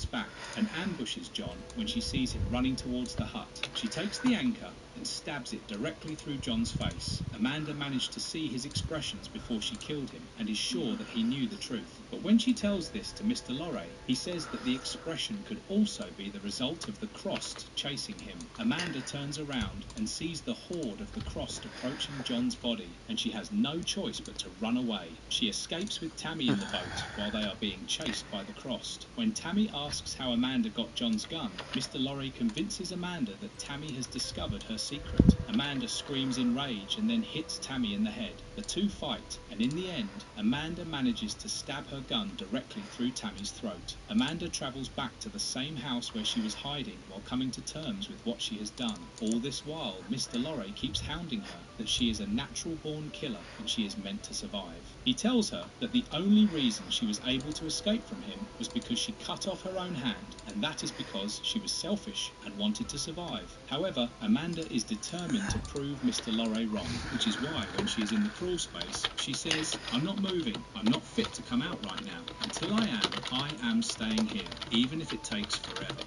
back and ambushes John when she sees him running towards the hut. She takes the anchor and stabs it directly through John's face. Amanda managed to see his expressions before she killed him and is sure that he knew the truth. But when she tells this to Mr. Lorre, he says that the expression could also be the result of the Crossed chasing him. Amanda turns around and sees the horde of the Crossed approaching John's body, and she has no choice but to run away. She escapes with Tammy in the boat while they are being chased by the Crossed. When Tammy asks how Amanda got John's gun, Mr. Lorre convinces Amanda that Tammy has discovered her secret. Amanda screams in rage and then hits Tammy in the head. The two fight, and in the end, Amanda manages to stab her gun directly through Tammy's throat. Amanda travels back to the same house where she was hiding while coming to terms with what she has done. All this while, Mr. Lorre keeps hounding her that she is a natural-born killer and she is meant to survive. He tells her that the only reason she was able to escape from him was because she cut off her own hand, and that is because she was selfish and wanted to survive. However, Amanda is determined to prove Mr. Lorre wrong, which is why when she is in the crawl space, she says, "I'm not moving, I'm not fit to come out right now. Until I am staying here, even if it takes forever."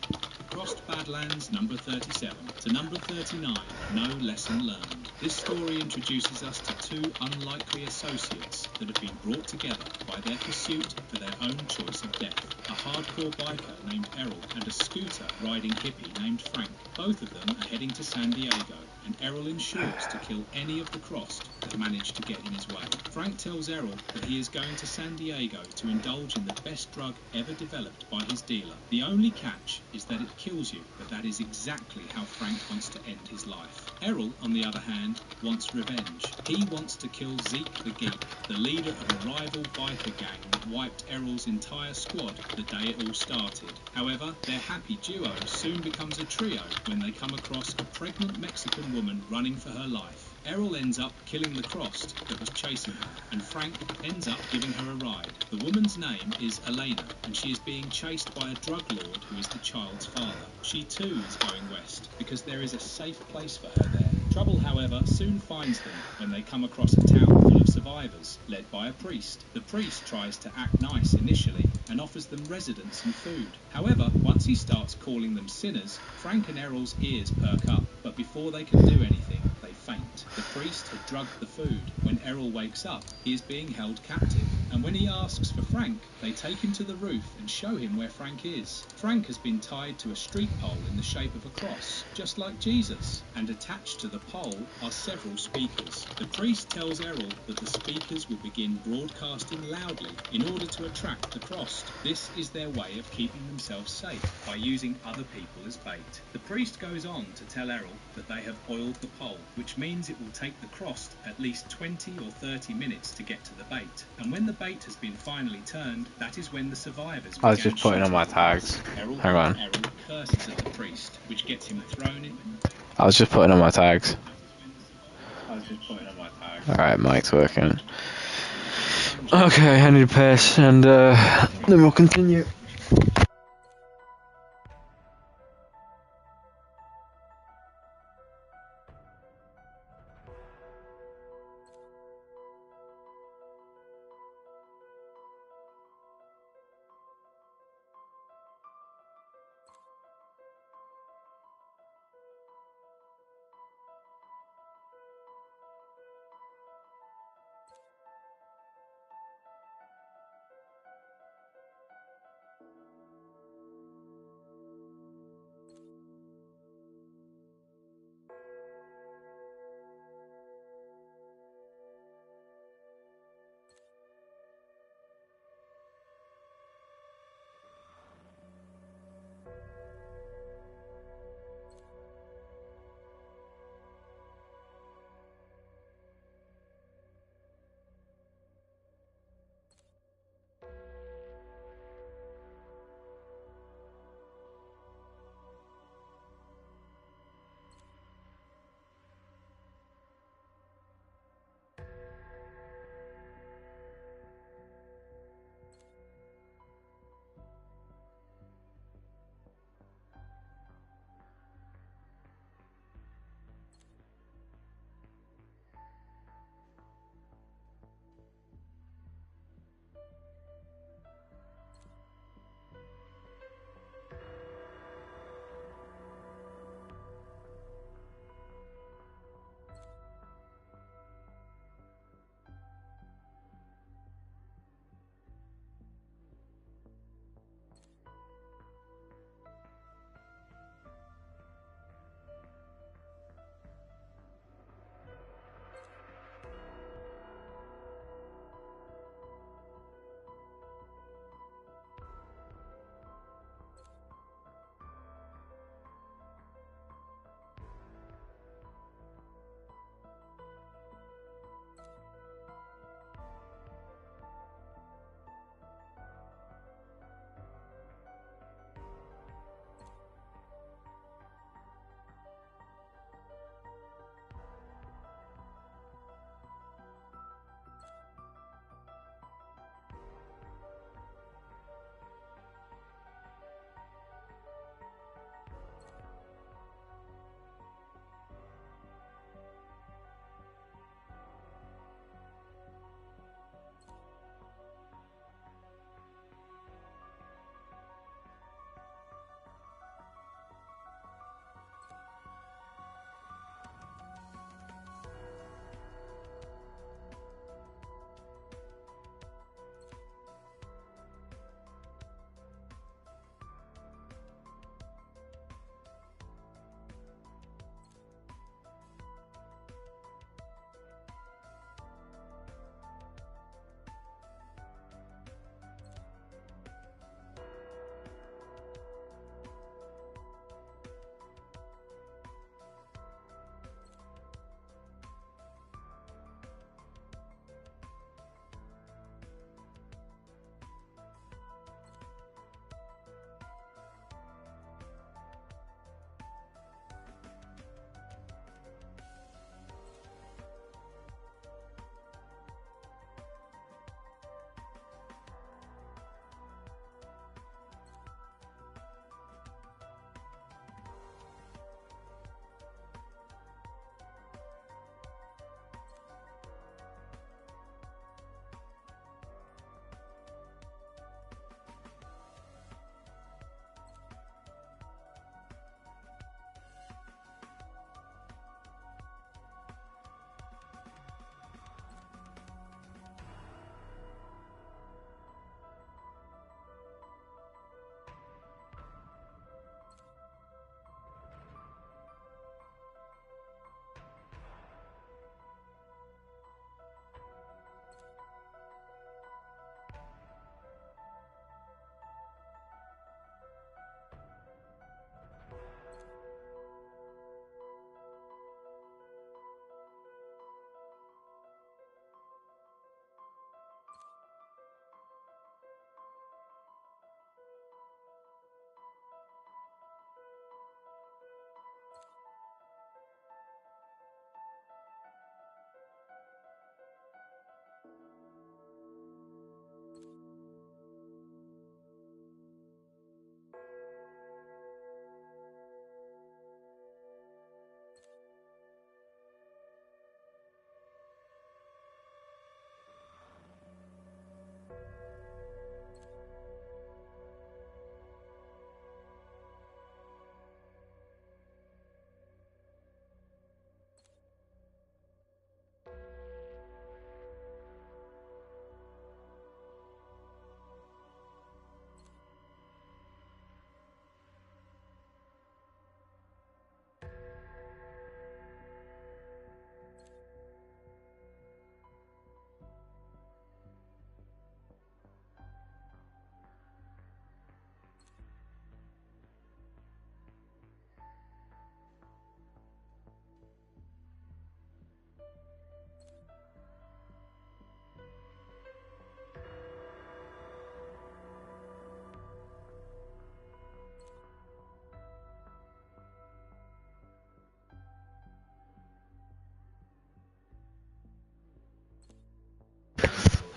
Crossed Badlands number 37 to number 39, no lesson learned. This story introduces us to two unlikely associates that have been brought together by their pursuit for their own choice of death. A hardcore biker named Errol and a scooter riding hippie named Frank. Both of them are heading to San Diego, and Errol ensures to kill any of the Crossed that manage to get in his way. Frank tells Errol that he is going to San Diego to indulge in the best drug ever developed by his dealer. The only catch is that it kills you, but that is exactly how Frank wants to end his life. Errol, on the other hand, wants revenge. He wants to kill Zeke the Geek, the leader of a rival biker gang that wiped Errol's entire squad the day it all started. However, their happy duo soon becomes a trio when they come across a pregnant Mexican woman running for her life. Errol ends up killing the Crossed that was chasing her, and Frank ends up giving her a ride. The woman's name is Elena, and she is being chased by a drug lord who is the child's father. She too is going west, because there is a safe place for her there. Trouble, however, soon finds them when they come across a town full of survivors, led by a priest. The priest tries to act nice initially, and offers them residence and food. However, once he starts calling them sinners, Frank and Errol's ears perk up, but before they can do anything, they faint. The priest had drugged the food. When Errol wakes up, he is being held captive, and when he asks for Frank, they take him to the roof and show him where Frank is. Frank has been tied to a street pole in the shape of a cross, just like Jesus, and attached to the pole are several speakers. The priest tells Errol that the speakers will begin broadcasting loudly in order to attract the Crossed. This is their way of keeping themselves safe by using other people as bait. The priest goes on to tell Errol that they have oiled the pole, which means it will take the Crossed at least 20 or 30 minutes to get to the bait. And when the bait has been finally turned, that is when the survivors I was just putting on my tags. Hang on. Errol curses at the priest, which gets him thrown in. I was just putting on my tags. I was just putting on my tags. Alright, mic's working. Okay, I need to piss, and then we'll continue.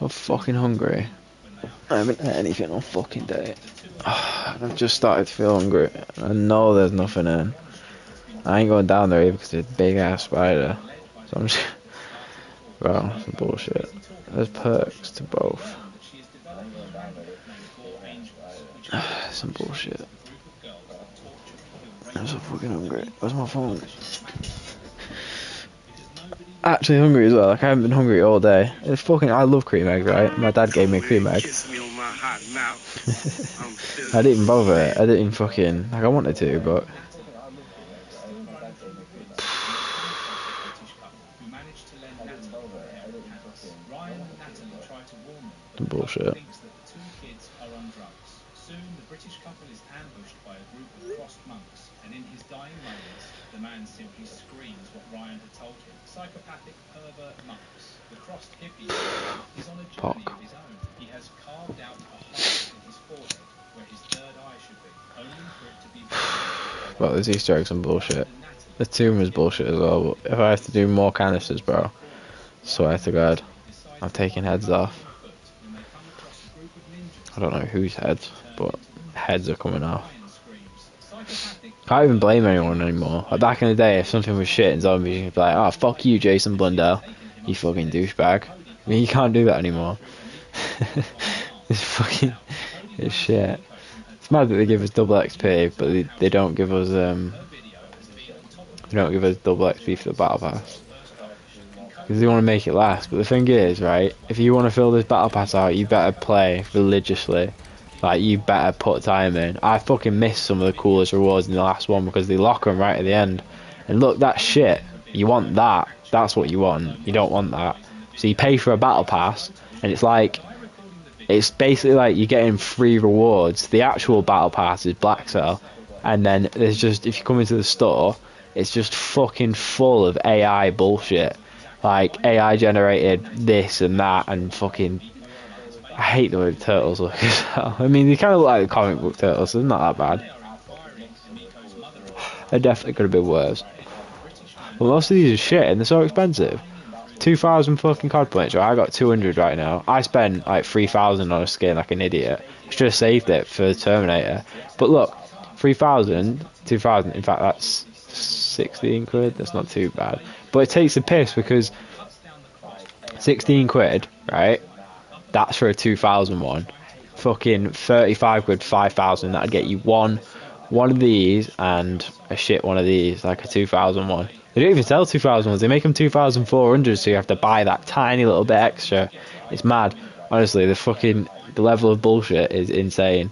I'm fucking hungry. I haven't had anything all fucking day. I've just started to feel hungry. I know there's nothing in. I ain't going down there either because it's a big ass spider. So I'm just... Bro, some bullshit. There's perks to both. Some bullshit. I'm so fucking hungry. Where's my phone? Actually hungry as well. Like I haven't been hungry all day. It's fucking. I love cream eggs, right? My dad gave me a cream egg. I didn't even bother. I didn't even fucking like. I wanted to, but. Some bullshit. Soon the British couple is ambushed by a group of crossed monks, and in his dying moments, the man simply screams what Ryan had told him. Psychopathic pervert monks. The crossed hippie is on a journey of his own. He has carved out a hole in his forehead where his third eye should be, only for it to be... Well, there's Easter eggs and bullshit. The tomb is bullshit as well, but if I have to do more canisters, bro, swear to God, I'm taking heads off. I don't know whose heads, but heads are coming off. Can't even blame anyone anymore. Like back in the day, if something was shit in zombies, you'd be like, oh, fuck you, Jason Blundell, you fucking douchebag. I mean, you can't do that anymore. It's fucking... It's shit. It's mad that they give us double XP, but they don't give us, they don't give us double XP for the battle pass. Because they want to make it last. But the thing is, right, if you want to fill this battle pass out, you better play religiously. Like, you better put time in. I fucking missed some of the coolest rewards in the last one because they lock them right at the end. And look, that's shit. You want that. That's what you want. You don't want that. So you pay for a battle pass, and it's like... It's basically like you're getting free rewards. The actual battle pass is Black Cell. And then there's just... If you come into the store, it's just fucking full of AI bullshit. Like, AI generated this and that, and fucking... I hate the way the turtles look as well. I mean, they kind of look like the comic book turtles, so it's not that bad. They definitely could have been worse. But most of these are shit, and they're so expensive. 2,000 fucking COD points, right? I got 200 right now. I spent like 3,000 on a skin like an idiot. Should have saved it for the Terminator. But look, 3,000, 2,000, in fact that's 16 quid, that's not too bad. But it takes the piss because 16 quid, right? That's for a 2,000 one. Fucking 35 quid, 5,000, that'd get you one of these and a shit one of these, like a 2,000 one. They don't even sell 2,000 ones, they make them 2,400, so you have to buy that tiny little bit extra. It's mad. Honestly, the level of bullshit is insane.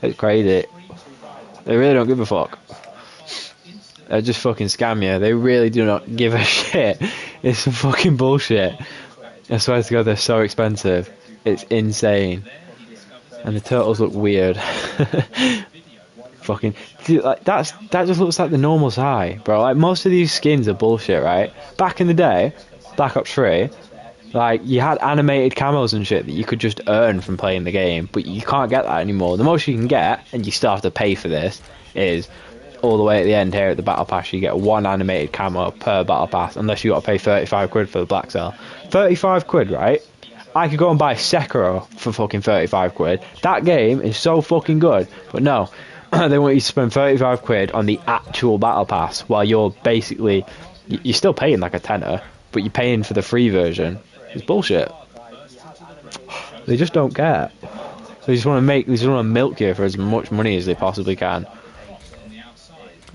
It's crazy. They really don't give a fuck. They just fucking scam you. They really do not give a shit. It's some fucking bullshit. I swear to God, they're so expensive. It's insane. And the turtles look weird. Fucking... Dude, like, that just looks like the normal size, bro. Like, most of these skins are bullshit, right? Back in the day, Black Ops 3, like, you had animated camos and shit that you could just earn from playing the game, but you can't get that anymore. The most you can get, and you still have to pay for this, is... all the way at the end here at the battle pass you get one animated camo per battle pass, unless you got to pay 35 quid for the Black Cell. 35 quid, right? I could go and buy Sekiro for fucking 35 quid. That game is so fucking good, but no, they want you to spend 35 quid on the actual battle pass, while you're basically, you're still paying like a tenner, but you're paying for the free version. It's bullshit. They just don't care. They just want to milk you for as much money as they possibly can.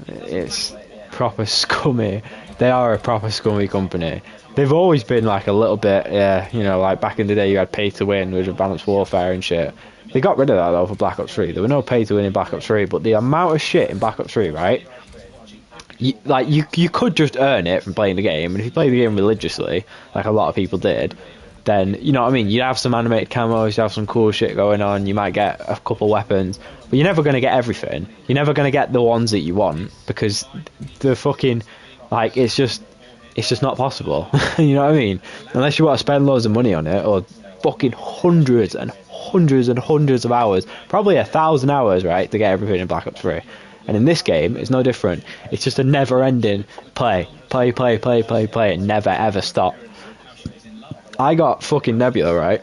It's proper scummy. They are a proper scummy company. They've always been like a little bit, yeah, you know, like back in the day you had pay to win with Advanced Warfare and shit. They got rid of that though for Black Ops 3. There were no pay to win in Black Ops 3, but the amount of shit in Black Ops 3, right? You could just earn it from playing the game, and if you play the game religiously, like a lot of people did, then, you know what I mean, you'd have some animated camos, you'd have some cool shit going on, you might get a couple weapons, but you're never going to get everything. You're never going to get the ones that you want, because the fucking, like, it's just not possible. You know what I mean? Unless you want to spend loads of money on it, or fucking hundreds and hundreds and hundreds of hours, probably 1,000 hours, right, to get everything in Black Ops 3. And in this game, it's no different. It's just a never-ending play, and never ever stop. I got fucking Nebula, right?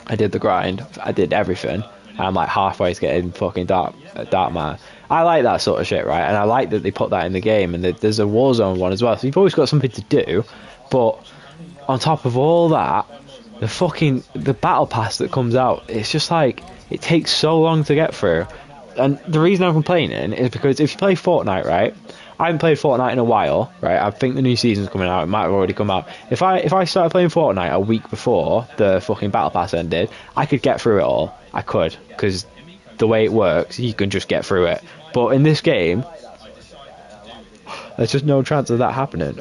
I did the grind. I did everything. I'm like halfway to getting fucking Dark Man. I like that sort of shit, right? And I like that they put that in the game. And there's a Warzone one as well. So you've always got something to do. But on top of all that, the battle pass that comes out, it's just like, it takes so long to get through. And the reason I'm complaining is because if you play Fortnite, right? I haven't played Fortnite in a while, right? I think the new season's coming out. It might have already come out. If I started playing Fortnite a week before the fucking battle pass ended, I could get through it all. I could, because the way it works, you can just get through it. But in this game, there's just no chance of that happening.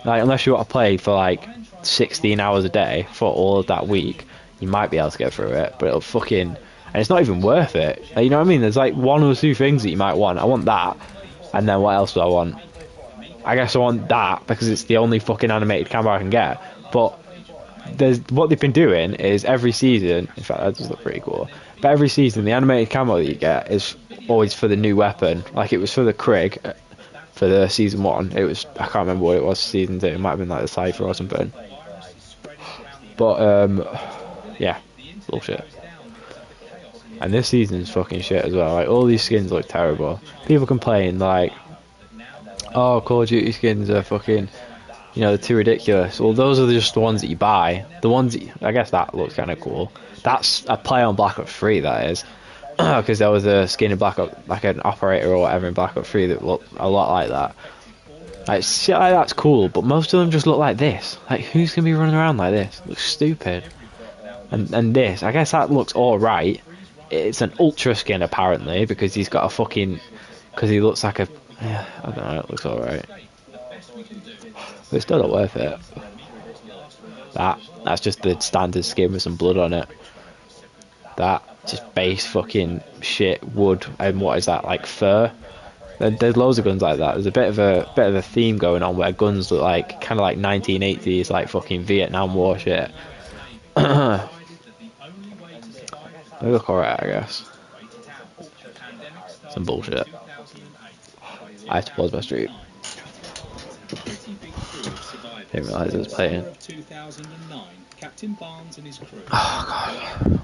Like, unless you want to play for like 16 hours a day for all of that week, you might be able to get through it, but it'll fucking... And it's not even worth it. Like, you know what I mean? There's like one or two things that you might want. I want that, and then what else do I want? I guess I want that because it's the only fucking animated camera I can get. But what they've been doing is every season, in fact that does look pretty cool, but every season the animated camo that you get is always for the new weapon. Like it was for the Krig for the season 1. It was, I can't remember what it was for season 2. It might have been like the Cypher or something. But yeah, bullshit. And this season's fucking shit as well. Like, all these skins look terrible. People complain like, oh, Call of Duty skins are fucking, you know, they're too ridiculous. Well, those are just the ones that you buy. The ones I guess that looks kind of cool. That's a play on Black Ops 3, that is. Because there was a skin in Black Ops, like an operator or whatever in Black Ops 3 that looked a lot like that. Like, shit like that's cool, but most of them just look like this. Like, who's going to be running around like this? It looks stupid. And this, I guess that looks alright. It's an ultra skin apparently, because he's got a fucking... Because he looks like a... Yeah, I don't know, it looks alright. But it's still not worth it. That's just the standard skin with some blood on it. That, just base fucking shit, wood, and what is that, like fur? There's loads of guns like that. There's a bit of a theme going on where guns look like, kind of like 1980s, like fucking Vietnam War shit. They look alright, I guess. Some bullshit. I have to pause my stream. Didn't realise it was playing. Oh god.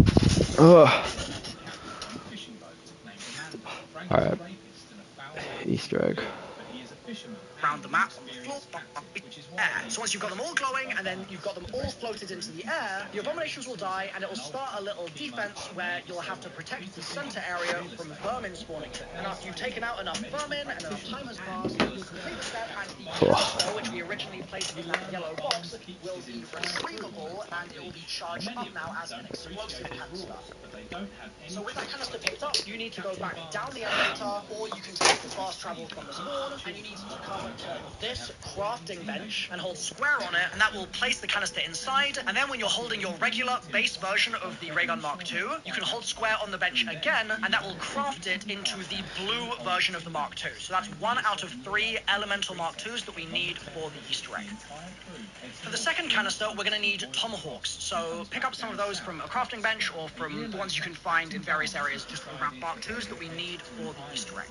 Ugh. Alright. Easter egg. Around the map on the floor, air. So once you've got them all glowing and then you've got them all floated into the air, the abominations will die and it will start a little defense where you'll have to protect the center area from vermin spawning. And after you've taken out enough vermin and enough time has passed, you'll complete the step and the canister, which we originally placed in that yellow box, will be retrievable and it will be charged up now as an explosive canister. So with that canister picked up, you need to go back down the elevator, or you can take the fast travel from the spawn, and you need to come to this crafting bench and hold square on it, and that will place the canister inside. And then when you're holding your regular base version of the Ray Gun Mark II, you can hold square on the bench again, and that will craft it into the blue version of the Mark II. So that's 1 out of 3 elemental Mark IIs that we need for the Easter egg. For the second canister, we're going to need tomahawks. So pick up some of those from a crafting bench or from the ones you can find in various areas just around Mark IIs that we need for the Easter egg.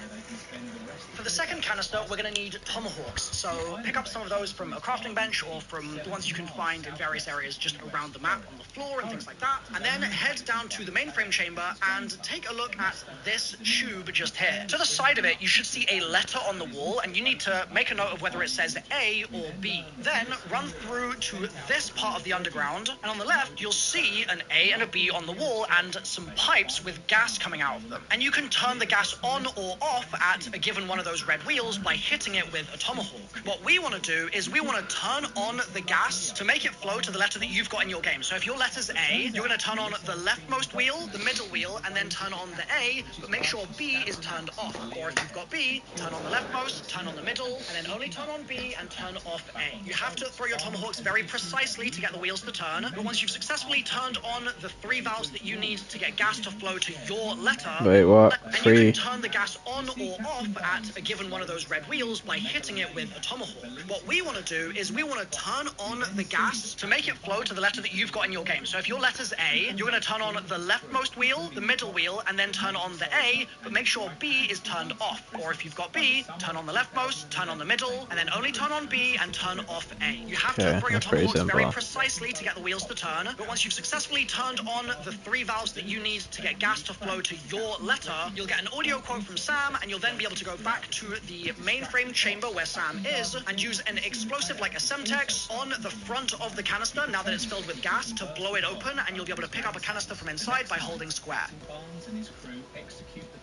For the second canister, we're going to need tomahawks. So pick up some of those from a crafting bench or from the ones you can find in various areas just around the map, on the floor and things like that. And then head down to the mainframe chamber and take a look at this tube just here. To the side of it, you should see a letter on the wall, and you need to make a note of whether it says A or B. Then run through to this part of the underground, and on the left, you'll see an A and a B on the wall and some pipes with gas coming out of them. And you can turn the gas on or off at a given one of those red wheels by hitting it with a tomahawk. What we want to do is we want to turn on the gas to make it flow to the letter that you've got in your game. So if your letter's A, you're going to turn on the leftmost wheel, the middle wheel, and then turn on the A, but make sure B is turned off. Or if you've got B, turn on the leftmost, turn on the middle, and then only turn on B and turn off A. You have to throw your tomahawks very precisely to get the wheels to turn, but once you've successfully turned on the 3 valves that you need to get gas to flow to your letter, Wait, what? and 3? you can turn the gas on or off at a given one of those red wheels by hitting it with a tomahawk. What we want to do is we want to turn on the gas to make it flow to the letter that you've got in your game. So if your letter's A, you're going to turn on the leftmost wheel, the middle wheel, and then turn on the A, but make sure B is turned off. Or if you've got B, turn on the leftmost, turn on the middle, and then only turn on B and turn off A. You have to throw your tomahawks very precisely to get the wheels to turn, but once you've successfully turned on the 3 valves that you need to get gas to flow to your letter, you'll get an audio quote from Sam, and you'll then be able to go back to the mainframe chamber where Sam is and use an explosive like a Semtex on the front of the canister now that it's filled with gas to blow it open, and you'll be able to pick up a canister from inside by holding square.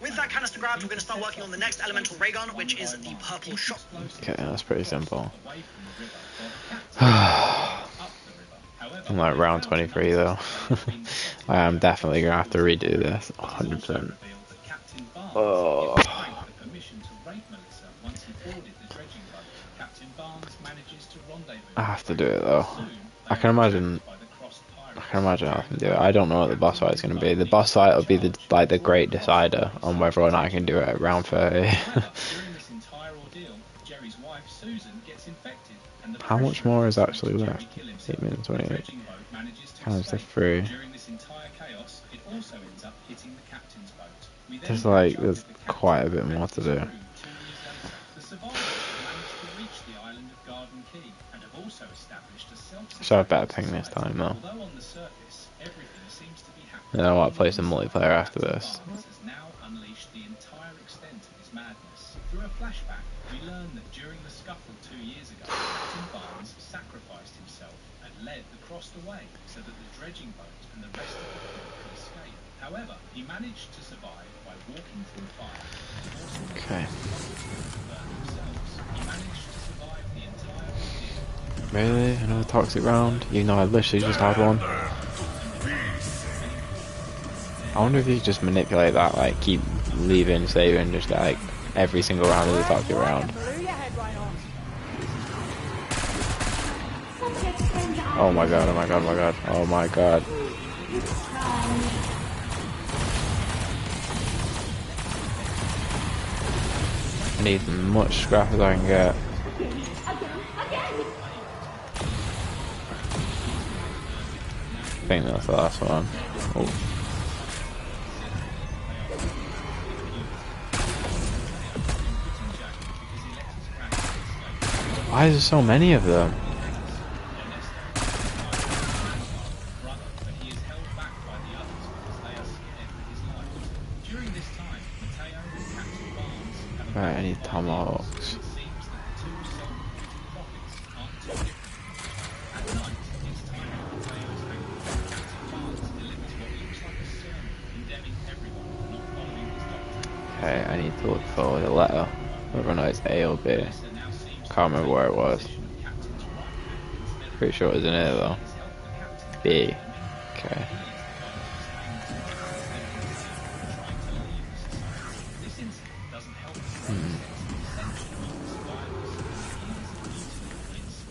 With that canister grabbed, we're going to start working on the next elemental ray gun, which is the purple shot. Okay, that's pretty simple. I'm like round 23 though. I am definitely going to have to redo this, 100%. Oh. I have to do it though. I can imagine how I can do it. I don't know what the boss fight is going to be. The boss fight will be the great decider on whether or not I can do it at round 30. How much more is actually left? 8 minutes 28. Times the 3. There's quite a bit more to do. So I better ping this time though. Then I want to play some multiplayer after this. Through a flashback, we learn that during the scuffle 2 years ago, Captain Barnes sacrificed himself and led the Crossed away so that the dredging boat and the rest of the crew could escape. However, he managed to survive by walking through fire. Okay. He managed to survive the entire ordeal. Really? Another toxic round? Even though I literally just had one. I wonder if you could just manipulate that, like keep leaving, saving, just like every single round of the toxic round. Oh my god, oh my god, oh my god, oh my god. I need as much scrap as I can get. I think that's the last one. Oh. Why is there so many of them? Right, I need tomahawks. Okay, I need to look for the letter, whether or not it's A or B. Can't remember where it was. Pretty sure it was in here though. B. Okay.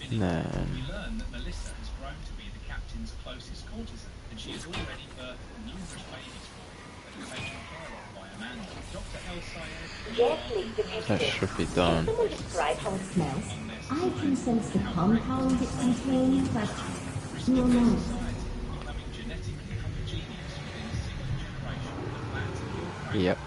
And then We learn that Melissa has grown to be the captain's closest courtesan, and she has already birthed numerous babies for him that are taken care of by Amanda. Dr. El Sayed. that should be done. Someone describe how it smells? I can sense the compound it contains, but no, no. Yep.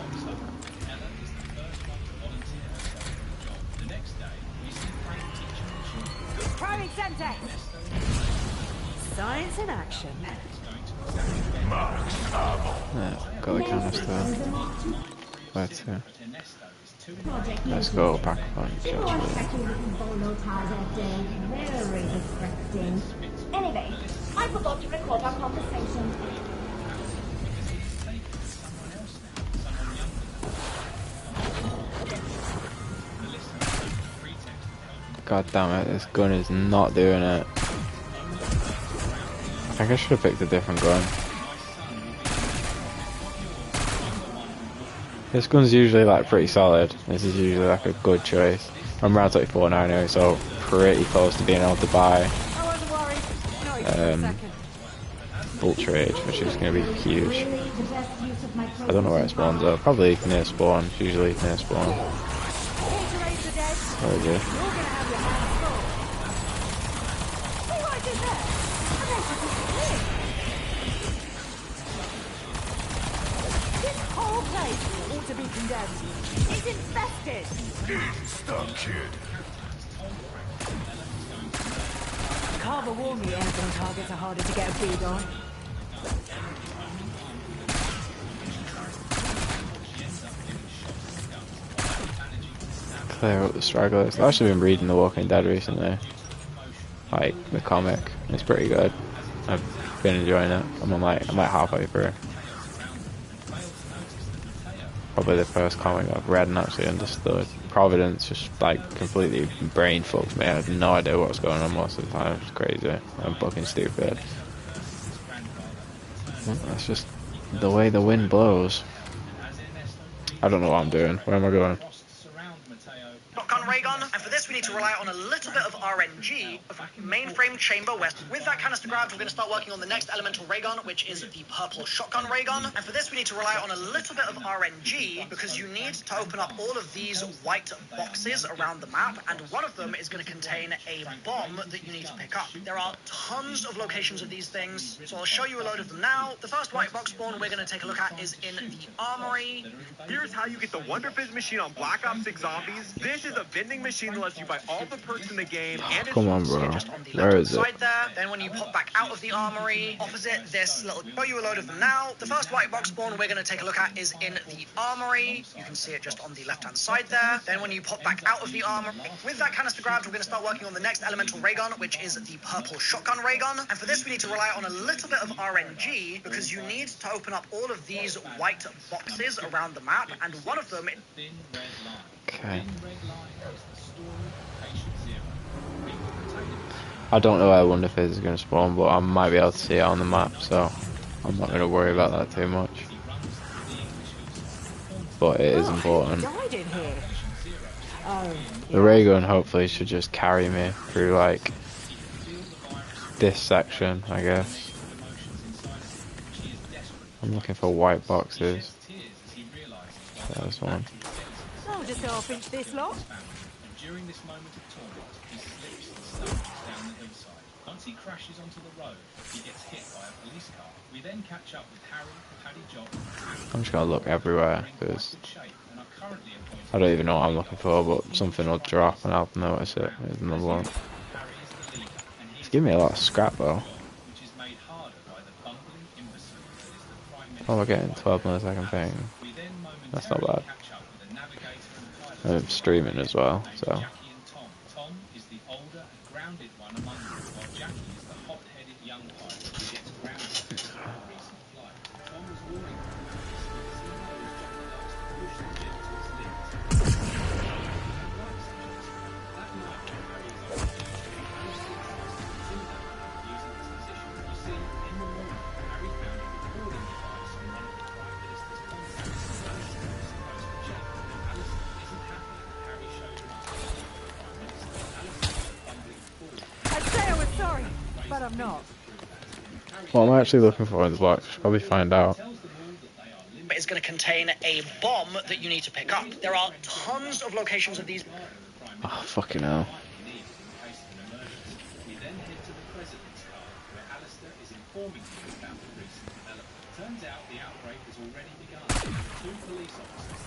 Priming Semtex! Science in action. Yeah, got the canister. Where to? Let's go back a bunch. Very distracting. Anyway, I forgot to record our conversation. God damn it, this gun is not doing it. I think I should have picked a different gun. This gun's usually like pretty solid. This is usually like a good choice. I'm round 24 now anyway, so pretty close to being able to buy Ultra Age, which is going to be huge. I don't know where it spawns though. Probably near spawn. It's usually near spawn. There we go. Your place ought to be condemned. It's infested. Stop, kid. Carver warned me airborne targets are harder to get a bead on. Clear up the stragglers. I've actually been reading The Walking Dead recently. Like, the comic. It's pretty good. I've been enjoying it. I'm like halfway through. Probably the first comic I've read and actually understood. Providence just like completely brain fucked me. I had no idea what was going on most of the time. It's crazy. I'm fucking stupid. That's just the way the wind blows. I don't know what I'm doing. Where am I going? Shotgun ray gun, and for this we need to rely on a little bit of RNG of mainframe chamber west. With that canister grabbed, we're going to start working on the next elemental ray gun, which is the purple shotgun ray gun. And for this we need to rely on a little bit of RNG because you need to open up all of these white boxes around the map, and one of them is going to contain a bomb that you need to pick up. There are tons of locations of these things, so I'll show you a load of them now. The first white box spawn we're going to take a look at is in the armory. Here's how you get the Wonder Fizz machine on Black Ops 6 Zombies. This is a vending machine that lets you buy all the perks in the game, and it's Come on, bro. just on the Where left is it? side there. Then when you pop back out of the armory, opposite this little, show you a load of them now. The first white box spawn we're going to take a look at is in the armory. You can see it just on the left hand side there. Then when you pop back out of the armory, with that canister grabbed, we're going to start working on the next elemental ray gun, which is the purple shotgun ray gun. And for this we need to rely on a little bit of RNG because you need to open up all of these white boxes around the map, and one of them. Okay. I don't know where Wonder Fizz is going to spawn, but I might be able to see it on the map, so I'm not going to worry about that too much. But it is important. Died in here. Oh, The ray gun hopefully should just carry me through like this section, I guess. I'm looking for white boxes. There's one. I'll just half inch this lot. During this moment of torment, he slips and stumbles down the hillside. Once he crashes onto the road, he gets hit by a police car. We then catch up with Harry, Paddy Job, I'm just gonna look everywhere because I don't even know what I'm looking for, but something will drop and I'll notice it. There's another one. It's giving me a lot of scrap though. Oh, we're getting 12 millisecond ping. That's not bad. I'm streaming as well, so. Tom is the older and grounded one among them, while Jackie is the hot-headed young pilot who gets grounded in a recent flight. Tom was warning but I'm not. What am I actually looking for in the box? Should probably find out. Is going to contain a bomb that you need to pick up. There are tons of locations of these. Oh, fucking hell. Turns out the outbreak has already begun. 2 police officers.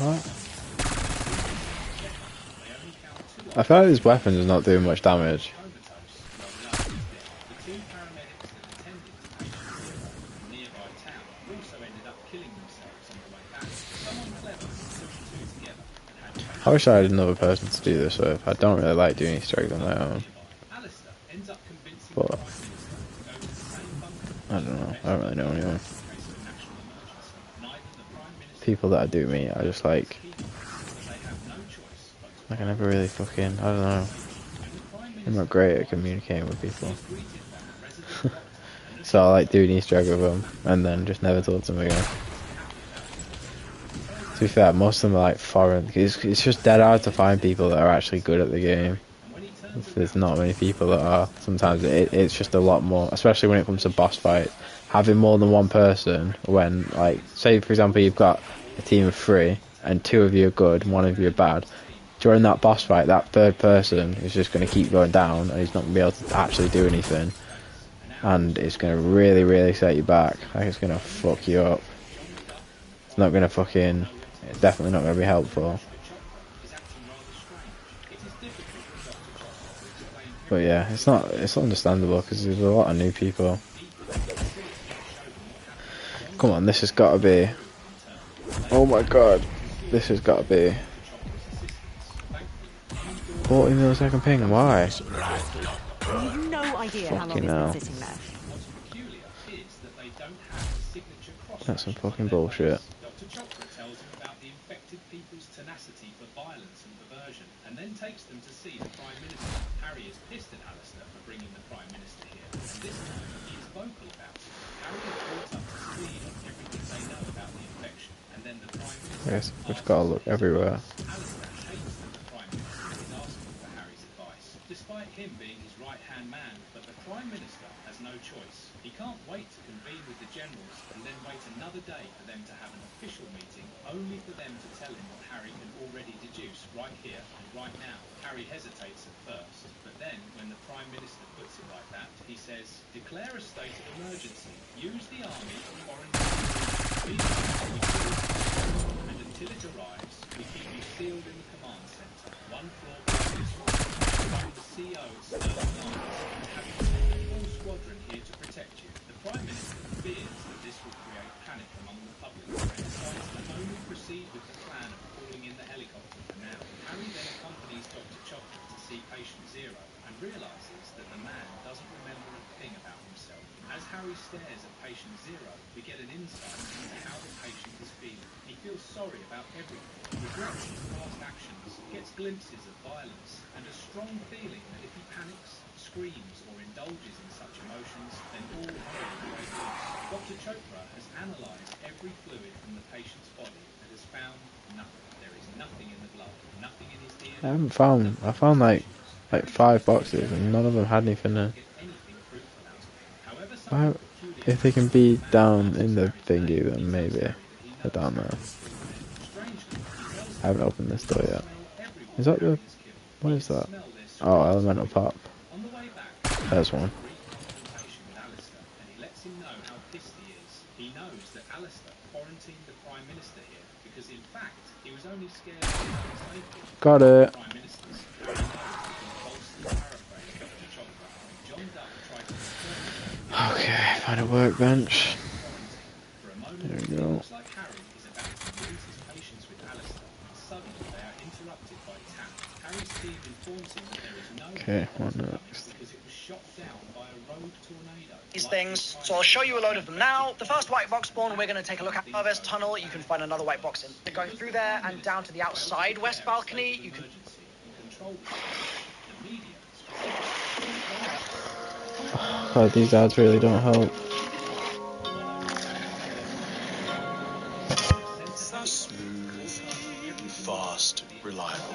What? I feel like this weapon is not doing much damage. I wish I had another person to do this with. I don't really like doing Easter eggs on my own. But I don't know. I don't really know anyone. People that I do meet, I just like I never really fucking, I don't know. I'm not great at communicating with people. So I like doing Easter egg with them and then just never talk to them again. To be fair, most of them are like foreign. It's just dead hard to find people that are actually good at the game. There's not many people that are. Sometimes it's just a lot more, especially when it comes to boss fights. Having more than one person when, like, say for example you've got a team of 3 and 2 of you are good and 1 of you are bad. During that boss fight, that third person is just going to keep going down and he's not going to be able to actually do anything. and it's gonna really, really set you back. Like, it's gonna fuck you up. It's not gonna fucking. It's definitely not gonna be helpful. But yeah, it's not. It's understandable because there's a lot of new people. Come on, this has got to be. Oh my god, this has got to be. 40 millisecond ping. Why? You've no idea how long Fucking it's hell. been sitting there. That's some fucking bullshit. Dr. Chopra tells him about the infected people's tenacity for violence and perversion, and then takes them to see the Prime Minister. Harry is pissed at Alistair for bringing the Prime Minister here, and this time he is vocal about it. Harry is brought up to speed on everything they know about the infection, and then the Prime Minister Yes, we've got to look everywhere. Alistair hates that the Prime Minister is asking for Harry's advice, despite him being his right-hand man, but the Prime Minister has no choice. He can't wait to convene with the generals and then wait another day for them to have an official meeting, only for them to tell him what Harry can already deduce right here and right now. Harry hesitates at first, but then when the Prime Minister puts it like that, he says, declare a state of emergency, use the army and foreign and until it arrives, we keep you sealed in the command centre, one floor below the CEO of Sterling Arms, and have a full squadron here to protect you. The Prime Minister fears that this will create panic among the public and decides to only proceed with the plan of calling in the helicopter for now. Harry then accompanies Dr. Chopra to see patient Zero and realises that the man doesn't remember a thing about himself. As Harry stares at patient Zero, we get an insight into how the patient is feeling. He feels sorry about everything, regrets his past actions, gets glimpses of violence, and a strong feeling that if he panics, screams, or indulges in such emotions, then all hell will break loose. Dr. Chopra has analysed every fluid from the patient's body and has found nothing. There is nothing in the blood, nothing in his DNA. I found like 5 boxes and none of them had anything there. Why, if they can be down in the thingy, then maybe they're down there. I haven't opened this door yet. Is that the... what is that? Oh, elemental pop. There's one. Got it. Okay, find a workbench. There we go. Okay, what next? These things, so I'll show you a load of them now. The first white box spawn we're going to take a look at. Harvest Tunnel, you can find another white box in. Going through there and down to the outside west balcony, you can... God, these ads really don't help. Smooth, fast, reliable.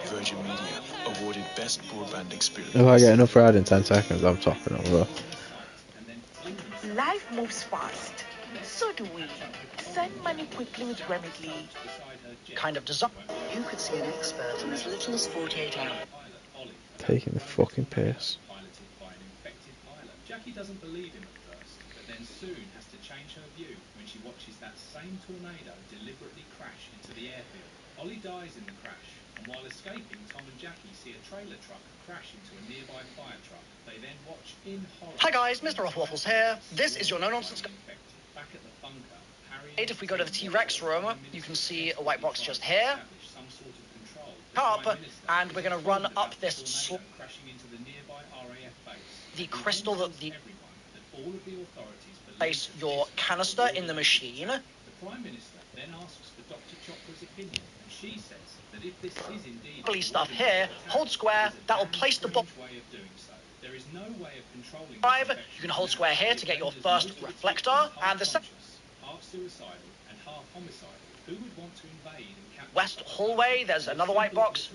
Virgin Media awarded Best Broadband Experience. If I get enough ride in 10 seconds, I'm topping over. Life moves fast. So do we. Send money quickly with Remitly. Kind of design. You could see an expert in as little as 48 hours. Taking the fucking piss. Jackie doesn't believe him at first, but then soon has to change her view when she watches that same tornado deliberately crash into the airfield. Ollie dies in the crash, and while escaping, Tom and Jackie see a trailer truck crash into a nearby fire truck. They then watch in horror. Hi guys, Mr. Waffles here. This is your no-nonsense... Back at the bunker, Harry... If we go to the T-Rex room, you can see a white box just here. Up, and we're going to run up this... the crystal that the... place your canister in the machine. The Prime Minister then asks for Dr. Chopra's opinion, and she says that if this is indeed... stuff here, hold square, that will place the bomb... There is no way of controlling... You can hold square here to get your first reflector, and the second... half suicidal and half homicidal. Who would want to invade and capture... West hallway, there's another white box.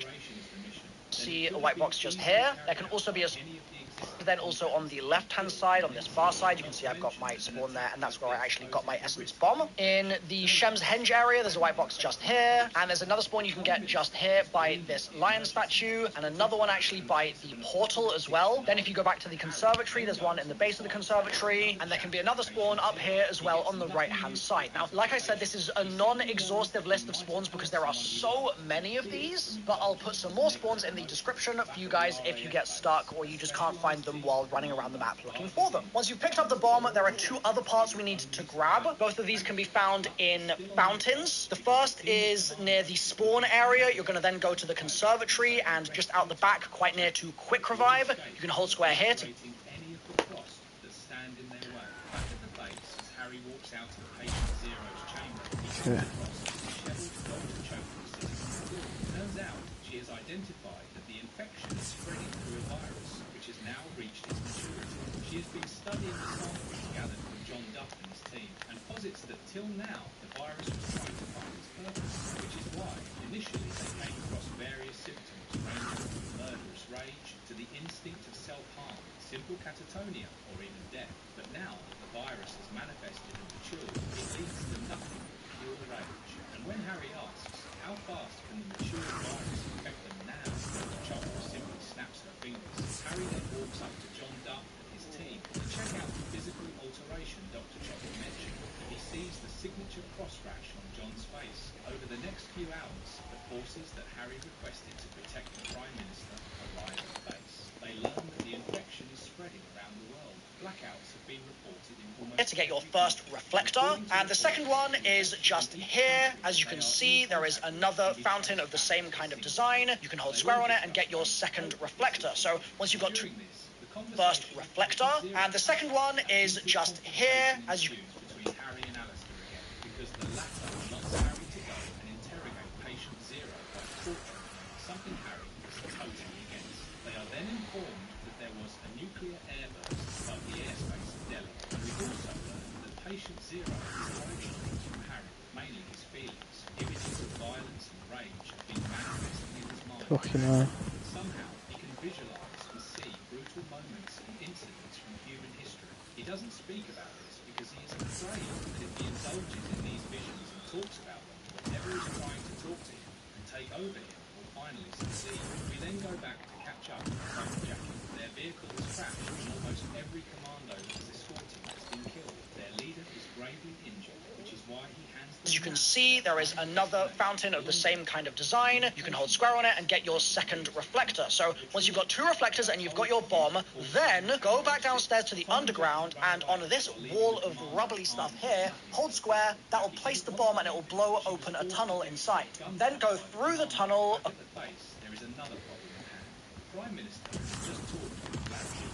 See a white box just here. There can also be a... Then also on the left-hand side, on this far side, you can see I've got my spawn there, and that's where I actually got my essence bomb. In the Shem's Henge area, there's a white box just here, and there's another spawn you can get just here by this lion statue, and another one actually by the portal as well. Then if you go back to the conservatory, there's one in the base of the conservatory, and there can be another spawn up here as well on the right-hand side. Now, like I said, this is a non-exhaustive list of spawns because there are so many of these, but I'll put some more spawns in the description for you guys if you get stuck or you just can't find them while running around the map looking for them. Once you've picked up the bomb, there are two other parts we need to grab. Both of these can be found in fountains. The first is near the spawn area. You're going to then go to the conservatory, and just out the back, quite near to Quick Revive, you can hold square here to... Okay. Turns out she has identified that the infection is spreading through a virus, which has now reached its maturity. She has been studying the samples gathered from John Duff and his team, and posits that till now the virus was trying to find its purpose, which is why initially they came across various symptoms ranging from murderous rage to the instinct of self-harm, simple catatonia, or even death. But now that the virus has manifested and matured, it leads to nothing but pure rage. And when Harry asks, how fast can the matured virus infect them now? The Chopper simply snaps her fingers. Harry then walks up to John Duff and his team to check out the physical alteration Dr. Chopper mentioned. He sees the signature cross rash on John's face. Over the next few hours, the forces that Harry requested to protect the Prime Minister arrive at base. They learn that the infection is spreading around the world. Blackouts have been reported in almost... to get your first reflector, and the second one is just here. As you can see, there is another fountain of the same kind of design. You can hold square on it and get your second reflector. So once you've got two first reflector, and the second one is just here. As you between Harry and Alistair again, because the latter wants Harry to go and interrogate patient Zero by torturing him, something Harry is totally against. They are then informed that there was a nuclear airburst above the airspace of Delhi, and we've also learned that patient Zero is hiding things from Harry, mainly his feelings. Images of violence and rage have been manifesting in his mind. Fucking hell. Somehow he can visualize and see brutal moments and incidents from human history. He doesn't speak about this because he is afraid that if he indulges in these visions and talks about them, whatever is trying to talk to him and take over him will finally succeed. We then go back to catch up with Tom and Jackie. Their vehicle has crashed and almost every commando that was escorting has been killed. Their leader is gravely injured, which is why he hands them... As you can see, there is another fountain of the same kind of design. You can hold square on it and get your second reflector. So once you've got two reflectors and you've got your bomb, then go back downstairs to the underground, and on this wall of rubbly stuff here, hold square. That will place the bomb and it will blow open a tunnel inside. Then go through the tunnel. At the base, there is another problem at hand. The Prime Minister has just talked to the flagship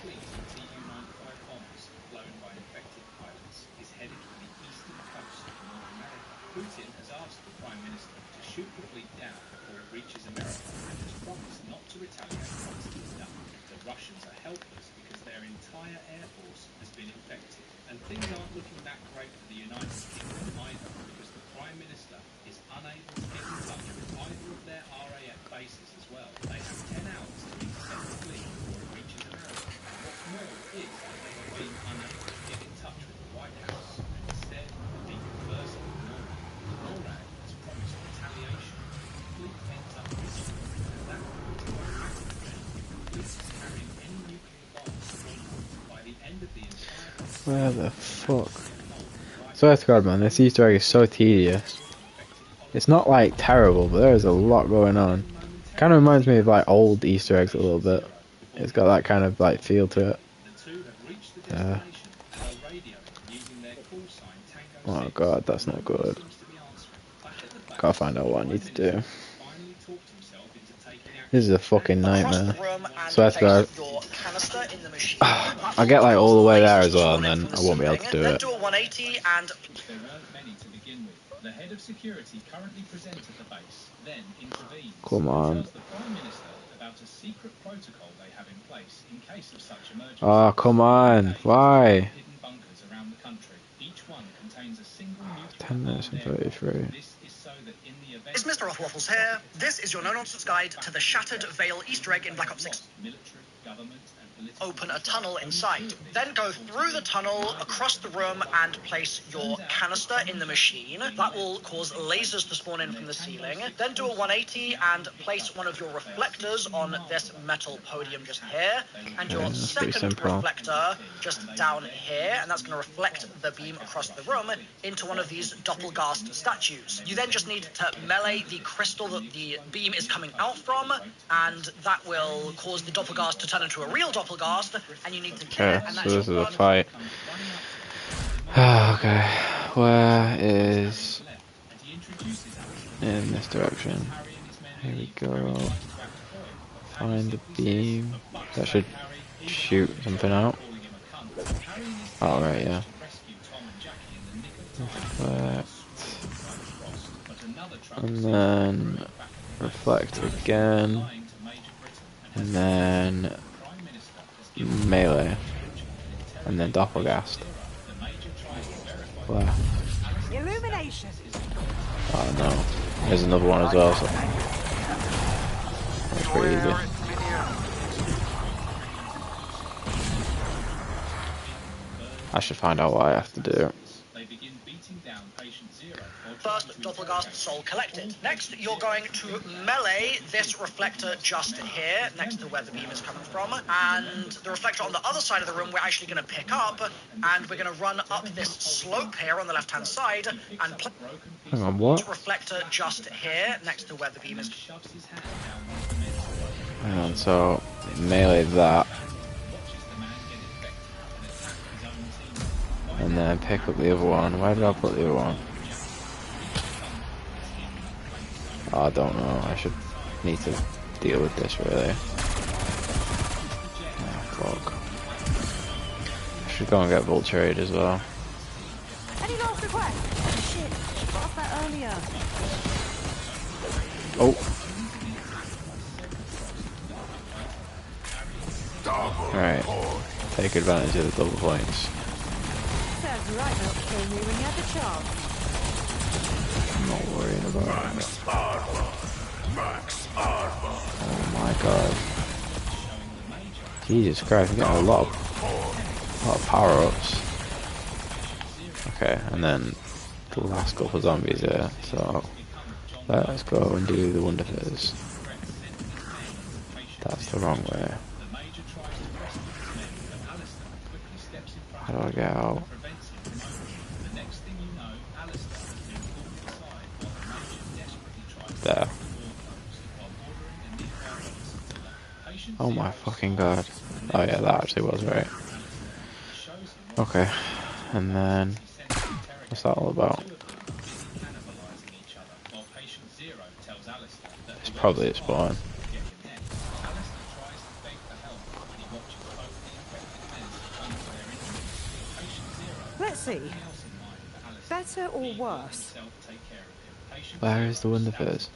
fleet of Tu-95 bombers flown by infected pilots is headed for the eastern coast of North America. Putin has asked the Prime Minister to shoot the fleet down before it reaches America and has promised not to retaliate once it is done. The Russians are helpless because their entire air force has been infected. And things aren't looking that great for the United Kingdom either, because the Prime Minister is unable to get in touch with either of their RAF bases as well. They have 10 hours to intercept the fleet before it reaches America. What's more is that they have been unable to get in touch with the White House, and instead have been conversing with NORAD. NORAD has promised retaliation if the fleet ends up missing, and that won't happen if the fleet is carrying any nuclear bombs by the end of the entire... Where the fuck? Swear to God, man, this Easter egg is so tedious. It's not like terrible, but there is a lot going on. Kind of reminds me of like old Easter eggs a little bit. It's got that kind of like feel to it. Oh God, that's not good. Gotta find out what I need to do. This is a fucking nightmare. Swear to God. I'll get like all the way there as well, and then I won't be able to do it. Do a 180 and... There weren't many to begin with. The head of security currently present at the base, then intervenes. Come on. Tells the Prime Minister about a secret protocol they have in place in case of such emergency. Oh, come on. Why? Hidden bunkers around the country. Each one contains a single nuclear 10 minutes and 33. This is so that in the event It's Mr. Waffles here. This is your no-nonsense guide to the Shattered Veil Easter egg in Black Ops 6. Open a tunnel inside. Then go through the tunnel, across the room, and place your canister in the machine. That will cause lasers to spawn in from the ceiling. Then do a 180 and place one of your reflectors on this metal podium just here. And your second reflector just down here. And that's going to reflect the beam across the room into one of these doppelgast statues. You then just need to melee the crystal that the beam is coming out from, and that will cause the doppelgast to turn into a real doppelgast, and you need to kill it. And so this is a fight. Okay, where is in this direction? Here we go. Find the beam. That should shoot something out. Oh right, yeah. Reflect. And then reflect again. And then melee. And then doppelgast. Where? Illumination. Oh no. There's another one as well, so that's pretty easy. I should find out what I have to do. First, doppelgast soul collected. Next, you're going to melee this reflector just here, next to where the beam is coming from, and the reflector on the other side of the room we're actually going to pick up, and we're going to run up this slope here on the left-hand side, and hang on, what? Reflector just here, next to where the beam is. Hang on, so melee that. And then pick up the other one. Where did I put the other one? Oh, I don't know. I should need to deal with this really. Oh, fuck. I should go and get Vulture Aid as well. Any last request? Shit, I asked that earlier. Oh. Alright. Take advantage of the double points. Serves you right not to kill me when you had the chance. I'm not worrying about it. Oh my god. Jesus Christ, we got a lot of power-ups. Okay, and then the last couple of zombies here, so let's go and do the Wonder Fizz. That's the wrong way. How do I get out? There. Oh my fucking god. Oh yeah, that actually was right. Okay. And then what's that all about? It's probably a spawn. Let's see. Better or worse? Where is the Wonder Fizz?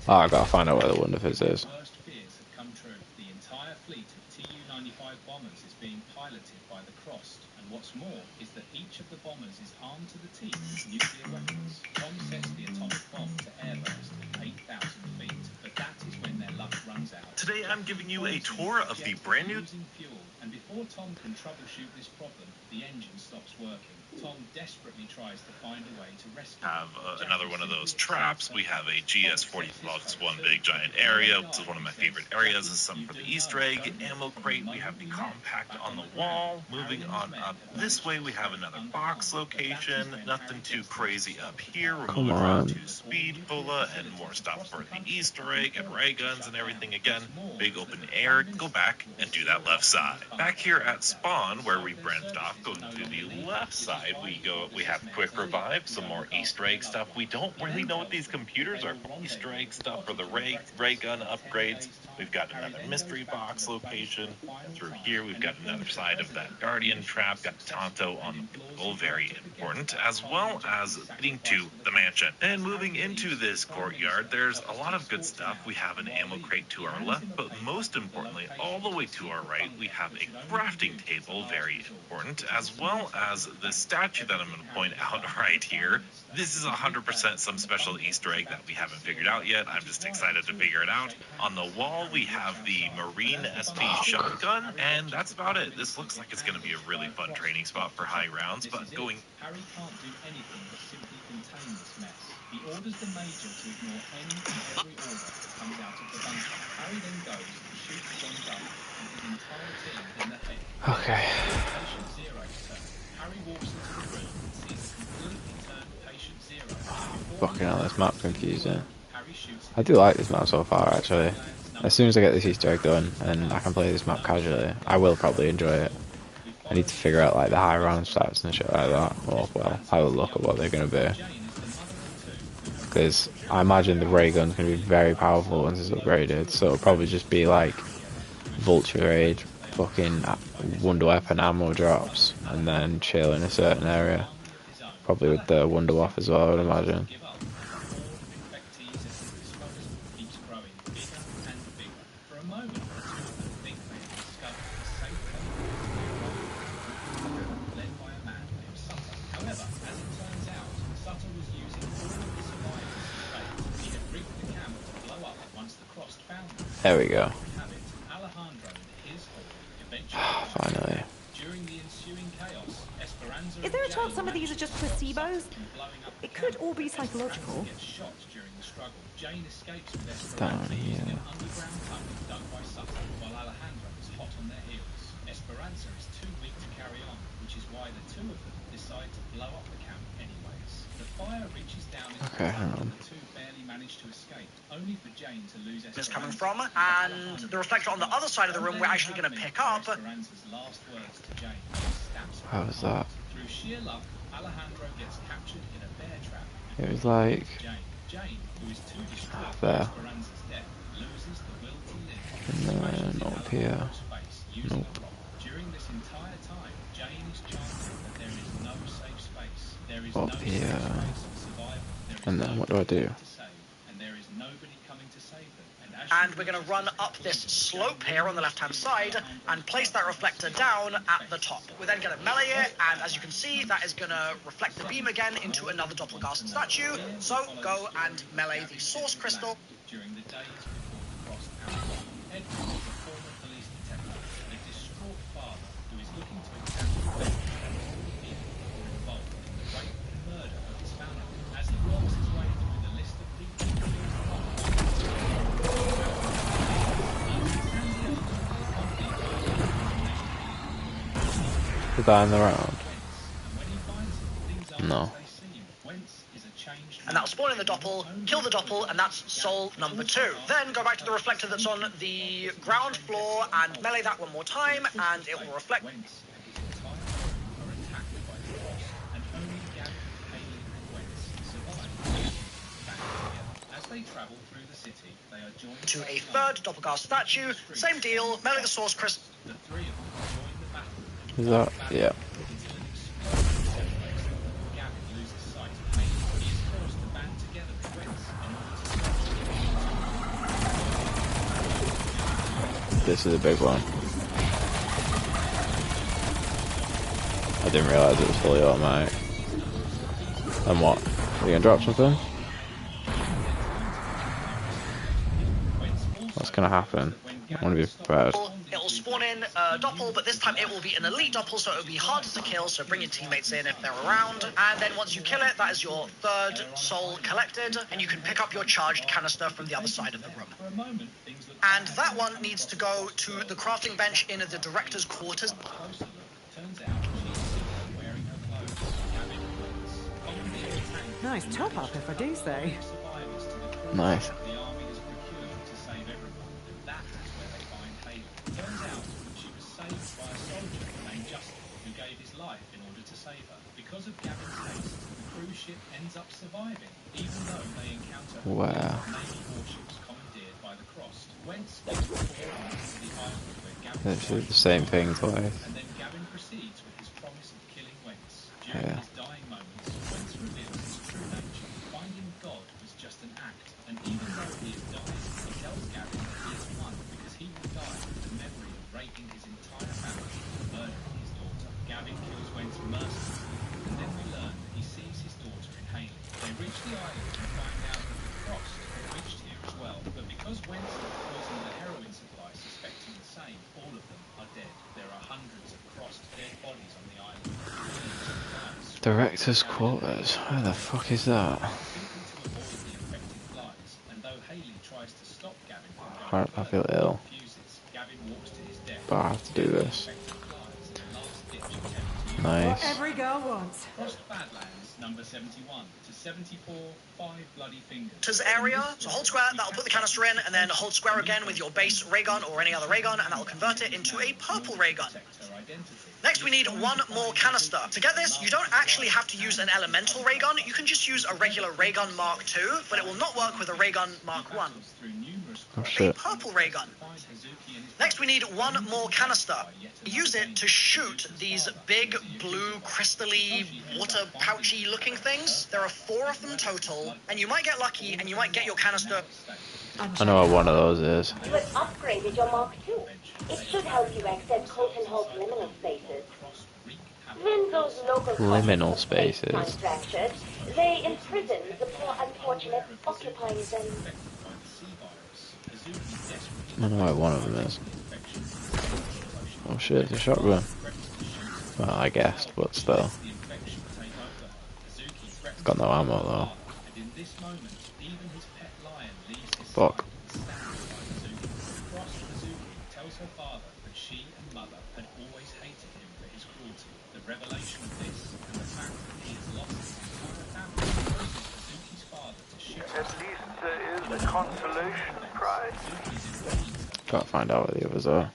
Oh, I gotta find out where the Wonder Fizz is. The entire fleet of Tu-95 bombers is being piloted by the Crossed, and what's more is that each of the bombers is armed to the teeth with nuclear weapons. Tom sets the atomic bomb to airburst at 8,000 feet, but that is when their luck runs out. Today I'm giving you a tour of the brand new fuel, and before Tom can troubleshoot this problem, the engine stops working. Tom desperately tries to find a way to rescue. Have another one of those traps. We have a GS-40 blocks, one big giant area. This is one of my favorite areas. This is something for the Easter egg. Ammo crate. We have the compact on the wall. Moving on up this way, we have another box location. Nothing too crazy up here. We're moving around to Speed Cola and more stuff for the Easter egg and ray guns and everything again. Big open air. Go back and do that left side. Back here at spawn, where we branched off, go to the left side. side, we have quick revive, some more Easter egg stuff. We don't really know what these computers are. Easter egg stuff for the ray gun upgrades. We've got another mystery box location. Through here, we've got another side of that Guardian trap. Got Tonto on the level, very important, as well as leading to the mansion. And moving into this courtyard, there's a lot of good stuff. We have an ammo crate to our left, but most importantly, all the way to our right, we have a crafting table, very important, as well as the statue that I'm going to point out right here. This is 100% some special Easter egg that we haven't figured out yet. I'm just excited to figure it out. On the wall, we have the Marine SP shotgun, and that's about it. This looks like it's going to be a really fun training spot for high rounds, but going... Harry can't do anything but simply contain this mess. He orders the Major to ignore any and every order that comes out of the bunker. Harry then goes and shoots John Gunn and his entire team in the head. Okay. Patient Zero's turn. Harry walks into the room and sees a completely turned Patient Zero. Fucking hell, this map's confusing. I do like this map so far, actually. As soon as I get this Easter egg done and I can play this map casually, I will probably enjoy it. I need to figure out like the high round stats and shit like that. Or, well, have a look at what they're going to be. Because I imagine the ray gun's going to be very powerful once it's upgraded, so it'll probably just be like Vulture Raid, fucking Wonder Weapon ammo drops, and then chill in a certain area. Probably with the Wonder Waff as well, I would imagine. There we go. Finally. Is there a chance some of these are just placebos? It could all be psychological. Down here. Esperanza is too weak to carry on, which is why the two of them decide to blow up the camp anyways. The fire reaches down into the camp and the two barely manage to escape, only for Jane to lose Esperanza. Is coming from, and the reflector on the other side of the room we're actually going to pick up. Esperanza's last words to Jane. How was that? Through sheer luck, Alejandro gets captured in a bear trap. It was like Jane, who is too distraught there. Esperanza's death, loses the will to live. And then up here. Nope. During this entire time, Jane is chanting that there is no safe space. There is Up no here. safe space for survival. And then what do I do? And there is nobody coming to save them. And we're going to run up this slope here on the left-hand side and place that reflector down at the top. We're then going to melee it, and as you can see, that is going to reflect the beam again into another doppelganger statue. So go and melee the source crystal. During the days before the crossed Edward is a former police detective, a distraught father who is looking to examine people who were involved in the rape and murder of his family. As he works his way through the list of people Is that in the round? No. And that'll spawn in the doppel, kill the doppel, and that's soul number 2. Then go back to the reflector that's on the ground floor and melee that one more time, and it will reflect. To a third doppelganger statue, same deal, melee the source crystal. Is that? Yeah. This is a big one. I didn't realise it was fully automatic. And what? Are you gonna drop something? What's gonna happen? I want to be prepared. It'll spawn in a doppel, but this time it will be an elite doppel, so it'll be harder to kill, so bring your teammates in if they're around. And then once you kill it, that is your third soul collected, and you can pick up your charged canister from the other side of the room. And that one needs to go to the crafting bench in the director's quarters. Nice top up, if I do say. Nice. ends up surviving, even though they encounter Wow. Navy warships commandeered by the Crossed. Wentz gets before arms to the island where Gavin Literally the same thing twice. and then Gavin proceeds with his promise of killing Wentz. During his dying moments, Wentz reveals his true nature. Finding God was just an act, and even though he has died, he tells Gavin that he has won because he will die with the memory of raping his entire family and murdering his daughter. Gavin kills Wentz mercilessly, and then we learn that he sees his daughter in Haley. They reach the island and find out that the Crossed have reached here as well, but because Wentz had poisoned the heroin supply suspecting the same, all of them are dead. There are hundreds of Crossed dead bodies on the island. Director's quarters. Where the fuck is that? I feel ill, but I have to do this. Nice. Every girl wants. Crossed Badlands, number 71 to 74, 5 bloody fingers. Area, so hold square, that'll put the canister in, and then hold square again with your base ray gun or any other ray gun, and that'll convert it into a purple ray gun. Next, we need one more canister. To get this, you don't actually have to use an elemental ray gun. You can just use a regular ray gun Mark II, but it will not work with a ray gun Mark I. Oh shit. A purple ray gun. Next, we need one more canister. Use it to shoot these big, blue, crystally, water pouchy looking things. There are 4 of them total, and you might get lucky and you might get your canister. I know what one of those is. You have upgraded your Mark II. It should help you access Colton Hall's liminal spaces. When those local Liminal spaces. are fractured, they imprison the poor unfortunate occupying them. I know what one of them is. Oh shit, it's a shotgun. Well, I guessed, but still. It's got no ammo though. Fuck. Tells her father that she and mother had always hated him for his cruelty. The revelation of this and the fact that he has lost his entire family causes Hazuki's father to shoot him. At least there is a consolation prize. Can't find out what the others are.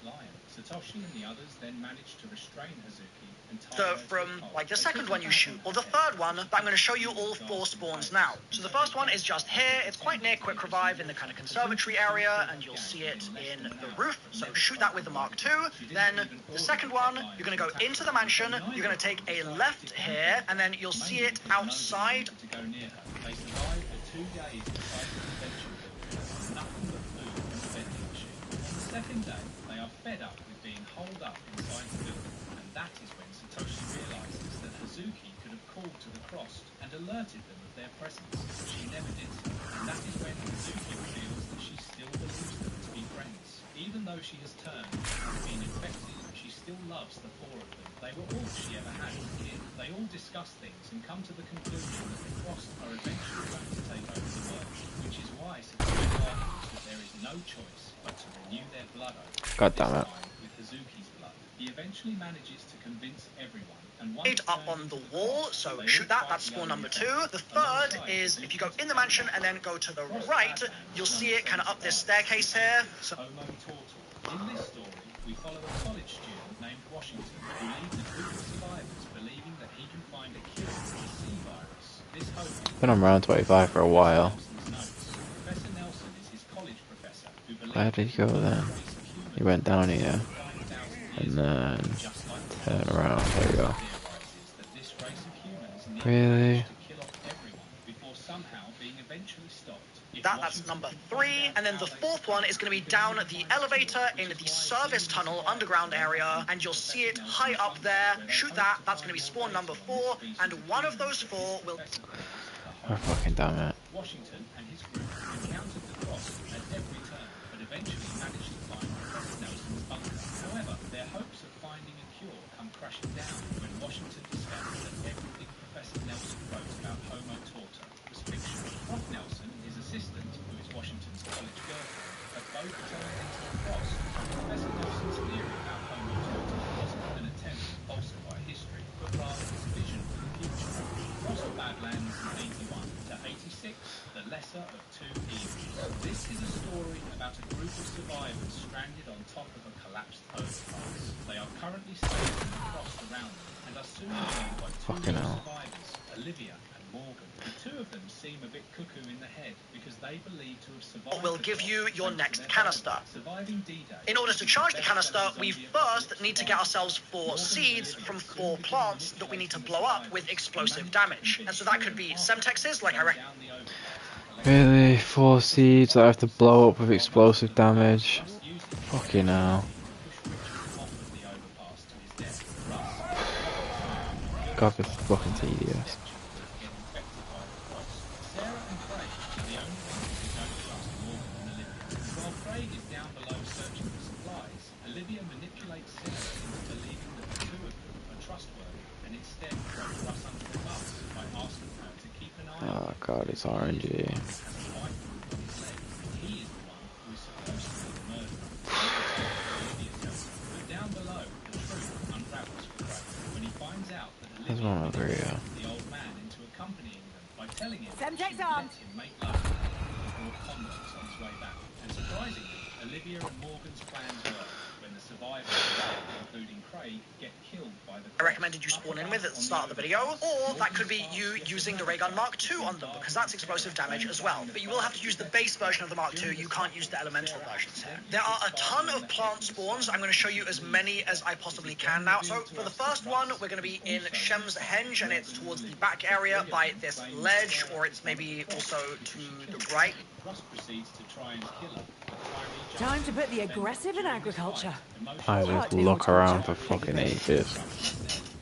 Satoshi and the others then managed to restrain Hazuki and tie So her to from the pole. like the second one you shoot, or the third one, but I'm going to show you all 4 spawns now. So the first one is just here. It's quite near Quick Revive in the kind of conservatory area, and you'll see it in the roof. So shoot that with the Mark II. Then the second one, you're going to go into the mansion. You're going to take a left here, and then you'll see it outside. To go near her. They survived for 2 days inside the convention building. Nothing but food and a vending machine. On the second day, they are fed up with being holed up inside the building, and that is when Satoshi realizes that Hazuki could have called to the Crossed and alerted them of their presence. She never did so, and that is when Hazuki reveals that she still believes them to be friends. Even though she has turned and been infected, she still loves the 4 of them. They were all she ever had as a kid. They all discuss things and come to the conclusion that the Crossed are eventually going to take over the world, which is why Satoshi argues that there is no choice but to renew their blood oath, God damn it. this time with Hazuki's blood. He eventually manages to convince everyone, and once Up on the wall, so shoot that, that's spawn number 2. The third is if you go in the mansion and then go to the right, you'll see it kind of up this staircase here. So Homo Tortle. In this story, we follow a college student named Washington who leads a group of survivors believing that he can find a cure for the C virus. This hope Been on round 25 for a while. Professor Nelson is his college professor who believes Where did he go then? He went down here. And then turn around. There we go. that this race of humans need Really? to kill off everyone before somehow being eventually stopped. If that's number 3. And then the 4th one is going to be down the elevator in the service tunnel underground area, and you'll see it high up there. Shoot that, that's going to be spawn number 4, and one of those 4 will... Oh fucking damn it. Washington and his group encountered the Cross at every turn, but eventually managed to find Professor Nelson's bunker. However, their hopes of finding a cure come crashing down when Washington discovers that everything Professor Nelson wrote about Homo Torta was fiction. Prof. Nelson and his assistant, who is Washington's college girlfriend, have both turned into the Cross. Professor Nelson's theory about Homo Torta wasn't an attempt to falsify history, but rather his vision for the future. Cross Badlands 81 to 86, the lesser of 2 evils. This is a story about a group of survivors stranded on top of a collapsed overpass. They are currently safe and crossed around them, and are soon joined by 2 Fucking new hell. survivors, Olivia and Morgan. The two of them seem a bit cuckoo in the head because they believe to have survived. Will give you your next canister. Surviving D-Day. In order to charge the canister, we first need to get ourselves 4 seeds from 4 plants that we need to blow up with explosive damage. And so that could be Semtexes, like I reckon. Really? 4 seeds that I have to blow up with explosive damage? Fucking hell. God, it's fucking tedious. Oh god, it's RNG. There's one over here. Semtex armed. And surprisingly, Olivia and Morgan's plans work when the survivors, including Craig, get killed by the... I recommended you spawn in with at the start of the video, or that could be you using the ray gun Mark II on them, because that's explosive damage as well. But you will have to use the base version of the Mark II, you can't use the elemental versions here. There are a ton of plant spawns. I'm going to show you as many as I possibly can now. So for the first one, we're going to be in Shem's Henge, and it's towards the back area by this ledge, or it's maybe also to the right. Time to put the aggressive in agriculture. I just look around for fucking ages.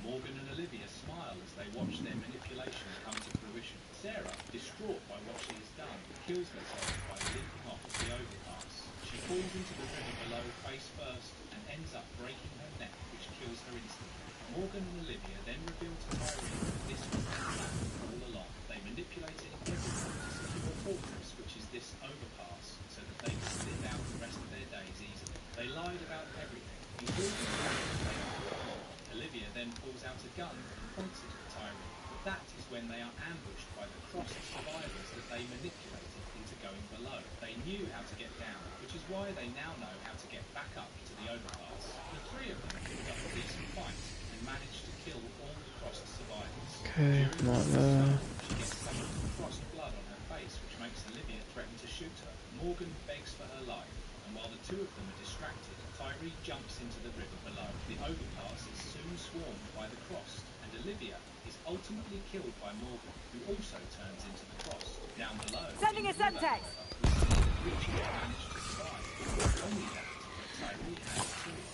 Morgan and Olivia smile as they watch their manipulation come to fruition. Sarah, distraught by what she has done, kills herself by leaping off the overpass. She falls into the river below face first and ends up breaking her neck, which kills her instantly. Morgan and Olivia then reveal to Tyree that this was their plan all along. They manipulated everything to secure a fortress, which is this overpass, so that they could live out the rest of their days easily. They lied about everything, including the fact that they are poor. Olivia then pulls out a gun and points it at Tyree, but that is when they are ambushed by the crossed survivors that they manipulated into going below. They knew how to get down, which is why they now know how to get back up to the overpass. The three of them put up a decent fight and managed to kill all the crossed survivors. Okay, not there. She gets some of the crossed blood on her face, which makes Olivia threaten to shoot her. Morgan begs for her life, and while the two of them are distracted, Tyree jumps into the river below. The overpass is soon swarmed by the crossed, and Olivia is ultimately killed by Morgan, who also turns into the crossed. Down below, Sending a Semtex.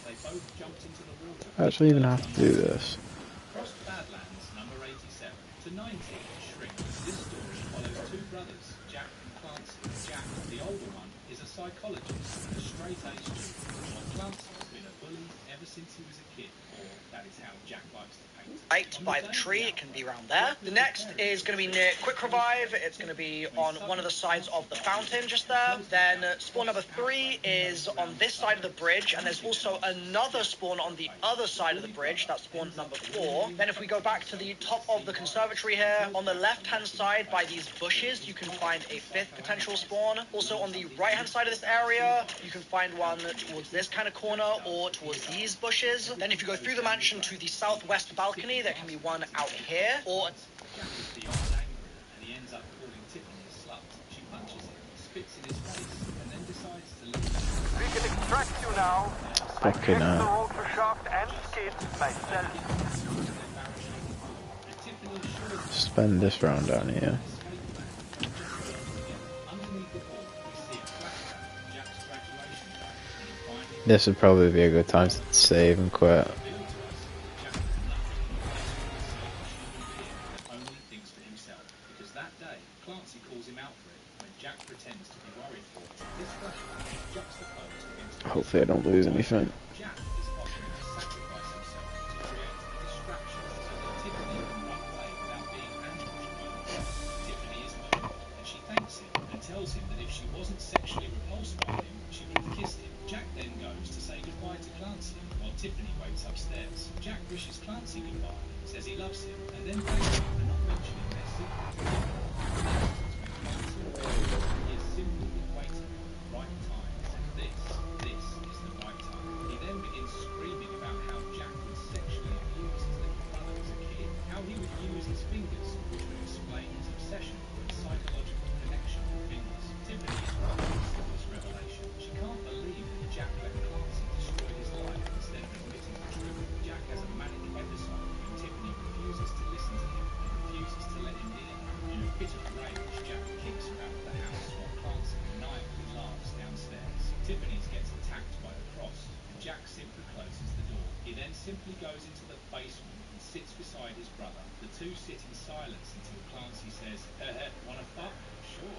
They both jumped into the water. I actually even have to do this. Crossed Badlands, number 87 to 90, Shrink. This story follows two brothers, Jack and Clancy. Jack, the older one, is a psychologist and a straight-A student, while Clancy has been a bully ever since he was a kid, or that is how Jack likes to paint. Right by the tree, it can be around there. The next is going to be near Quick Revive. It's going to be on one of the sides of the fountain just there. Then spawn number 3 is on this side of the bridge, and there's also another spawn on the other side of the bridge. That's spawn number 4. Then if we go back to the top of the conservatory here, on the left-hand side by these bushes, you can find a 5th potential spawn. Also on the right-hand side of this area, you can find one towards this kind of corner or towards these bushes. Then if you go through the mansion to the southwest balcony, there can be one out here, or... We can extract you now. Fucking the rotor shaft and skid myself. spend this round down here. This would probably be a good time to save and quit. Hopefully I don't lose anything. Tiffany's gets attacked by the Cross, and Jack simply closes the door. He then simply goes into the basement and sits beside his brother. The two sit in silence until Clancy says, wanna fuck? Sure.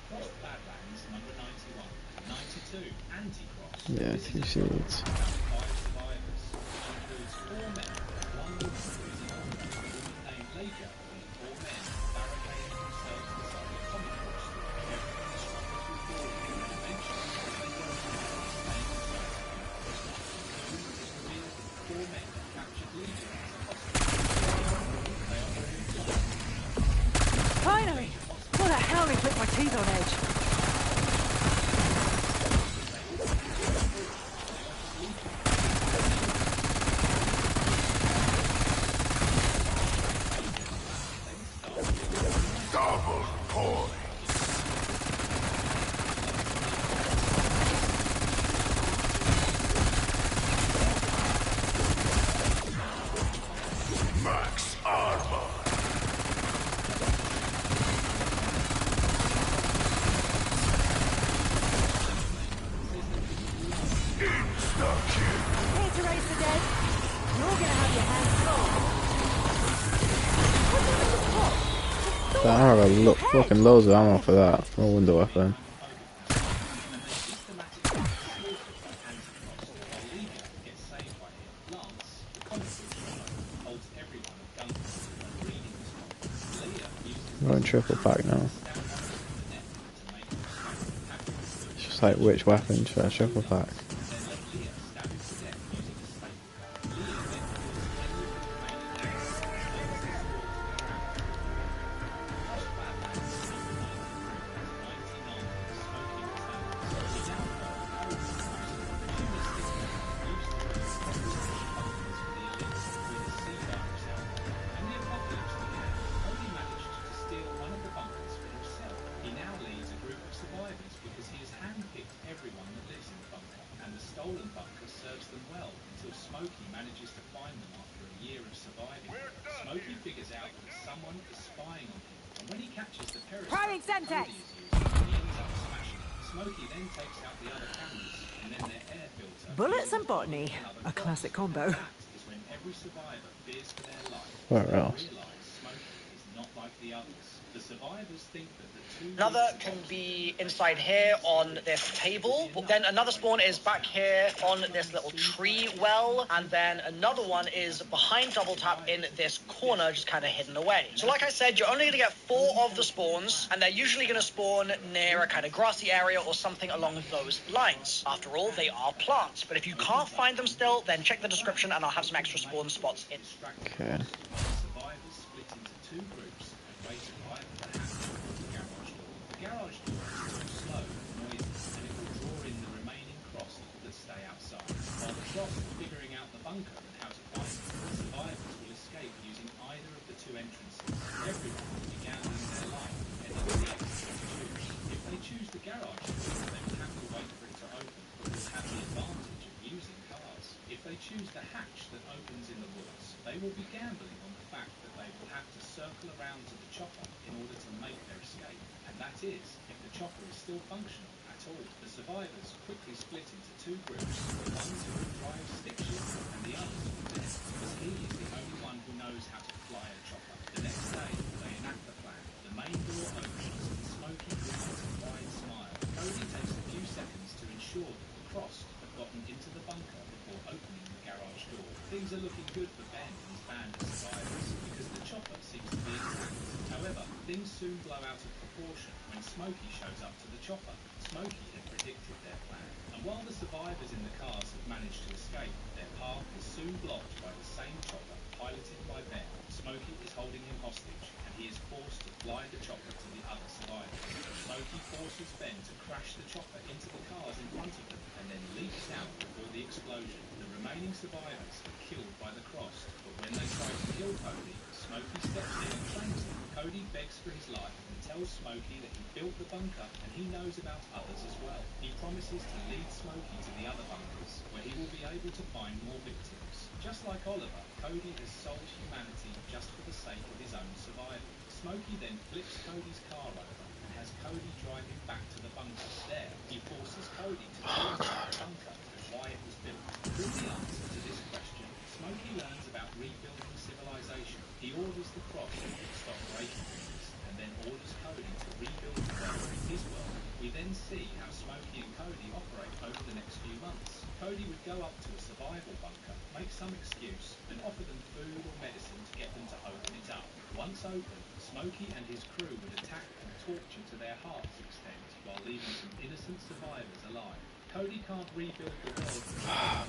Crossed Badlands, number 91. 92, Anti-Cross. Yeah, This 2 is a seeds. about 5 survivors, which includes 4 men, 1 woman who is an older woman named Ledger, and 4 men barricading themselves beside a comic book store. Everyone struggles with boredom, and eventually they work together, staying inside the comic book store. Soon it is revealed that the 4 men have captured Ledger as a hostage. They are very close. Finally! What the hell they put my teeth on edge? Double point. Max armor. Insta-kill. Here to raise the dead. You're gonna have your hands full. That arrow got fucking loads of ammo for that. No wonder weapon. Going triple pack now. It's just like which weapon should I triple pack? Bullets and botany, a classic combo. Where else? Another can be inside here on this table. Then another spawn is back here on this little tree well. And then another one is behind double tap in this corner, just kind of hidden away. So like I said, you're only going to get 4 of the spawns, and they're usually going to spawn near a kind of grassy area or something along those lines. After all, they are plants. But if you can't find them still, then check the description and I'll have some extra spawn spots in. Okay. Survivors split into 2 groups and wait to either the hatch or the garage door. The garage door is too slow and noisy, and it will draw in the remaining Cross that stay outside. While the Cross are figuring out the bunker and how to find it, the survivors will escape using either of the 2 entrances. Everyone will be gambling their life depending on the exit they choose. If they choose the garage door, they will have to wait for it to open, but will have the advantage of using cars. If they choose the hatch that opens in the woods, they will be gambling on the fact that they will have to circle around to the chopper in order to make their escape. And that is, if the chopper is still functional at all. The survivors quickly split into 2 groups, the ones who will drive stick shift and the others will Ben, because he is the only one who knows how to fly a chopper. The next day, they enact the plan. The main door opens and Smokey grins a wide smile. Cody takes a few seconds to ensure that the Crossed have gotten into the bunker before opening the garage door. Things are looking good for Ben and his band of survivors, because the chopper seems to be intact. However, things soon blow out of proportion when Smokey shows up to the chopper. Smokey had predicted their plan, and while the survivors in the cars have managed to escape, their path is soon blocked by the same chopper piloted by Ben. Smokey is holding him hostage, and he is forced to fly the chopper to the other survivors. Smokey forces Ben to crash the chopper into the cars in front of them, and then leaps out before the explosion. The remaining survivors are killed by the Crossed, but when they try to kill Cody, Smokey steps in and claims them. Cody begs for his life and tells Smokey that he built the bunker and he knows about others as well. He promises to lead Smokey to the other bunkers, where he will be able to find more victims. Just like Oliver, Cody has sold humanity just for the sake of his own survival. Smokey then flips Cody's car over and has Cody drive him back to the bunker. There, he forces Cody to tell him about the bunker and why it was built. Through the answer to this question, Smokey learns about rebuilding civilization. He orders the Cross to stop breaking things, and then orders Cody to rebuild the world, his world. We then see how Smokey and Cody operate over the next few months. Cody would go up to a survival bunker, make some excuse, and offer them food or medicine to get them to open it up. Once open, Smokey and his crew would attack and torture to their heart's extent, while leaving some innocent survivors alive. Cody can't rebuild the world.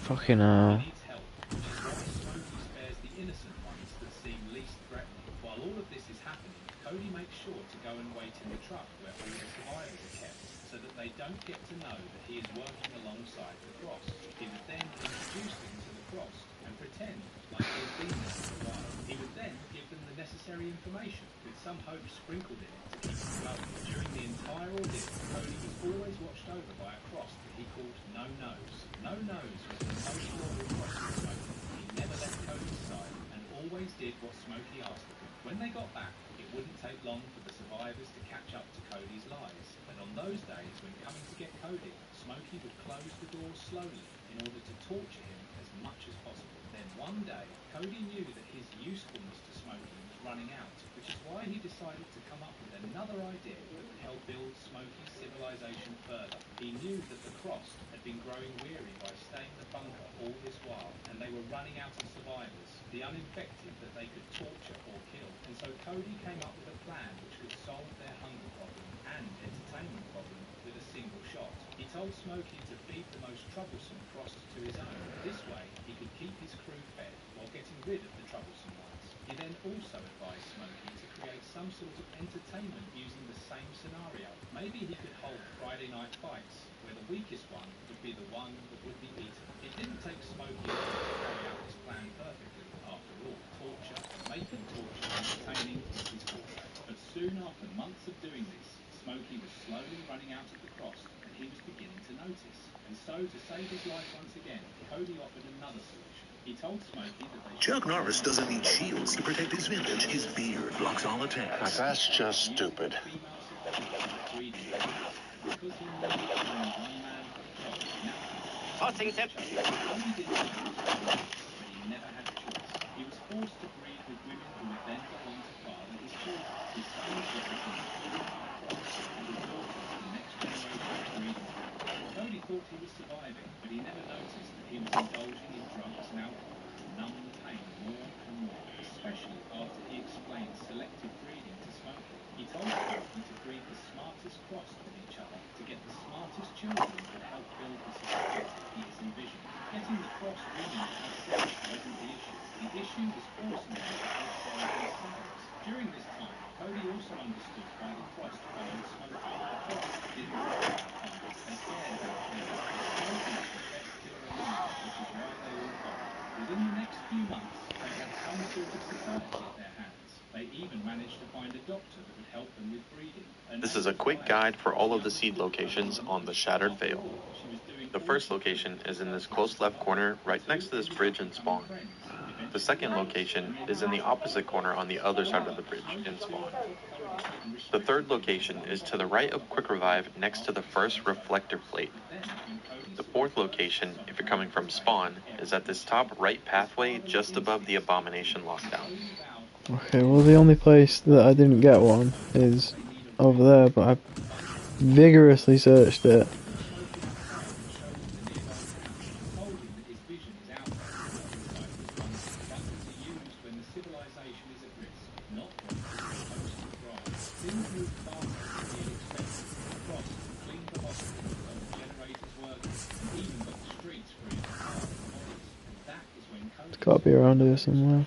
Fucking hell. He needs help, which is why Smokey spares the innocent ones that seem least threatening. While all of this is happening, Cody makes sure to go and wait in the truck where all the survivors are kept, so that they don't get to know that he is working alongside the Cross. He would then introduce them to the Cross and pretend like he had been there for a while. He would then give them the necessary information, with some hope sprinkled in it to keep them going. During the entire ordeal, Cody was always watched over by a Cross that he called No Nose. No Nose was the most loyal Cross to Smokey. He never left Cody's side and always did what Smokey asked of him. When they got back, it wouldn't take long for the survivors to catch up to Cody's lies. And on those days, when coming to get Cody, Smokey would close the doors slowly in order to torture him as much as possible. Then one day, Cody knew that his usefulness to Smokey was running out, which is why he decided to come up with another idea that would help build Smokey's civilization further. He knew that the Cross had been growing weary by staying in the bunker all this while, and they were running out of survivors, the uninfected that they could torture or kill. And so Cody came up with a plan which could solve their hunger problem and entertainment problem with a single shot. He told Smokey to feed the most troublesome Cross to his own. This way, he could keep his crew fed while getting rid of the troublesome ones. He then also advised Smokey to create some sort of entertainment using the same scenario. Maybe he could hold Friday night fights, where the weakest one would be the one that would be beaten. It didn't take Smokey to carry out his plan perfectly. After all, torture, making torture entertaining was his forte. But soon after months of doing this, Smokey was slowly running out of the Cross, and he was beginning to notice. And so, to save his life once again, Cody offered another solution. He told Smokey that they Chuck Norris doesn't need shields to protect his vintage. His beard blocks all attacks. That's just stupid. Tossing tip. But he never had a choice. He was forced to breed with women who would then go on to father his children. His sons would become and his daughters the next generation of breeding. Cody thought he was surviving, but he never noticed that he was indulging in drugs and alcohol to numb the pain more and more, especially after he explained selective breeding to Smokey. He told Smokey to breed the smartest Cross with each other to get the smartest children that would help build the society he has envisioned. Getting the Cross women to have sex wasn't the issue. The issue was forcing them to take care of themselves. During this time, Cody also understood why the Cross followed Smokey. The Cross didn't care about fights, they cared about killing. Smokey was the best killer among them, which is why they all followed. Within the next few months, they had some sort of society at their hands. They even managed to find a doctor that would help them with breeding. This is a quick guide for all of the seed locations on the Shattered Veil. The first location is in this close left corner right next to this bridge in spawn. The second location is in the opposite corner on the other side of the bridge in spawn. The third location is to the right of Quick Revive next to the first reflector plate. The fourth location, if you're coming from spawn, is at this top right pathway just above the Abomination lockdown. Okay, well the only place that I didn't get one is over there, but I vigorously searched it. It's got to be around here somewhere.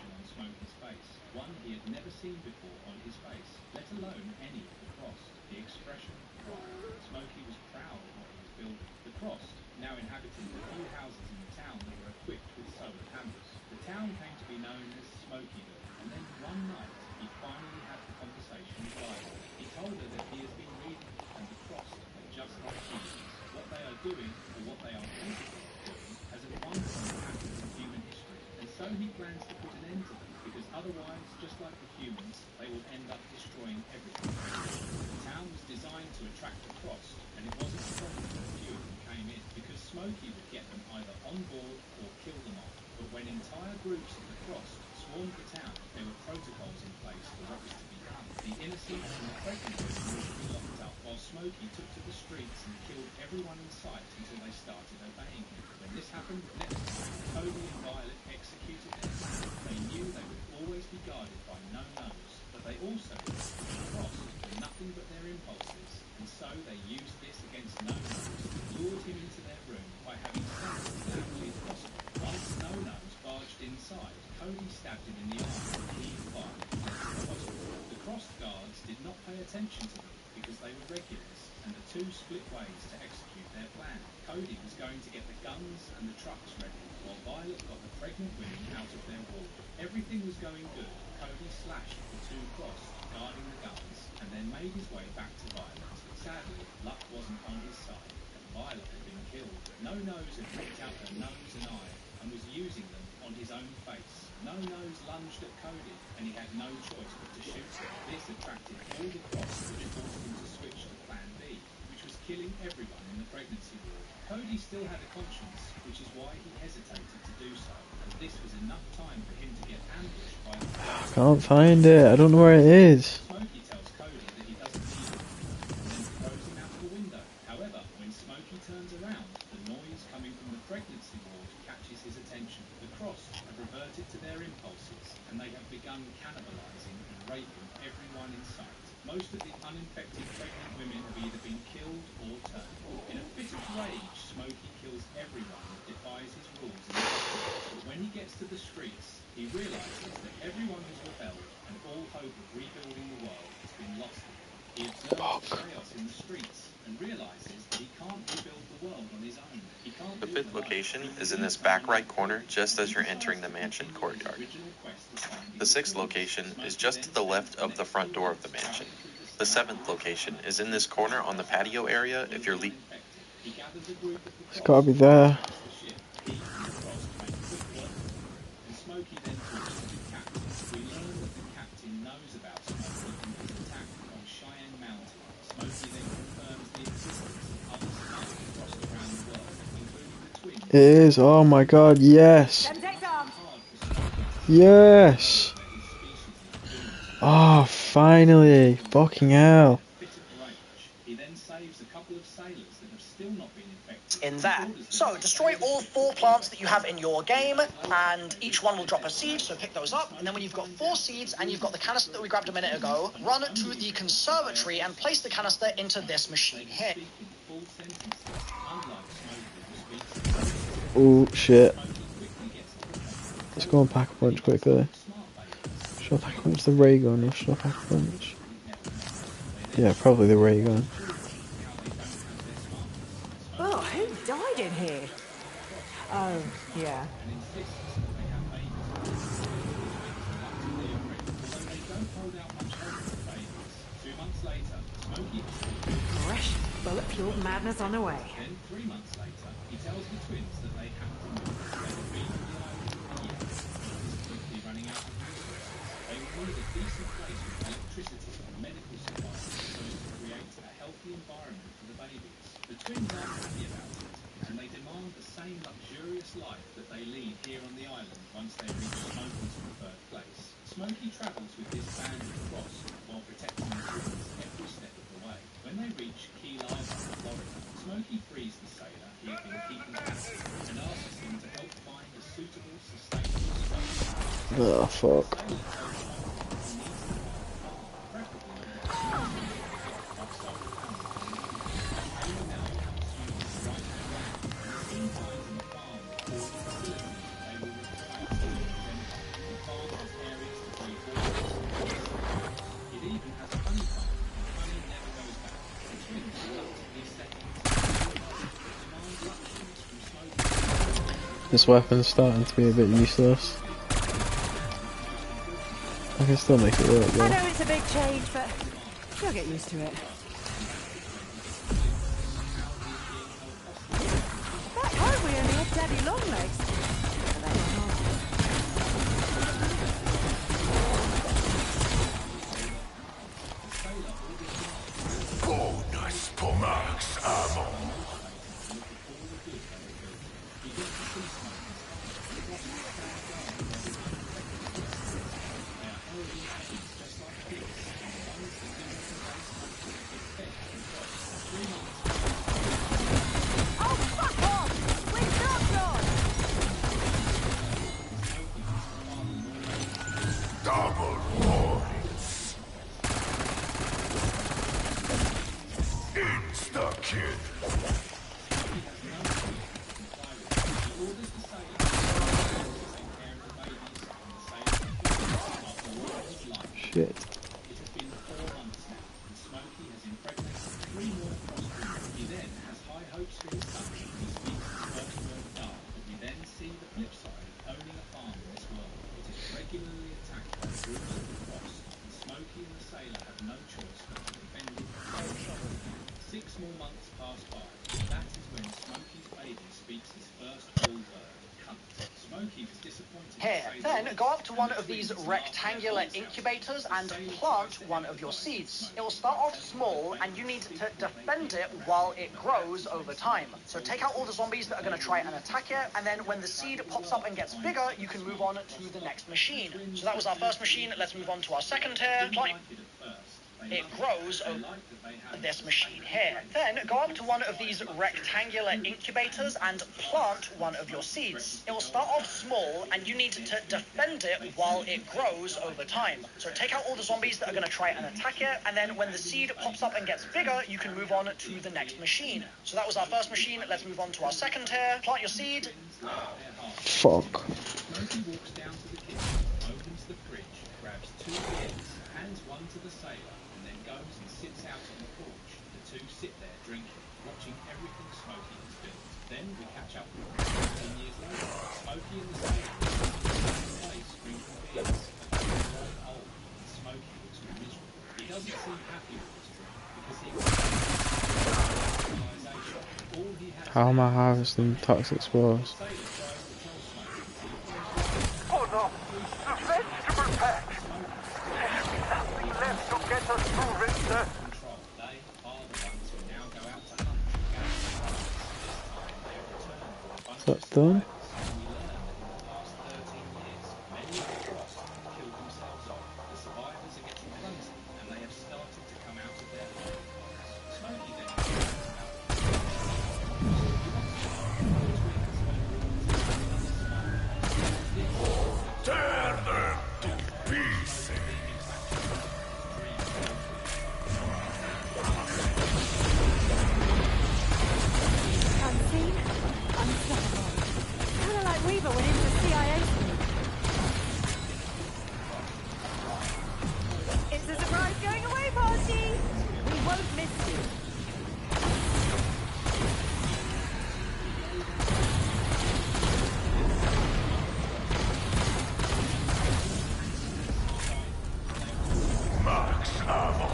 Otherwise, just like the humans, they would end up destroying everything. The town was designed to attract the Frost, and it wasn't a problem when a few of them came in, because Smokey would get them either on board or kill them off. But when entire groups of the Frost swarmed the town, there were protocols in place for what was to be done. The innocent and the pregnant women were to be locked up, while Smokey took to the streets and killed everyone in sight until they started obeying him. When this happened, next time, Cody and Violet executed their plan. They knew they would always be guarded by no-nos, but they also knew that the Frost were nothing but their impulses, and so they used this against no-nos, lured him into their room by having sex as loudly as possible. Once no-nos barged inside, Cody stabbed him in the arm and he fired into the hospital. The crossed guards did not pay attention to them because they were regulars, and the two split ways to execute their plan. Cody was going to get the guns and the trucks ready, while Violet got the pregnant women out of their wall. Everything was going good. Cody slashed the two Frost, guarding the guns, and then made his way back to Violet. Sadly, luck wasn't on his side, and Violet had been killed. No-Nose had ripped out her nose and eye, and was using them on his own face. No-Nose lunged at Cody, and he had no choice but to shoot him. This attracted all the Frost, which forced him to switch to Plan B, which was killing everyone in the pregnancy ward. Cody still had a conscience, which is why he hesitated to do so, as this was enough time for him to get ambushed by the Frost. Can't find it. I don't know where it is. Smokey tells Cody that he doesn't need him, and then throws him out the window. However, when Smokey turns around, the noise coming from the pregnancy ward catches his attention. The Frost have reverted to their impulses, and they have begun cannibalizing and raping everyone in sight. Most of the uninfected pregnant women have either been killed or turned. In a fit of rage, Smokey kills everyone that defies his rules in the hospital. But when he gets to the streets, he realizes that everyone has rebelled, and all hope of rebuilding the world has been lost to him. He observes chaos in the streets and realizes that he can't rebuild the world on his own. He can't The fifth location is in this back right corner just as you're entering the mansion courtyard. The sixth location is just to the left of the front door of the mansion. The seventh location is in this corner on the patio area if you're It's gotta be there. Smokey then talks to the captain. We learn that the captain knows about Smokey and his attack on Cheyenne Mountain. Smokey then confirms the existence of other smart Frost around the world, including the twins. It is. Oh my god, yes. Yes. Oh, finally. Fucking hell. He then saves a couple of sailors that have still not been infected. In there. So, destroy all 4 plants that you have in your game, and each one will drop a seed, so pick those up. And then when you've got 4 seeds, and you've got the canister that we grabbed a minute ago, run to the conservatory and place the canister into this machine here. Oh, shit. Let's go and pack a punch quickly. Should I pack a punch the ray gun, or should I pack a punch? Yeah, probably the ray gun. Oh, who died in here? Oh, yeah. Fresh, bullet-fueled madness on the way. Then 3 months later, he tells the twins that they have to move. They have been on the island for years, and it is quickly running out of resources. They will need a decent place with electricity and medical supplies so as to create a healthy environment for the babies. The twins aren't happy about it, and they demand the same luxurious life that they lead here on the island once they reach Smokey's preferred place. Smokey travels with this band of Frost while protecting the twins every step of the way. When they reach Key Largo, Florida, Smokey frees the sailor he had been keeping captive and asks him to help find a suitable, sustainable spot. Oh, fuck. This weapon's starting to be a bit useless. I can still make it work though. I know it's a big change, but you'll get used to it. Back home we only had daddy long legs. shit. It has been 4 months now, and Smokey has impregnated 3 more crossbreeds. He then has high hopes for his son when he speaks his first word of God. But we then see the flip side of owning a farm in this world. It is regularly attacked by groups of the cross, and Smokey and the sailor have no choice but to defend it. 6 more months pass by. That is when Smokey's baby speaks his first full word, cunt. Smokey was disappointed. Here, then go up to one of these rectangular incubators and plant one of your seeds. It will start off small and you need to defend it while it grows over time. So take out all the zombies that are going to try and attack it, and then when the seed pops up and gets bigger, you can move on to the next machine. So that was our first machine. Let's move on to our second here. It grows over this machine here. Then go up to one of these rectangular incubators and plant one of your seeds. It will start off small and you need to defend it while it grows over time. So take out all the zombies that are going to try and attack it, and then when the seed pops up and gets bigger, you can move on to the next machine. So that was our first machine. Let's move on to our second here. Plant your seed. Fuck. Smokey walks down to the kitchen, opens the fridge, grabs 2 beers, hands one to the sailor, and then goes and sits out on the porch. The two sit there drinking, watching everything Smokey has built. Then we catch up with 15 years later. Smokey and the sailor are in the place drinking beers. They're growing old, and Smokey looks miserable. He doesn't seem happy with his drink because he all he has. How am I harvesting toxic spores? Oh no! The vegetable patch! There's nothing left to get us through winter. They are the ones who now go out to hunt and gather. That's done. Tear them to pieces. Unseen, unstoppable. Kind of like Weaver went into the CIA. It's a surprise going away party. We won't miss you. Max ammo.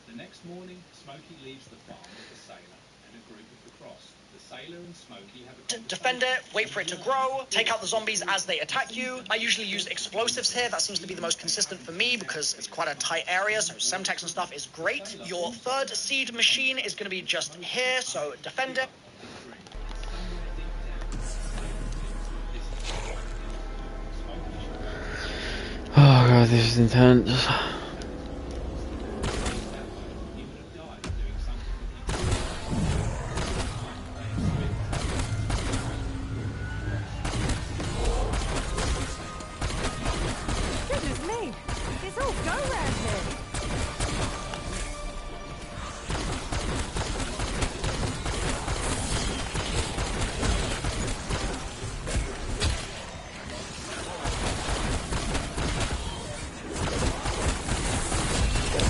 The next morning, Smokey leaves the farm with the sailor and a group of the cross. The sailor and Smokey have a Defend it, wait for it to grow, take out the zombies as they attack you. I usually use explosives here. That seems to be the most consistent for me because it's quite a tight area, so Semtex and stuff is great. Your third seed machine is going to be just here, so defend it. Oh god, this is intense. Goodness me, it's all go round here.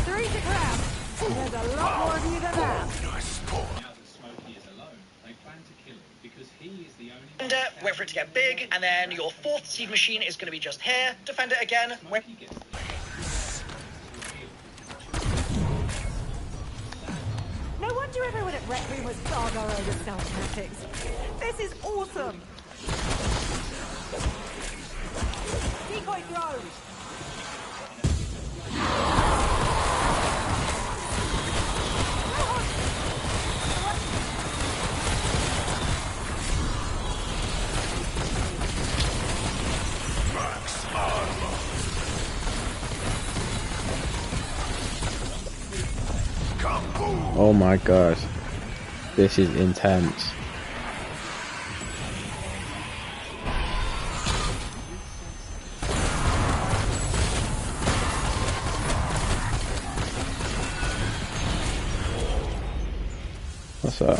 Three to grab. There's a lot more of you than that. Now that Smokey is alone, they plan to kill him because he is the only Defend it, wait for it to get big, and then your fourth seed machine is going to be just here. Defend it again. Wait. No wonder everyone at Rec Room was gaga over stealth tactics. This is awesome. Decoy throws. Max armor. Kaboom! Oh my god. This is intense. What's up?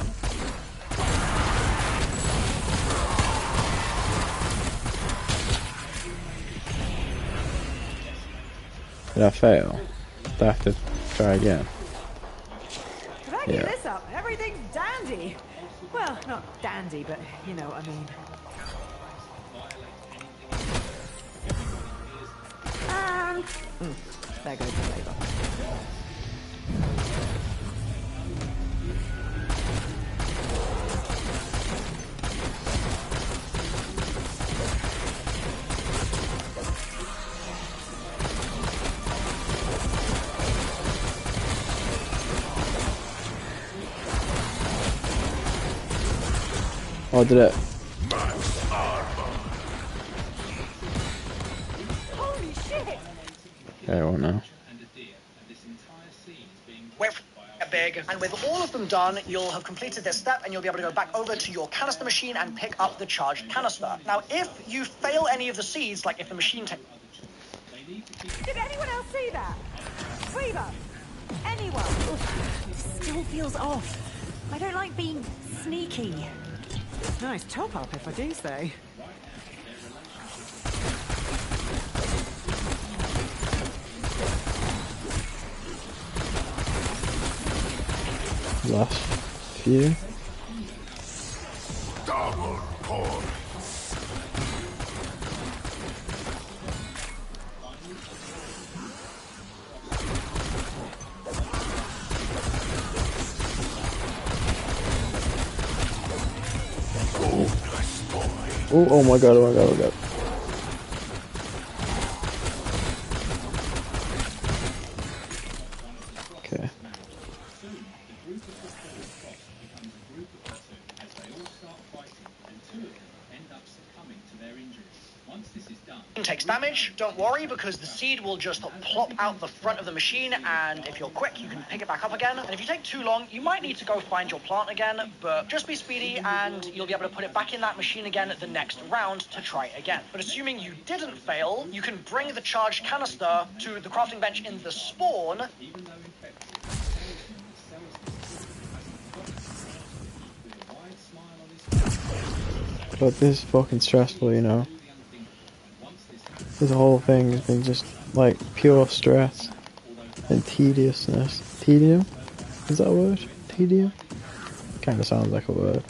Did I fail? Do I have to try again? Did I keep this up? Everything's dandy. Well, not dandy, but you know what I mean. And there goes the flavor. Oh, did it? Holy shit! Okay, I won't know. Wait for it to get big, and with all of them done, you'll have completed this step, and you'll be able to go back over to your canister machine and pick up the charged canister. Now, if you fail any of the seeds, like if the machine takes... Did anyone else see that? Weaver! Anyone? Oof, it still feels off. I don't like being sneaky. Nice top up, if I do say. Last few. Double point. Oh my god, oh my god, oh my god. Okay. takes damage, don't worry, because the seed will just plop out the front of the machine, and if you're quick, you can pick it back up again. And if you take too long, you might need to go find your plant again, but just be speedy, and you'll be able to put it back in that machine again the next round to try it again. But assuming you didn't fail, you can bring the charged canister to the crafting bench in the spawn. But this is fucking stressful, you know. This whole thing has been just like pure stress and tediousness. Tedium? Is that a word? Tedium? Kinda sounds like a word.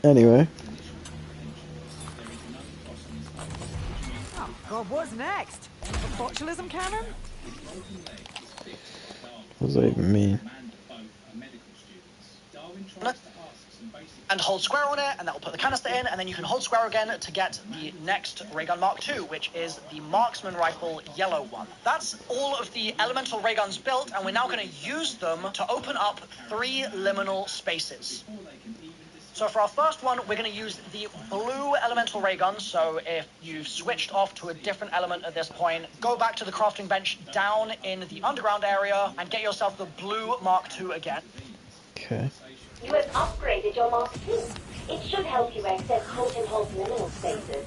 Anyway. Oh god, what's next? A botulism cannon? What does that even mean? And hold square on it, and that will put the canister in, and then you can hold square again to get the next ray gun Mark II, which is the marksman rifle yellow one. That's all of the elemental ray guns built, and we're now going to use them to open up 3 liminal spaces. So for our first one, we're going to use the blue elemental ray gun. So if you've switched off to a different element at this point, go back to the crafting bench down in the underground area and get yourself the blue Mark II again. Okay. You have upgraded your Mark II. It should help you access Colton Hall's liminal spaces.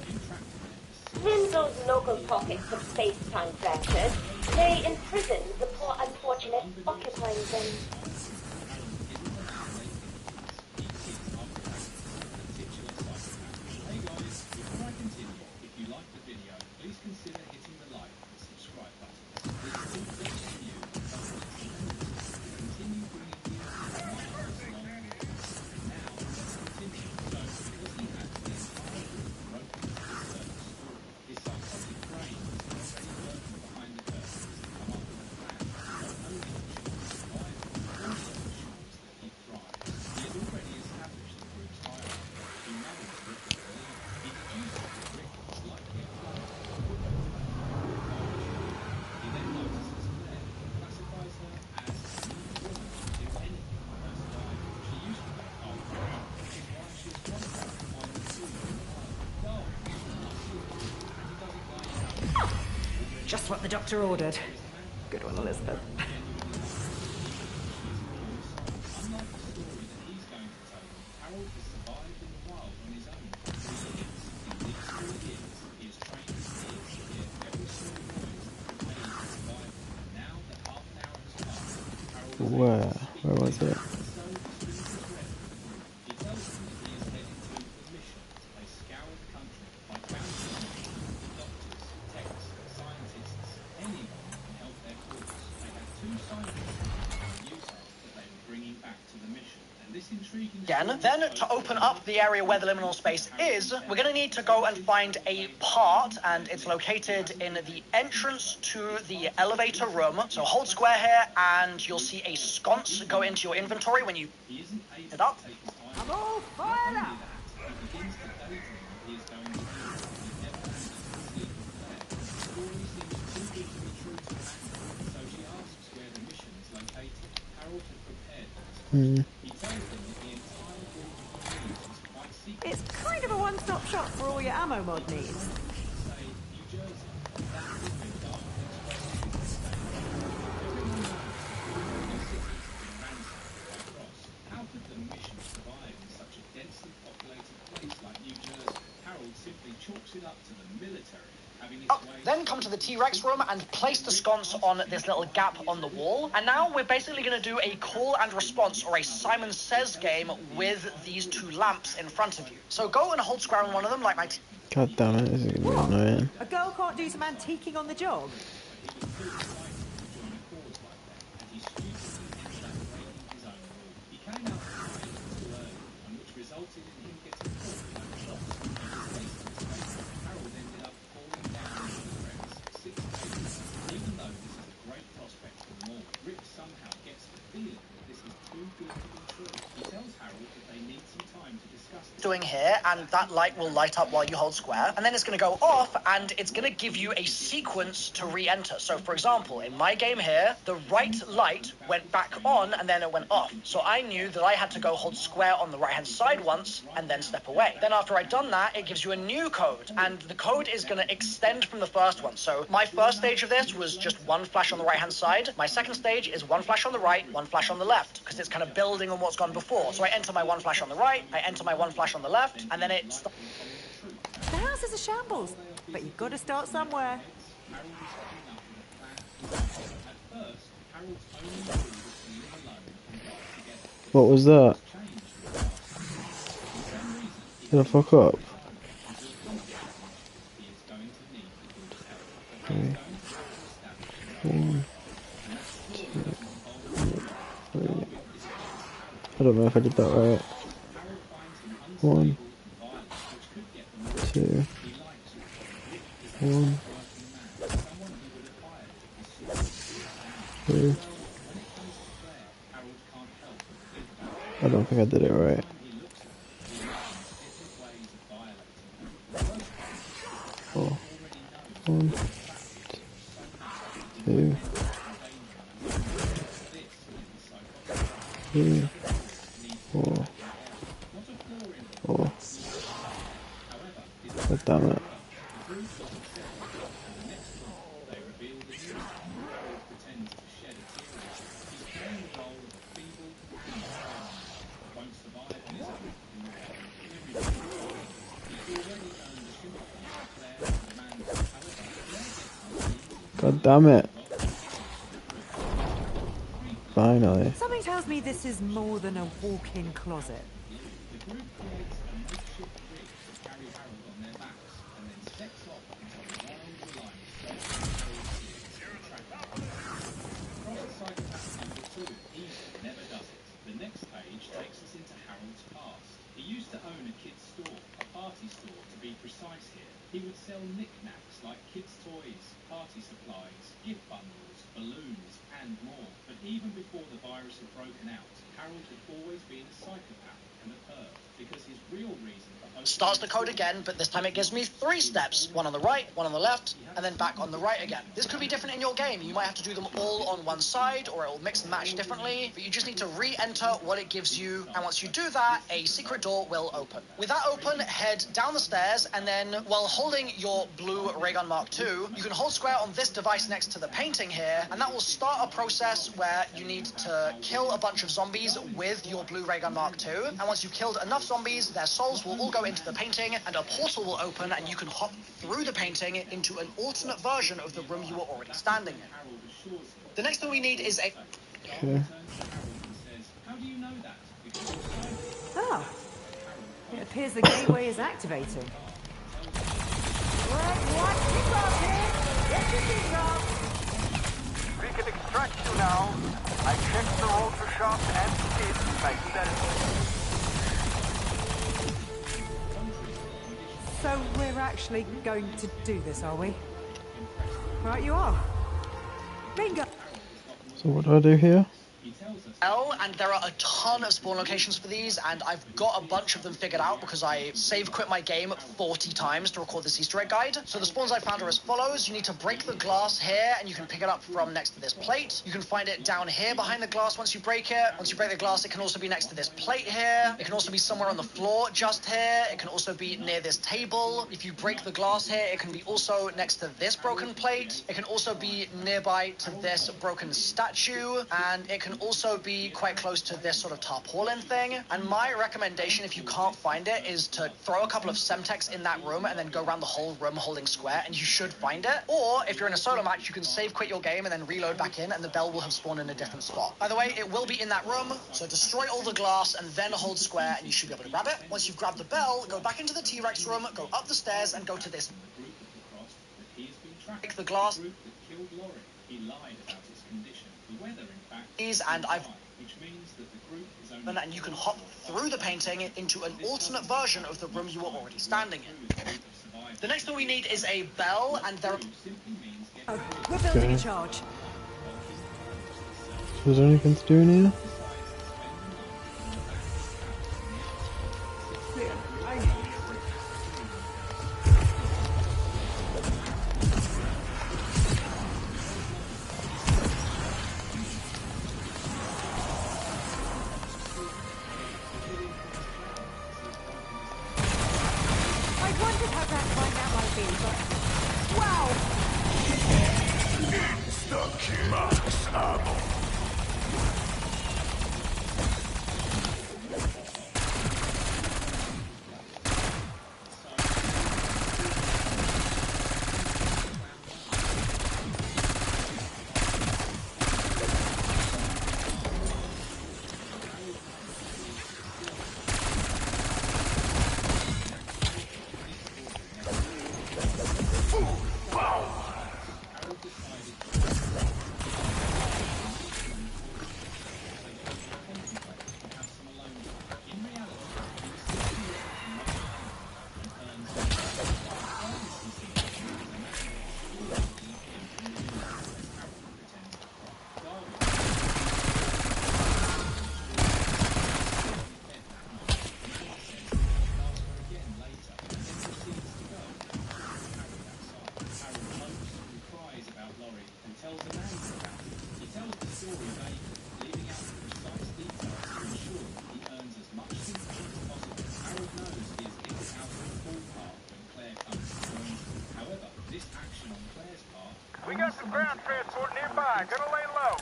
When those local pockets of space-time fractured, they imprison the poor unfortunate occupying them. Just what the doctor ordered. Good one, Elizabeth. Where was it? again. Then, to open up the area where the liminal space is, we're going to need to go and find a part, and it's located in the entrance to the elevator room. So hold square here, and you'll see a sconce go into your inventory when you it up. I'm all fired up. It's kind of a one-stop shop for all your ammo mod needs. How could the mission survive in such a densely populated place like New Jersey? Harold simply chalks it up to the military. Then come to the T-Rex room and place the sconce on this little gap on the wall. And now we're basically going to do a call and response, or a Simon Says game, with these two lamps in front of you. So go and hold square on one of them like my... God damn it, this is going to be annoying. A girl can't do some antiquing on the job. Doing here, and that light will light up while you hold square, and then it's going to go off, and it's going to give you a sequence to re-enter. So for example, in my game here, the right light went back on and then it went off, so I knew that I had to go hold square on the right hand side once and then step away. Then after I'd done that, it gives you a new code, and the code is going to extend from the first one. So my first stage of this was just one flash on the right hand side. My second stage is one flash on the right, one flash on the left, because it's kind of building on what's gone before. So I enter my one flash on the right, I enter my one flash on the left, and then it's... The house is a shambles, but you've got to start somewhere. What was that? Did I fuck up? Okay. 1, 2, 3. I don't know if I did that right. 1, 2, 1, 2. I don't think I did it right. 4, 1, 2, 3, 4, 4. God damn it. God damn it. Finally. Something tells me this is more than a walk-in closet. He would sell knickknacks like kids' toys, party supplies, gift bundles, balloons, and more. But even before the virus had broken out, Harold had always been a psychopath and a perv, because his real reason for starts the code again, but this time it gives me 3 steps. One on the right, one on the left, and then back on the right again. This could be different in your game. You might have to do them all on one side, or it will mix and match differently, but you just need to re-enter what it gives you, and once you do that, a secret door will open. With that open, head down the stairs, and then, while holding your blue ray gun Mark II, you can hold square on this device next to the painting here, and that will start a process where you need to kill a bunch of zombies with your blue ray gun Mark II, and once you've killed enough zombies, their souls will all go into the painting, and a portal will open, and you can hop through the painting into an alternate version of the room you were already standing in. The next thing we need is a... Okay. Oh, it appears the gateway is activating. We can extract you now. I checked the road to shop and did my best. So we're actually going to do this, are we? Right, you are. Bingo! So what do I do here? And there are a ton of spawn locations for these, and I've got a bunch of them figured out because I save quit my game 40 times to record this Easter egg guide. So the spawns I found are as follows. You need to break the glass here, and you can pick it up from next to this plate. You can find it down here behind the glass once you break it. Once you break the glass, it can also be next to this plate here. It can also be somewhere on the floor just here. It can also be near this table. If you break the glass here, it can be also next to this broken plate. It can also be nearby to this broken statue, and it can also be quite close to this sort of tarpaulin thing. And my recommendation, if you can't find it, is to throw a couple of Semtex in that room and then go around the whole room holding square, and you should find it. Or if you're in a solo match, you can save quit your game and then reload back in, and the bell will have spawned in a different spot. By the way, it will be in that room, so destroy all the glass and then hold square, and you should be able to grab it. Once you've grabbed the bell, go back into the T-Rex room, go up the stairs, and go to this. Break the glass. And and you can hop through the painting into an alternate version of the room you were already standing in. The next thing we need is a bell, and there. Oh, we're building a charge. So is there anything to do in here? We got some ground transport nearby. Gonna lay low.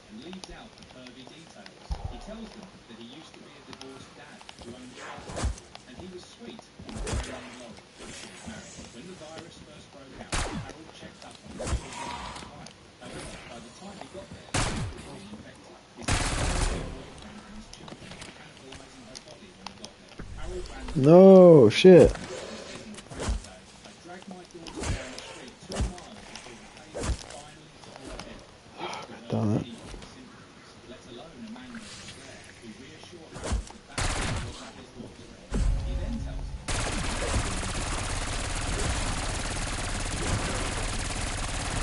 And leaves out the pervy details. He tells them that he used to be a divorced dad who owned children, and he was sweet on the very young Laurie when she was married. When the virus first broke out, Harold checked up on his wife. However, by the time he got there, he was being infected. His boyfriend and his children were cannibalizing her body when he got there. Harold ran. No shit. I dragged my daughter down the street 2 miles before the pain finally took her head. Damn it. Let alone Amanda and Claire, who reassure Harold that that wasn't his daughter. He then tells them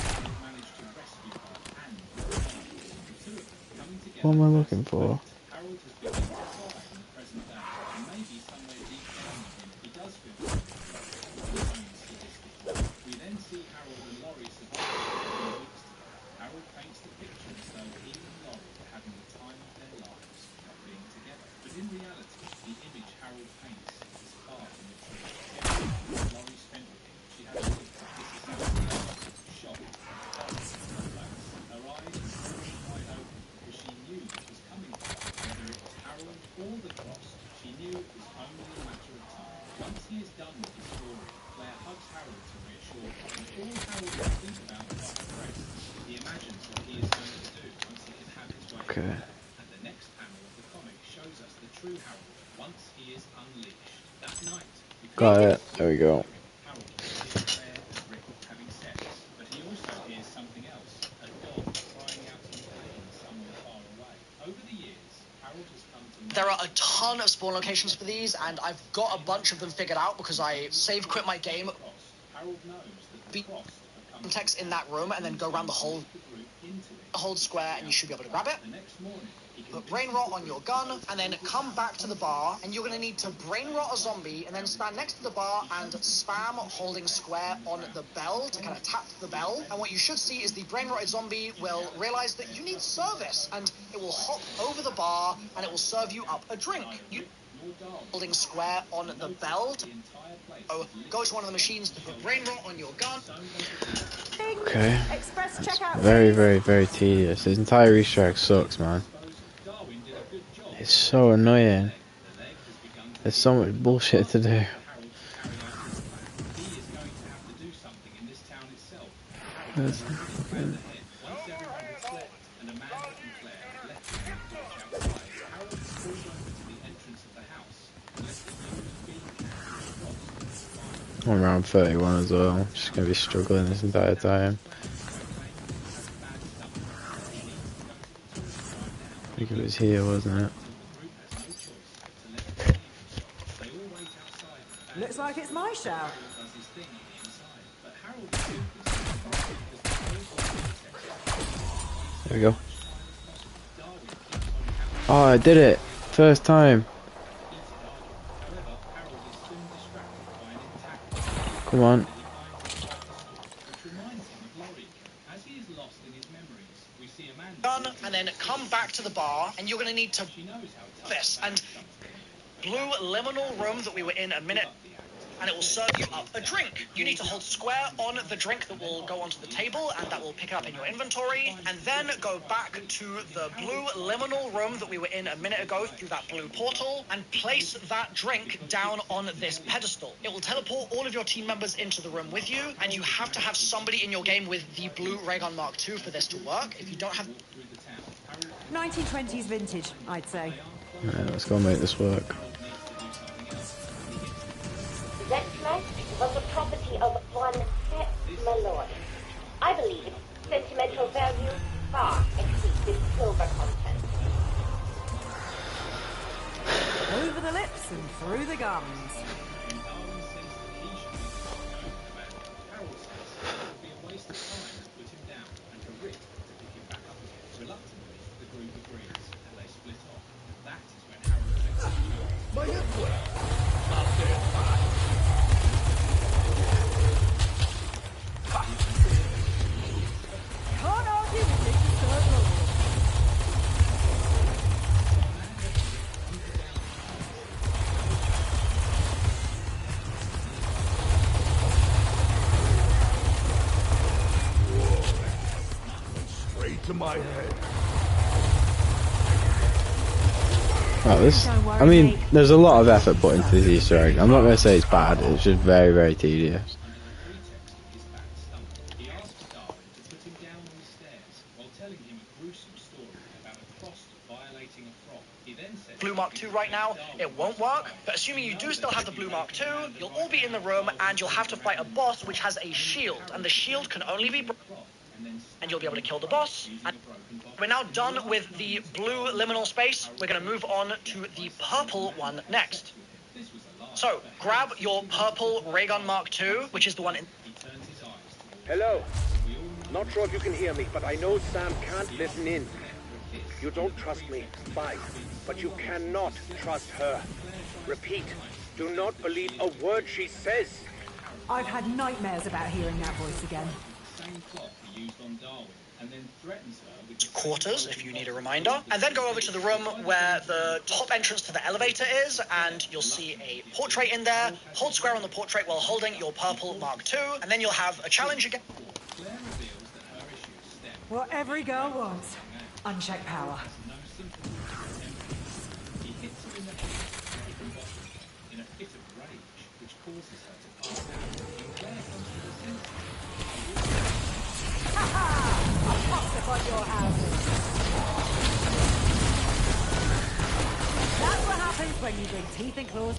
Harold managed to rescue her and the two of them coming together. What am I looking for? Harold has been inside in the present day, and maybe somewhere deep down in him, he does feel we then see Harold and Laurie survive for 3 weeks together. Harold paints the picture as though he and Laurie are having the time of their lives, not being together. But in reality, the image Harold paints is far from the truth. Laurie spent with him. She had a look at this shock, her eyes were wide open because she knew it was coming for her. Whether it was Harold or the cross, she knew it was only a matter of time. Once he is done with his story, Claire hugs Harold to reassure him. And all Harold can think about are her breasts. He imagines what he is going to do once he can have his way. Okay. And the next panel of the comic shows us the true Harold once he is unleashed. That night, Got it. There we go. Harold hears Claire and Rick having sex, but he also hears something else, a dog crying out in pain somewhere far away. Over the years, Harold has come to know There are a ton of spawn locations for these, and I've got a bunch of them figured out because I save quit my game, beat text in that room, and then go around the whole square, and you should be able to grab it. Put brain rot on your gun, and then come back to the bar, and you're going to need to brain rot a zombie, and then stand next to the bar and spam holding square on the bell to kind of tap the bell. And what you should see is the brain rotted zombie will realize that you need service, and it will hop over the bar, and it will serve you up a drink. You holding square on the bell to go to one of the machines to put brain rot on your gun. Okay. Express checkout, Very, please. very, very tedious. This entire restrike sucks, man. It's so annoying. There's so much bullshit to do. I'm around 31 as well. Just gonna be struggling this entire time. I think it was here, wasn't it? Looks like it's my shout. There we go. Oh, I did it! First time. Come on. Gun, and then come back to the bar, and you're going to need to this and blue liminal room that we were in a minute, and it will serve you up a drink. You need to hold square on the drink that will go onto the table, and that will pick it up in your inventory, and then go back to the blue liminal room that we were in a minute ago through that blue portal, and place that drink down on this pedestal. It will teleport all of your team members into the room with you, and you have to have somebody in your game with the blue ray gun Mark II for this to work. If you don't have 1920s vintage, I'd say. Yeah, let's go make this work. That flask was the property of one Pet Malloy. I believe its sentimental value far exceeds its silver content. Over the lips and through the gums. To my head. Oh, this. I mean, there's a lot of effort put into this Easter egg. I'm not going to say it's bad, it's just very, very tedious. Blue Mark II right now, it won't work, but assuming you do still have the Blue Mark II, you'll all be in the room, and you'll have to fight a boss which has a shield, and the shield can only be and you'll be able to kill the boss. And we're now done with the blue liminal space. We're going to move on to the purple one next. So, grab your purple ray gun Mark II, which is the one in... Hello. Not sure if you can hear me, but I know Sam can't listen in. You don't trust me, fine. But you cannot trust her. Repeat, do not believe a word she says. I've had nightmares about hearing that voice again. Quarters, if you need a reminder, and then go over to the room where the top entrance to the elevator is, and you'll see a portrait in there. Hold square on the portrait while holding your purple Mark II, and then you'll have a challenge again. What every girl wants. Unchecked power. On your house. That's what happens when you bring teeth and claws.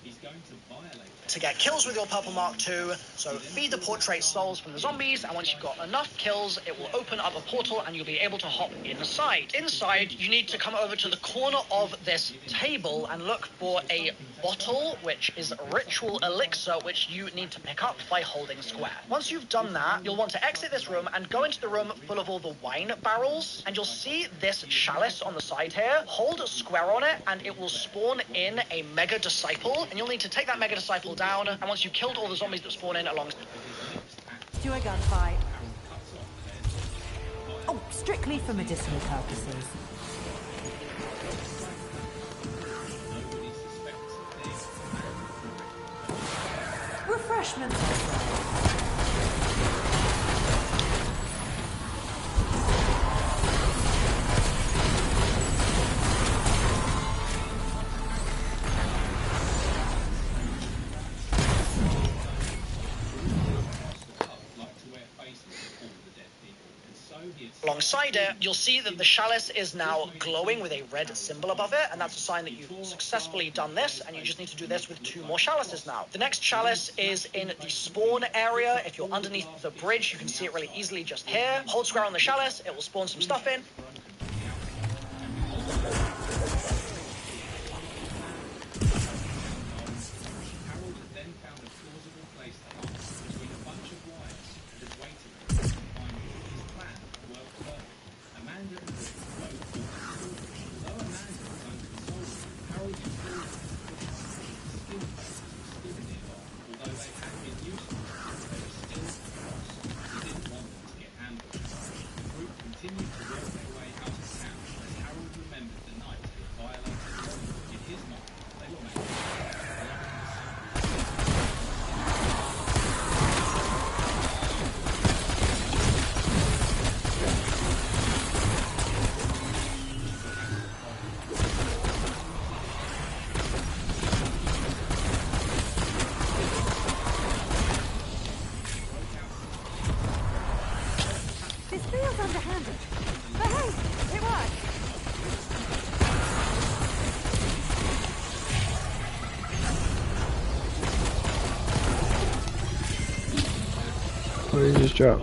He's going to violate to get kills with your purple mark II. So feed the portrait souls from the zombies, and once you've got enough kills, it will open up a portal and you'll be able to hop inside. Inside, you need to come over to the corner of this table and look for a bottle, which is ritual elixir, which you need to pick up by holding square. Once you've done that, you'll want to exit this room and go into the room full of all the wine barrels, and you'll see this chalice on the side here. Hold square on it and it will spawn in a mega disciple, and you'll need to take that mega disciple down, and once you've killed all the zombies that spawn in along... Do a gunfight. Oh, strictly for medicinal purposes. Refreshments also. Alongside it, you'll see that the chalice is now glowing with a red symbol above it, and that's a sign that you've successfully done this, and you just need to do this with 2 more chalices now. The next chalice is in the spawn area. If you're underneath the bridge, you can see it really easily just here. Hold square on the chalice, it will spawn some stuff in. This feels underhanded. But hey, it worked. What did you just drop?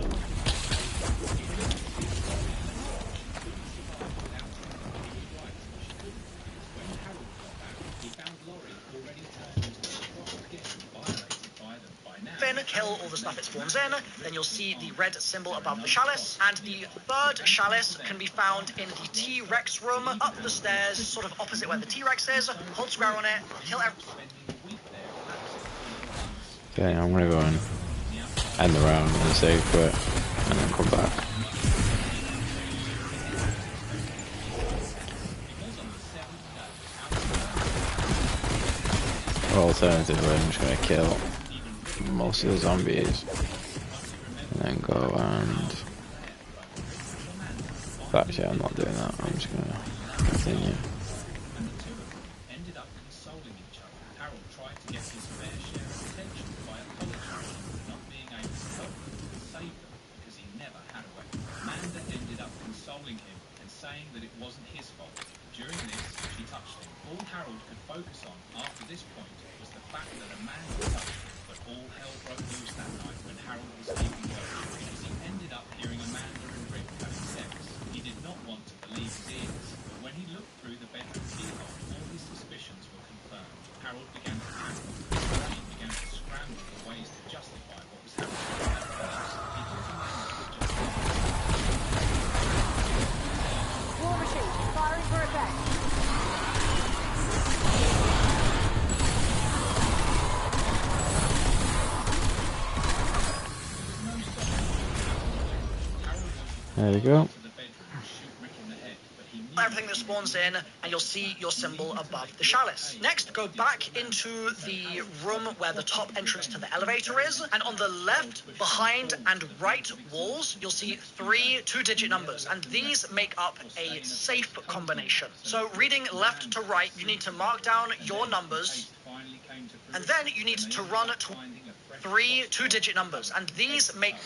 Kill all the stuff it spawns in, then you'll see the red symbol above the chalice, and the third chalice can be found in the T-Rex room, up the stairs, sort of opposite where the T-Rex is. Hold square on it, kill Okay, I'm gonna go and end the round and save quit, and then come back. Or alternatively, I'm just gonna kill most of the zombies and then go and... Actually, I'm not doing that, I'm just gonna continue. There you go. Everything that spawns in, and you'll see your symbol above the chalice. Next, go back into the room where the top entrance to the elevator is, and on the left, behind, and right walls, you'll see 3 two-digit numbers, and these make up a safe combination. So reading left to right, you need to mark down your numbers, and then you need to run to 3 two-digit numbers, and these make...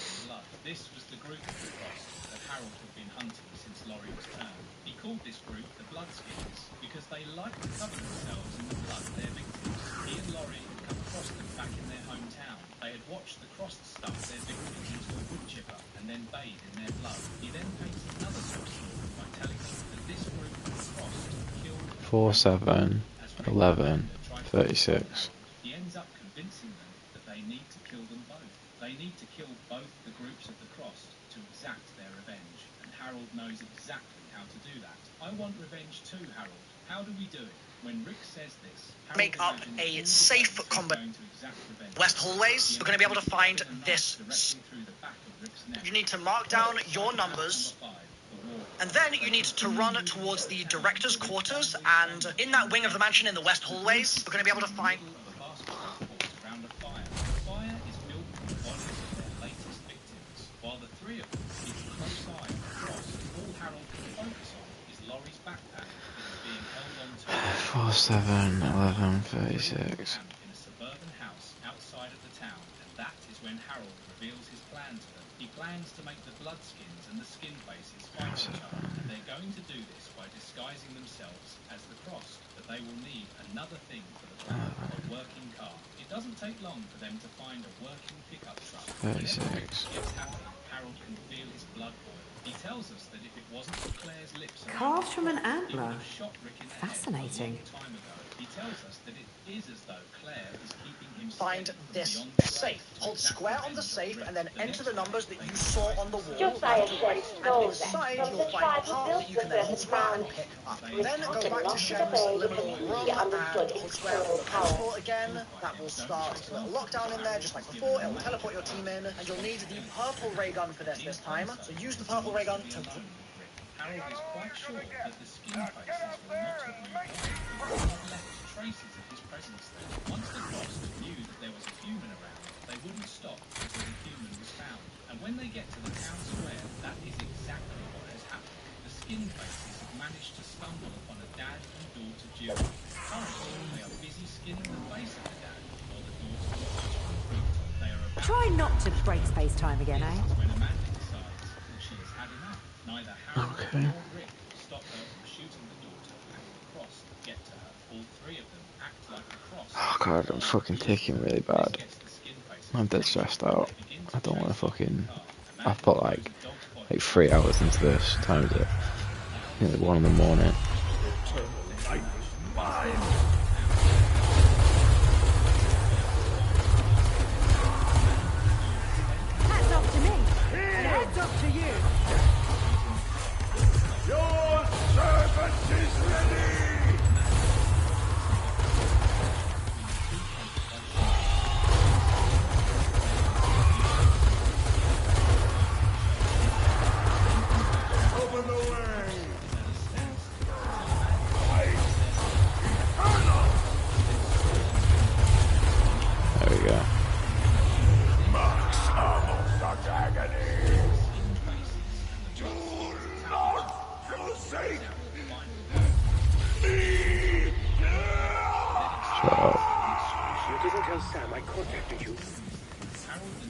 This was the group of the Frost that Harold had been hunting since Laurie returned. He called this group the Bloodskins because they liked to cover themselves in the blood of their victims. He and Laurie had come crossed them back in their hometown. They had watched the crossed stuff their victims into a wood chipper and then bathe in their blood. He then paints another sub story by telling them that this group of the crossed killed 4, 7, 11, 36. He ends up convincing them that they need to kill them both. They need to kill both the groups of the crossed to exact their revenge, and Harold knows exactly how to do that. I want revenge too, Harold. How do we do it? When Rick says this, Make up a safe combat. West hallways, you're going to be able to find this. You need to mark down your numbers, and then you need to run towards the director's quarters, and in that wing of the mansion in the west hallways, you're going to be able to find... While the three of them keep a close eye on the cross, all Harold can focus on is Laurie's backpack that is being held on to 4, 7, 11, 36. in a suburban house outside of the town, and that is when Harold reveals his plan to them. He plans to make the bloodskins and the skin faces fight each other, and they're going to do this by disguising themselves as the crossed, but they will need another thing for the plan, a working car. It doesn't take long for them to find a working pickup truck. 36. It's happening. Harold can feel his blood boil. He tells us that if it wasn't for Claire's lips, Carved from an antler. shot Rick in the Fascinating. head a long time ago. He tells us that it is as though Claire is keeping him Find safe from this beyond the safe. Hold square on the safe and then enter the numbers that you saw on the wall. Josiah Right. said And so inside from you'll the find a tribe part who that you built can then the hold square and man. pick up. Then go The back to monster Shem's way liminal he room and understood hold its square on the total power. pedestal again. That will start a little lockdown in there just like before. It will teleport your team in, and you'll need the purple ray gun for this time. So use the purple ray gun to... Harold is quite sure that the skin faces will not have moved on because he had left traces of his presence there. Once the Crossed knew that there was a human around, they wouldn't stop until the human was found. And when they get to the town square, that is exactly what has happened. The skin faces have managed to stumble upon a dad and daughter duo. Currently, they are busy skinning the face of the dad, while the daughter watches from the rooftop. They are about Try not to break space time again, eh? when Amanda decides that she has had enough. Neither Harold nor Rick stop her from shooting the daughter and the Crossed get to her. All three of them act like the Crossed. Oh god, I'm fucking taking really bad. I'm dead stressed out. I don't want to fucking... I've put like 3 hours into this. Times it. Nearly 1 in the morning. Hats off to me, and heads up to you. Your servant is ready! Open the way! There we go. Max almost such agony! Do not forsake me! Shut up. You didn't tell Sam I contacted you.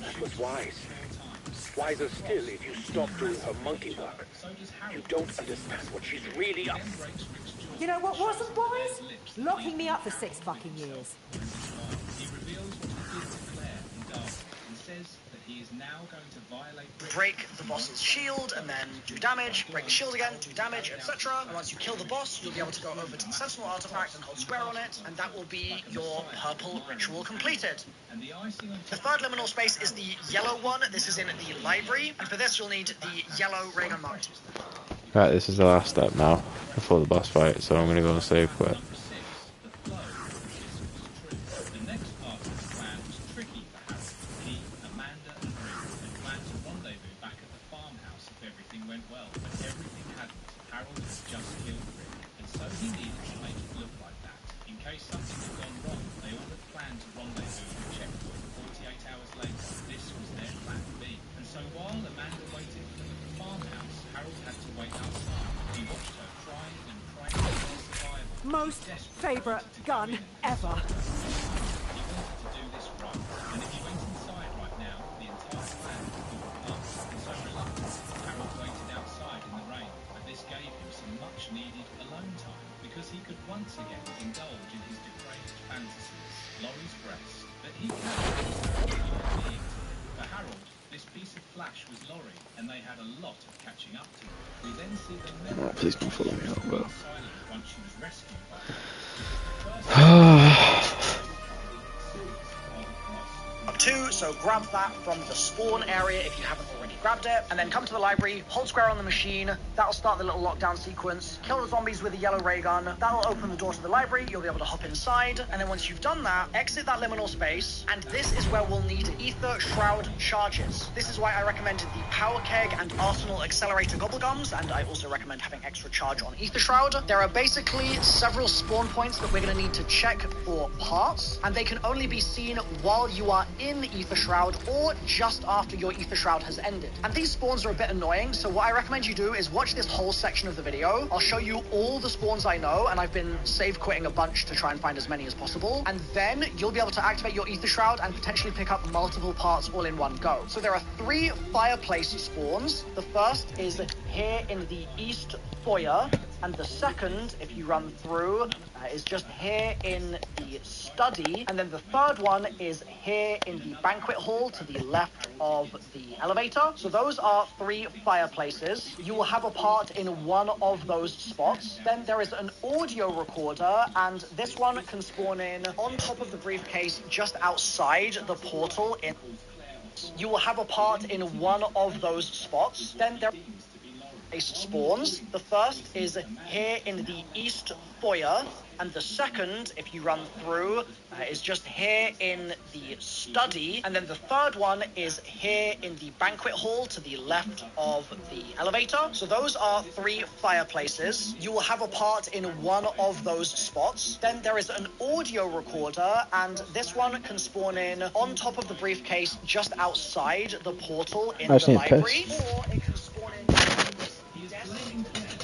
That was wise. Wiser still if you stop doing her monkey work. You don't understand what she's really up. You know what wasn't wise? Locking me up for 6 fucking years. He reveals what he did to Claire in Darwin and says that he is now going to violate Rick. Break the boss's shield and then do damage, break the shield again, do damage, etc. And once you kill the boss, you'll be able to go over to the Sentinel artifact and hold square on it, and that will be your purple ritual completed. And the icing on The third liminal space is the yellow one. This is in the library, and for this you'll need the yellow ray gun mode. Right, this is the last step now before the boss fight, so I'm gonna go and save quick. The next part of the plan was tricky for Harold. He, Amanda, and Rick had planned to rendezvous back at the farmhouse if everything went well, but everything hadn't. Harold had just killed Rick, and so he needed to make it look like that. In case something had gone wrong, they all had planned to rendezvous with checkpoint 48 hours later. This was their plan B. And so while Amanda waited for them at the farmhouse, Harold had to wait outside. He watched her crying and praying for her survival. Most favourite gun ever. He wanted to do this right, and if he went inside right now, the entire plan would fall apart. And so reluctant, Harold waited outside in the rain, but this gave him some much-needed alone time, because he could once again indulge in his depraved fantasies. Laurie's breast, He carried for Harold, this piece of flash was Laurie, and they had a lot of catching up to. We then see the memory Oh, please don't follow me up, bro. silent once she was rescued by her. 2, so grab that from the spawn area if you haven't already grabbed it, and then come to the library, hold square on the machine, that'll start the little lockdown sequence, kill the zombies with a yellow ray gun, that'll open the door to the library, you'll be able to hop inside, and then once you've done that, exit that liminal space, and this is where we'll need ether shroud charges. This is why I recommended the power keg and arsenal accelerator gobblegums, and I also recommend having extra charge on ether shroud. There are basically several spawn points that we're going to need to check for parts, and they can only be seen while you are in ether shroud or just after your ether shroud has ended. And these spawns are a bit annoying, so what I recommend you do is watch this whole section of the video. I'll show you all the spawns I know, and I've been save quitting a bunch to try and find as many as possible, and then you'll be able to activate your ether shroud and potentially pick up multiple parts all in one go. So there are 3 fireplace spawns. The first is here in the east foyer, and the second, if you run through, is just here in the study, and then the third one is here in the banquet hall to the left of the elevator. So those are 3 fireplaces. You will have a part in one of those spots. Then there is an audio recorder, and this one can spawn in on top of the briefcase just outside the portal. You will have a part in one of those spots. Then there spawns. The first is here in the east foyer, and the second, if you run through, is just here in the study, and then the third one is here in the banquet hall to the left of the elevator. So those are 3 fireplaces. You will have a part in one of those spots. Then there is an audio recorder, and this one can spawn in on top of the briefcase just outside the portal in the library, or it can spawn in He is blaming Claire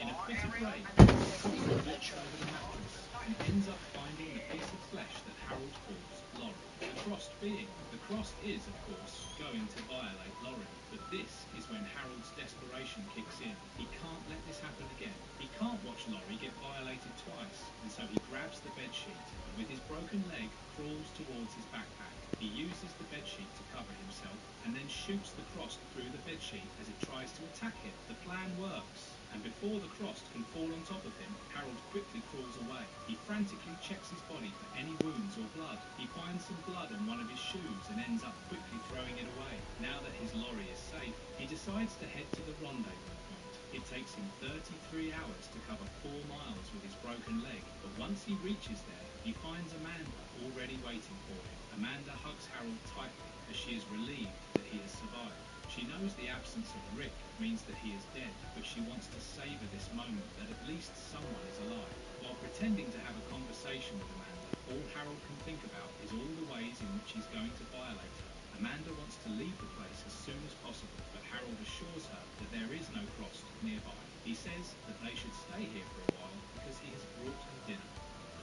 in a fit of rage. Walks over the mattress and ends up finding the piece of flesh that Harold calls Laurie. The cross is, of course, going to violate Laurie, but this is when Harold's desperation kicks in. He can't let this happen again. He can't watch Laurie get violated twice, and so he grabs the bedsheet and with his broken leg crawls towards his backpack. He uses the bedsheet to cover himself and then shoots the cross through the bedsheet as it tries to attack him. The plan works, and before the cross can fall on top of him, Harold quickly crawls away. He frantically checks his body for any wounds or blood. He finds some blood on one of his shoes and ends up quickly throwing it away. Now that his Laurie is safe, he decides to head to the rendezvous point. It takes him 33 hours to cover 4 miles with his broken leg, but once he reaches there, he finds Amanda already waiting for him. Amanda hugs Harold tightly as she is relieved that he has survived. She knows the absence of Rick means that he is dead, but she wants to savor this moment that at least someone is alive. While pretending to have a conversation with Amanda, all Harold can think about is all the ways in which he's going to violate her. Amanda wants to leave the place as soon as possible, but Harold assures her that there is no Frost nearby. He says that they should stay here for a while because he has brought her dinner.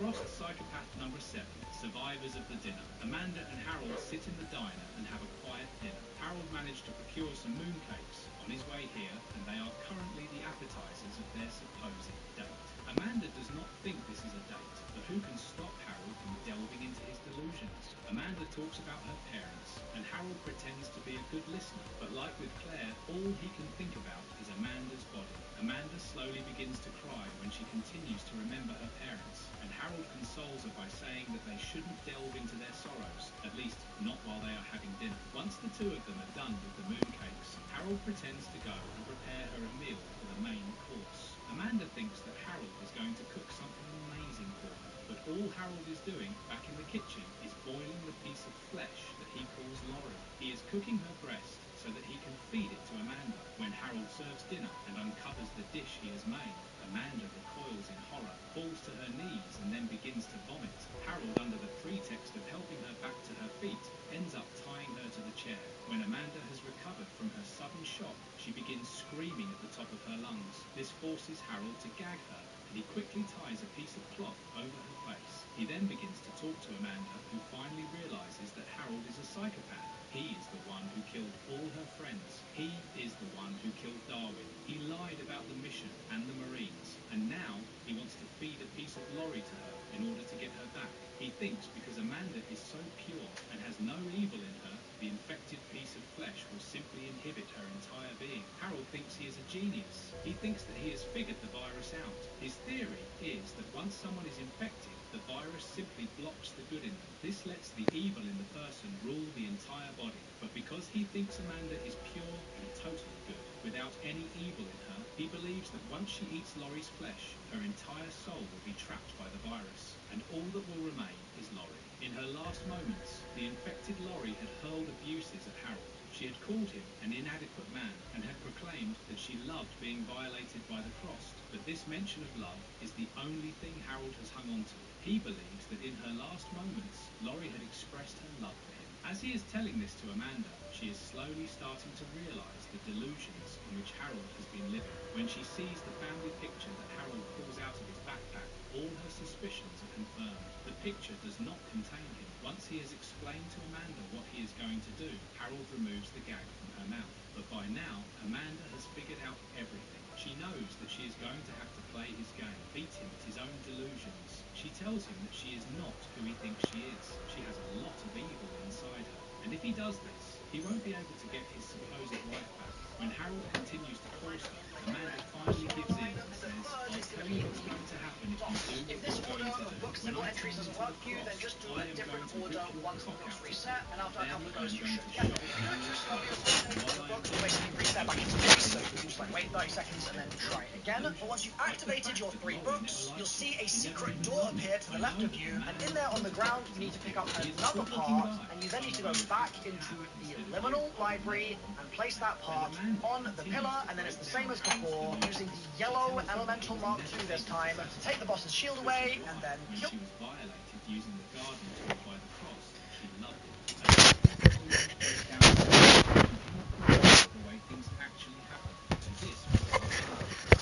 Frost Psychopath number 7, Survivors of the Dinner. Amanda and Harold sit in the diner and have a quiet dinner. Harold managed to procure some mooncakes on his way here, and they are currently the appetizers of their supposed date. Amanda does not think this is a date, but who can stop Harold from delving into his delusions? Amanda talks about her parents, and Harold pretends to be a good listener, but like with Claire, all he can think about is Amanda's body. Amanda slowly begins to cry when she continues to remember her parents, and Harold consoles her by saying that they shouldn't delve into their sorrows, at least not while they are having dinner. Once the 2 of them are done with the mooncakes, Harold pretends to go and prepare her a meal for the main course. Amanda thinks that Harold is going to cook something amazing for her, but all Harold is doing back in the kitchen is boiling the piece of flesh that he calls Laurie. He is cooking her breast so that he can feed it to Amanda. When Harold serves dinner and uncovers the dish he has made, Amanda recoils in horror, falls to her knees and then begins to vomit. Harold, under the pretext of helping her back to her feet, ends up tying her to the chair. When Amanda has recovered from her sudden shock, she begins screaming at the top of her lungs. This forces Harold to gag her, and he quickly ties a piece of cloth over her face. He then begins to talk to Amanda, who finally realizes that Harold is a psychopath. He is the one who killed all her friends. He is the one who killed Darwin. He lied about the mission and the Marines, and now He wants to feed a piece of Laurie to her in order to get her back. He thinks because Amanda is so pure and has no evil in her, the infected piece of flesh will simply inhibit her entire being. Harold thinks he is a genius. He thinks that he has figured the virus out. His theory is that once someone is infected, the virus simply blocks the good in them. This lets the evil in the person rule the entire body. But because he thinks Amanda is pure and totally good, without any evil in her, he believes that once she eats Laurie's flesh, her entire soul will be trapped by the virus, and all that will remain is Laurie. In her last moments, the infected Laurie had hurled abuses at Harold. She had called him an inadequate man and had proclaimed that she loved being violated by the cross. But this mention of love is the only thing Harold has hung on to. He believes that in her last moments, Laurie had expressed her love for him. As he is telling this to Amanda, she is slowly starting to realise the delusions in which Harold has been living. When she sees the family picture that Harold pulls out of his backpack, all her suspicions are confirmed. The picture does not contain him. Once he has explained to Amanda what he is going to do, Harold removes the gag from her mouth. But by now, Amanda has figured out everything. She knows that she is going to have to play his game, beat him at his own delusions. She tells him that she is not who he thinks she is. She has a lot of evil inside her. And if he does this, he won't be able to get his supposed wife back. When Harold continues to force her, Amanda finally gives in and says, I'll tell you what's going to happen if you do what you're going to do. When I turn into the cross, I am going to rip your cock out of you. Then I am going to shock you. So you just like wait 30 seconds and then try it again. But once you've activated your 3 books, you'll see a secret door appear to the left of you, and in there on the ground you need to pick up another part, and you then need to go back into the liminal library and place that part on the pillar, and then it's the same as before, using the yellow elemental Mark II this time to take the boss's shield away, and then kill. She was violated using the garden tool by the cross. She loved it. The way things actually happen. And this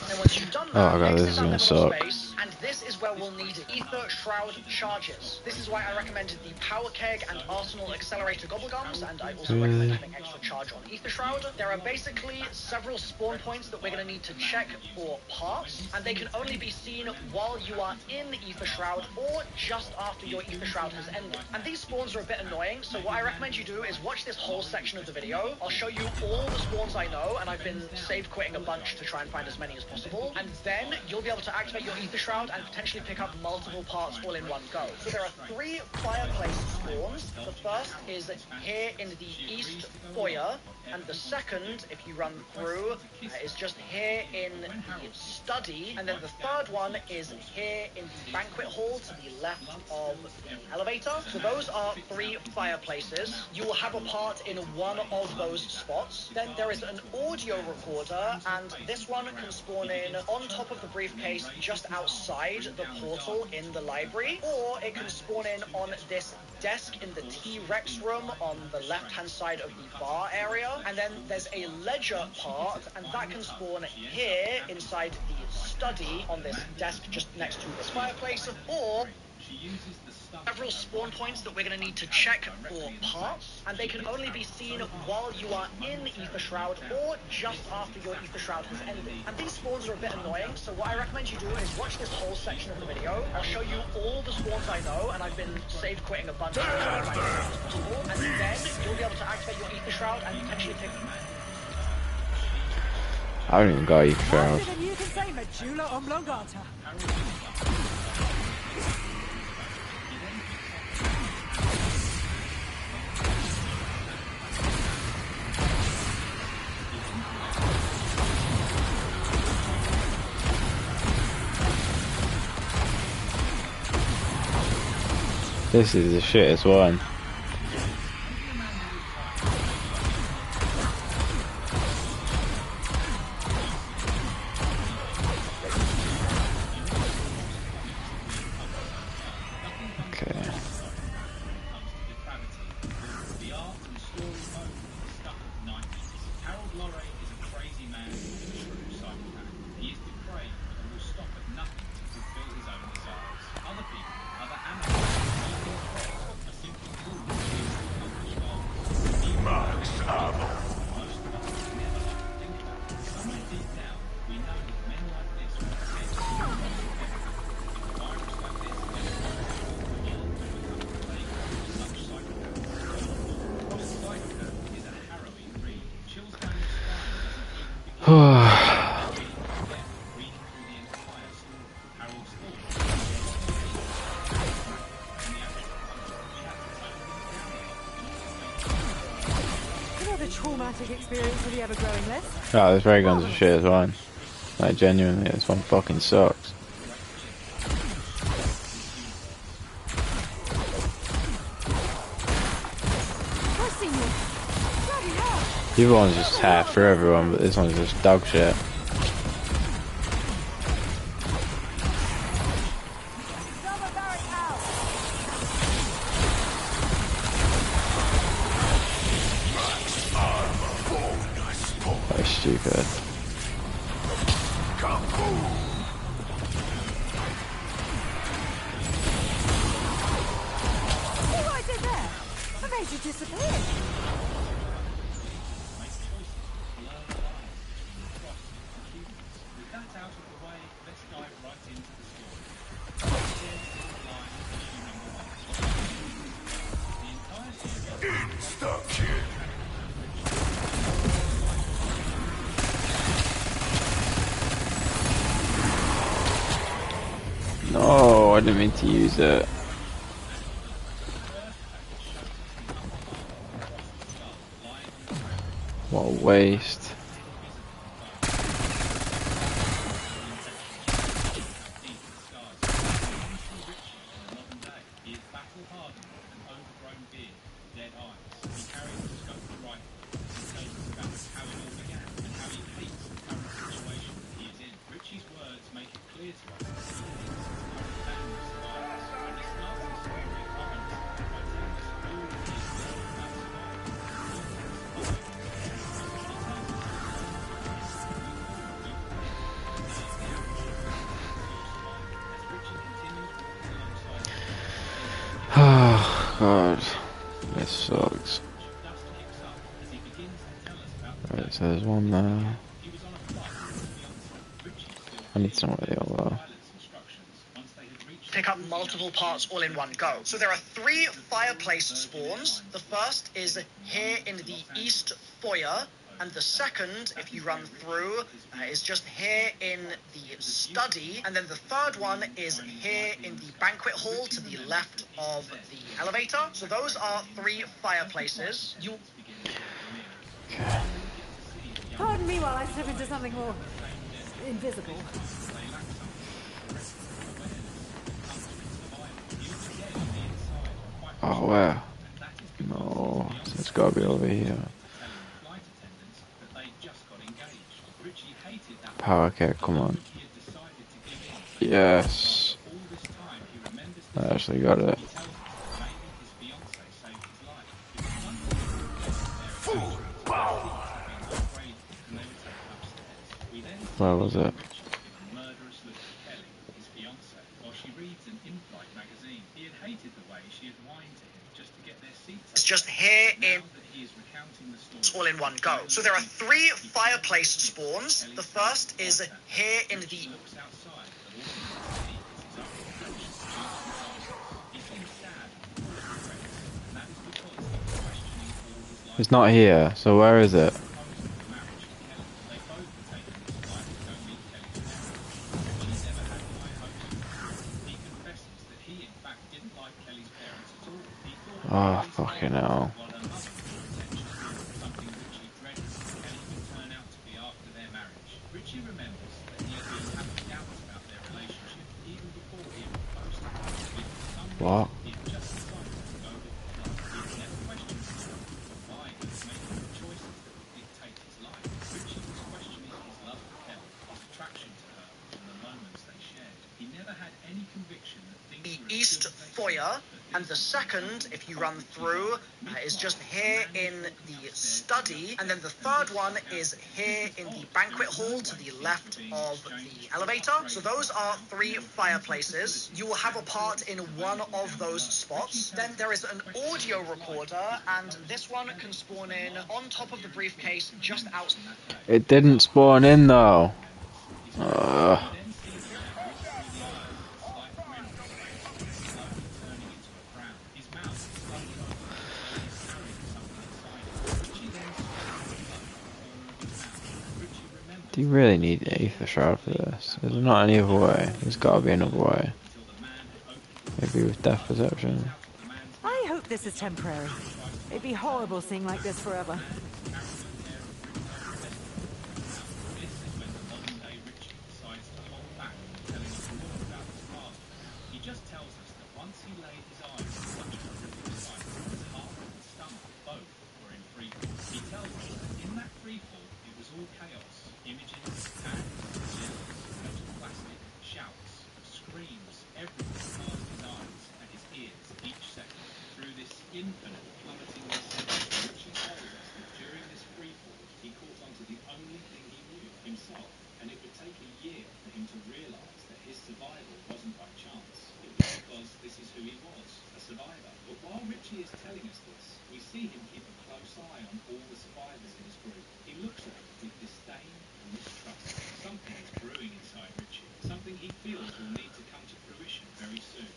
And then once you've done that, Oh god, this exit is that gonna liminal suck. space, and this is where we'll need Ether Shroud charges. This is why I recommended the Power Keg and Arsenal Accelerator Gobblegums, and I also recommend having extra charge on Ether Shroud. There are basically several spawn points that we're going to need to check for parts, and they can only be seen while you are in Ether Shroud or just after your Ether Shroud has ended. And these spawns are a bit annoying, so what I recommend you do is watch this whole section of the video. I'll show you all the spawns I know, and I've been save quitting a bunch to try and find as many as possible, and then you'll be able to activate your Ether Shroud and potentially pick up multiple parts all in one go. So there are 3 fireplace spawns. The first is here in the east foyer, and the second, if you run through, is just here in the study, and then the third one is here in the banquet hall to the left of the elevator. So those are 3 fireplaces. You will have a part in one of those spots. Then there is an audio recorder, and this one can spawn in on top of the briefcase just outside the portal in the library, or it can spawn in on this desk in the T-Rex room on the left-hand side of the bar area, and then there's a ledger part, and that can spawn here inside the study on this desk just next to this fireplace, or several spawn points that we're going to need to check for parts, and they can only be seen while you are in Ether Shroud or just after your Ether Shroud has ended. And these spawns are a bit annoying, so what I recommend you do is watch this whole section of the video. I'll show you all the spawns I know, and I've been save quitting a bunch to try and find as many as possible, and then you'll be able to activate your Ether Shroud and potentially pick I haven't even got Ether Shroud. Faster than you can say medulla oblongata. This is the shittest one. experience with the ever-growing list. Oh, this ray gun's a shit as well. Like, genuinely, this one fucking sucks. The other one's just half for everyone, but this one's just dog shit. That's stupid. See what I did there? I made you disappear. No, I didn't mean to use it. What a waste. Oh god, this sucks. Right, so there's one there. I need to know where they all are. Pick up multiple parts all in one go. So there are 3 fireplace spawns. The first is here in the east foyer, and the second, if you run through, is just here in the study, and then the third one is here in the banquet hall to the left of the elevator. So those are 3 fireplaces. Okay. Pardon me while I slip into something more invisible. Oh where? No, it's gotta be over here. Power keg, come on. Yes. I actually got it. Where was it? It's just here in all in one go. So there are 3 fireplace spawns. The first is here in the It's not here, so where is it? Oh, fucking hell. What? the east foyer, and the second, if you run through, is just here in the study, and then the third one is here in the banquet hall to the left of the elevator. So those are 3 fireplaces. You will have a part in one of those spots. Then there is an audio recorder, and this one can spawn in on top of the briefcase just outside. It didn't spawn in though. Do you really need an ether shroud for this? There's not any other way. There's got to be another way. Maybe with depth perception. I hope this is temporary. It'd be horrible seeing like this forever. this is who he was, a survivor. But while Richie is telling us this, we see him keep a close eye on all the survivors in his group. He looks at them with disdain and mistrust. Something is brewing inside Richie, something he feels will need to come to fruition very soon.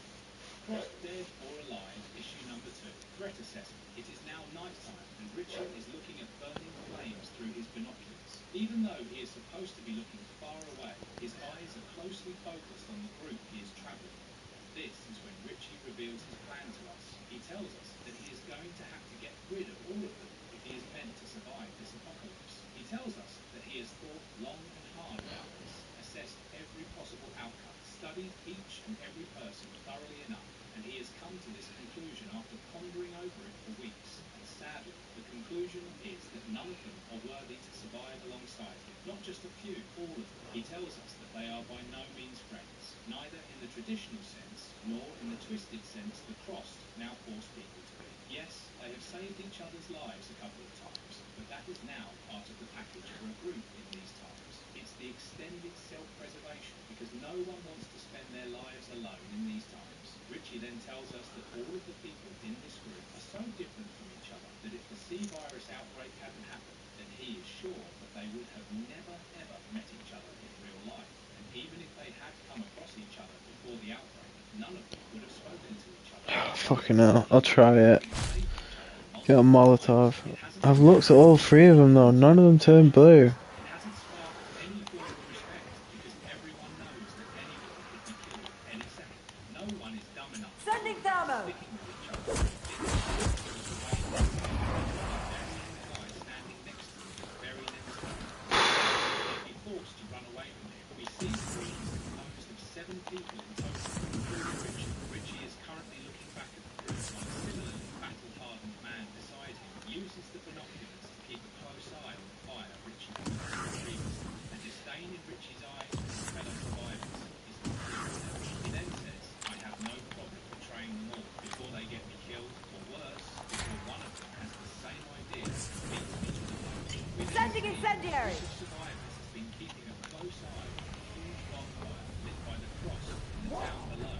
Crossed Dead or Alive, issue number 2. Threat assessment. It is now nighttime, and Richie is looking at burning flames through his binoculars. Even though he is supposed to be looking far away, his eyes are closely focused on the group he is traveling with. This is when Richie reveals his plan to us. He tells us that he is going to have to get rid of all of them if he is meant to survive this apocalypse. He tells us that he has thought long and hard about this, assessed every possible outcome, studied each and every person thoroughly enough, and he has come to this conclusion after pondering over it for weeks. And sadly, the conclusion is that none of them are worthy to survive alongside him. Not just a few, all of them. He tells us that they are by no means friends, neither in the traditional sense, nor in the twisted sense the crossed now force people to be. Yes, they have saved each other's lives a couple of times, but that is now part of the package for a group in these times. It's the extended self-preservation, because no one wants to spend their lives alone in these times. Richie then tells us that all of the people in this group are so different from each other that if the C-virus outbreak hadn't happened, then he is sure that they would have never ever met each other in real life. And even if they had come across each other before the outbreak, none of them would have spoken to each other. Fucking hell, I'll try it. Get a Molotov. I've looked at all 3 of them though, none of them turned blue. It hasn't sparked any form of respect, because everyone knows that anyone could be killed at any second. No one is dumb enough to Sending thermo! sticking with each other. It was the way burying the guy standing next to him very next to him. They'd be forced to run away from him. We see the group is composed of 7 people in total, including Richie. Richie is currently looking back at the group while a similarly battle-hardened man beside him uses the binoculars to keep a close eye on the fire Richie witnessed previously. The disdain in Richie's eyes for his fellow survivors is the clearest. He then says, I have no problem betraying them all before they get me killed, or worse, before one of them has the same idea and beats me to the punch. Sending incendiary! Survivors has been keeping a close eye on a huge bonfire lit by the cross in the town below.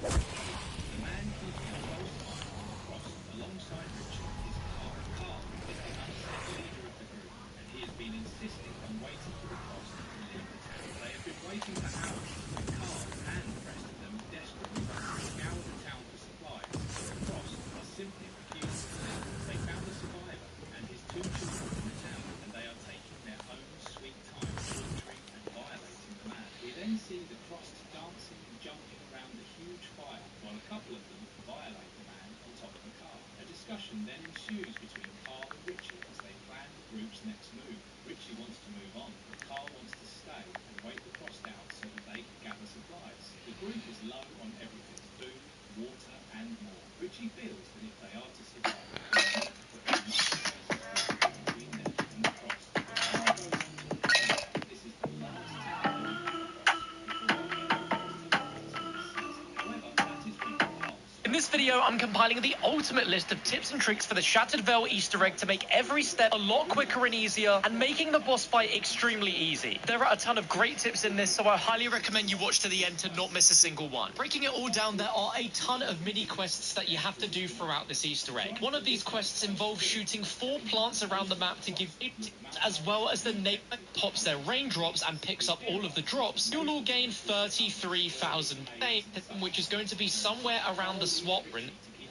The man keeping a close eye on the cross alongside Richie is Carl. Carl is the unsaid leader of the group, and he has been insisting on waiting for the cross to leave the town. They have been waiting for hours, and Carl and the rest of them desperately want to scour the town for supplies, but the cross are simply refusing to leave. They found a survivor and his 2 children in the town, and they are taking their own sweet time torturing and violating the man. We then see the crossed dancing and jumping around the huge fire, while a couple of them violate the man on top of a car. A discussion then ensues between Carl and Richie as they plan the group's next move. Richie wants to move on, but Carl wants to stay and wait the crossed out so that they can gather supplies. The group is low on everything: food, water, and more. Richie feels that if they are to survive, they need to put as much space as possible between them and the cross. But Carl goes on to remember this is the last town they will come across before the However, that is when Carl... In this video, I'm compiling the ultimate list of tips and tricks for the Shattered Veil Easter egg to make every step a lot quicker and easier, and making the boss fight extremely easy. There are a ton of great tips in this, so I highly recommend you watch to the end to not miss a single one. Breaking it all down, there are a ton of mini quests that you have to do throughout this Easter egg. One of these quests involves shooting 4 plants around the map to give it, as well as the name that pops their raindrops and picks up all of the drops. You'll all gain 33,000 fame, which is going to be somewhere around the swap run.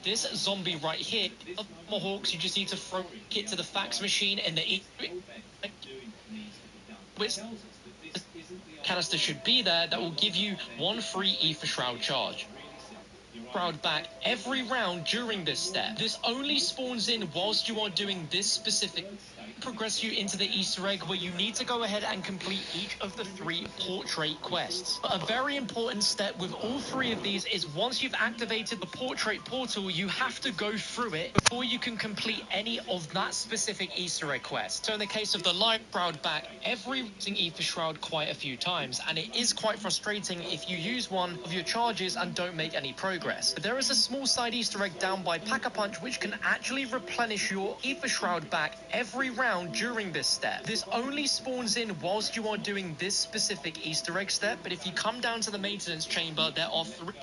This zombie right here, Tomahawks, you just need to throw it to the fax machine in the which canister should be there that will give you 1 free Ether Shroud charge. Shroud back every round during this step. This only spawns in whilst you are doing this specific. Progress you into the Easter egg where you need to go ahead and complete each of the 3 portrait quests. But a very important step with all 3 of these is once you've activated the portrait portal, you have to go through it before you can complete any of that specific Easter egg quest. So in the case of the live shroud back, every Ether Shroud quite a few times, and it is quite frustrating if you use one of your charges and don't make any progress. But there is a small side Easter egg down by Pack-a-Punch which can actually replenish your Ether Shroud back every round during this step. This only spawns in whilst you are doing this specific Easter egg step, but if you come down to the maintenance chamber, there are 3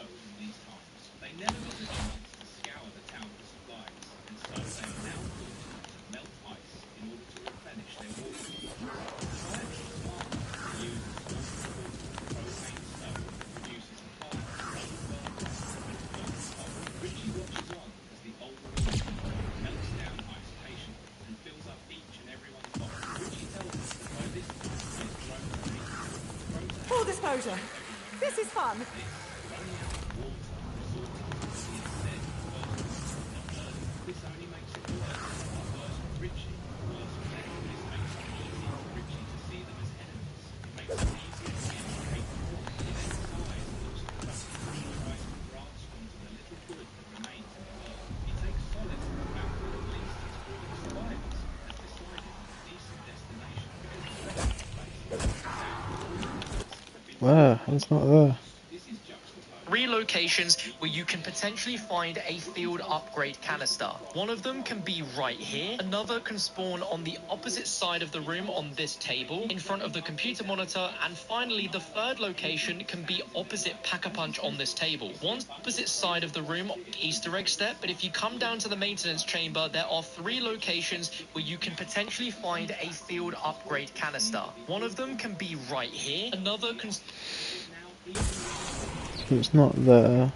exposure. This is fun. Where? It's not there. 3 locations where you can potentially find a field upgrade canister. One of them can be right here. Another can spawn on the opposite side of the room on this table, in front of the computer monitor, and finally the third location can be opposite Pack-a-Punch on this table. One's opposite side of the room, Easter egg step, but if you come down to the maintenance chamber, there are 3 locations where you can potentially find a field upgrade canister. One of them can be right here. Another can... It's not there.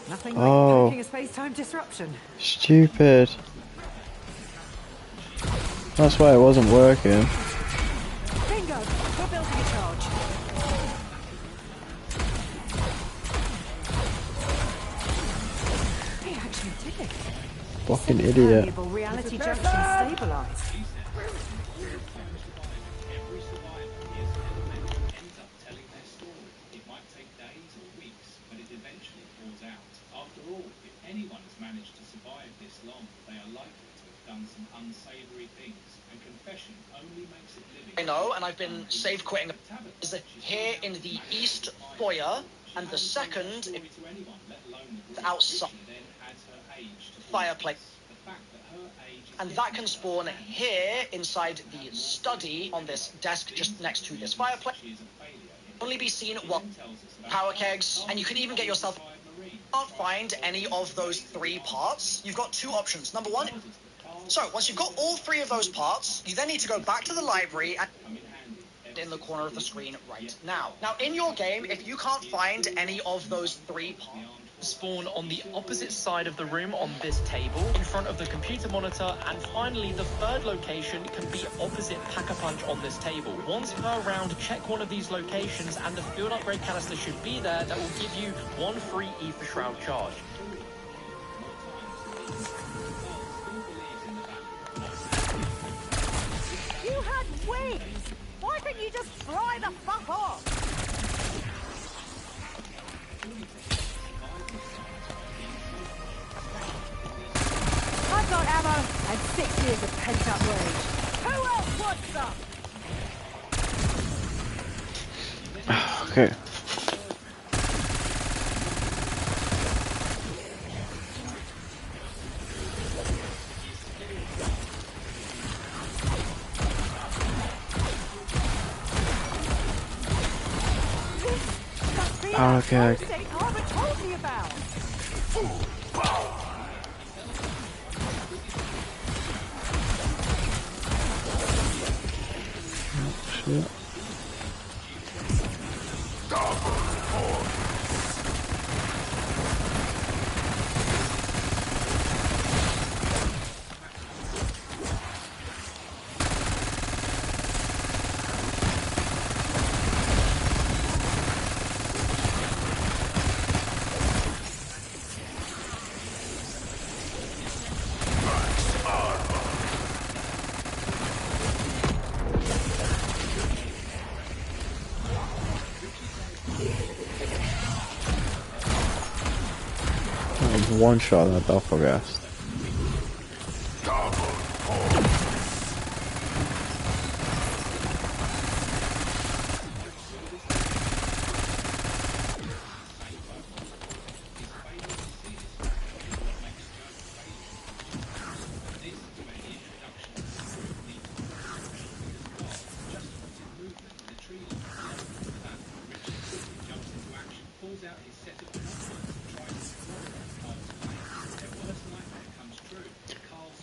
Nothing Oh. like making a space-time disruption. Stupid. That's why it wasn't working. Bingo! We're building a charge. He actually did it. Fucking idiot. Variable reality junction stabilized. I know, and I've been save quitting, is here in the east foyer, and the second outside fireplace. And that can spawn here inside the study on this desk just next to this fireplace. Only be seen power kegs, and you can even get yourself. Can't find any of those 3 parts. You've got 2 options. Number 1. So, once you've got all 3 of those parts, you then need to go back to the library and in the corner of the screen right now. Now, in your game, if you can't find any of those 3 parts, spawn on the opposite side of the room on this table, in front of the computer monitor, and finally the third location can be opposite Pack-a-Punch on this table. Once per round, check one of these locations and the field upgrade canister should be there that will give you 1 free Ether Shroud charge. You had wings! Why didn't you just fly the fuck off? I've got ammo and 6 years of pent-up rage. Who else wants some? Okay. Okay. Harbour told me about. Shit. One shot that doppelgast.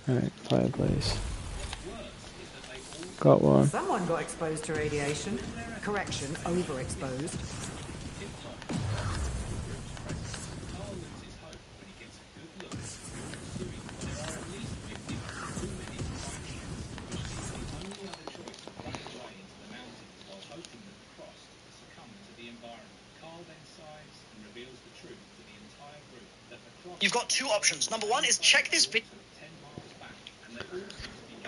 Alright, fireplace. Got one. Someone got exposed to radiation. Correction, overexposed. You've got two options. Number one is check this video.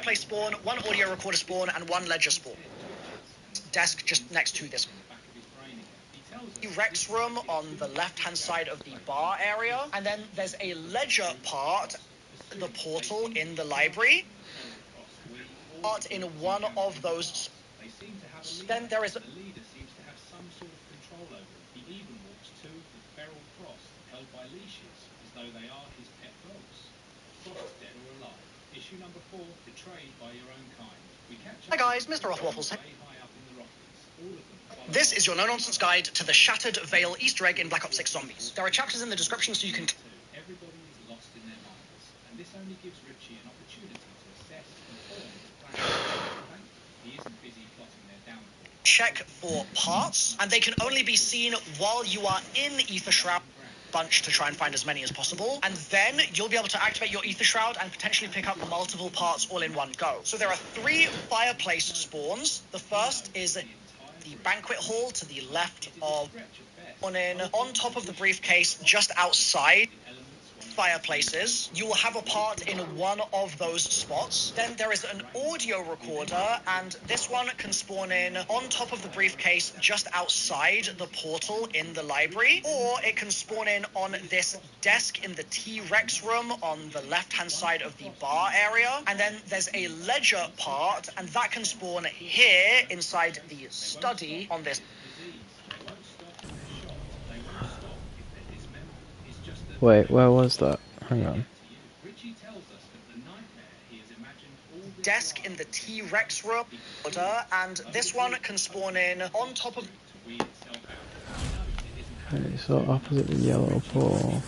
Play spawn, one audio recorder spawn, and one ledger spawn. Desk just next to this. Rex room on the left-hand side of the bar area, and then there's a ledger part, the portal in the library. Part in one of those. Then there is. Issue number 4, betrayed by your own kind. Hi guys, Mr. Rothwaffles. This is your no-nonsense guide to the Shattered Veil Easter egg in Black Ops 6 Zombies. There are chapters in the description so you can... Everybody is lost in their minds, and this only gives Richie an opportunity to assess and form the plan. He isn't busy plotting their downfall. Check for parts, and they can only be seen while you are in Ether Shroud. Bunch to try and find as many as possible, and then you'll be able to activate your Ether Shroud and potentially pick up multiple parts all in one go. So there are 3 fireplace spawns. The first is the banquet hall to the left of on top of the briefcase just outside fireplaces. You will have a part in one of those spots. Then there is an audio recorder, and this one can spawn in on top of the briefcase just outside the portal in the library, or it can spawn in on this desk in the T-Rex room on the left-hand side of the bar area. And then there's a ledger part, and that can spawn here inside the study on this. Wait, where was that? Hang on. Desk in the T-Rex room, and this one can spawn in on top of... Okay, so opposite the yellow pole.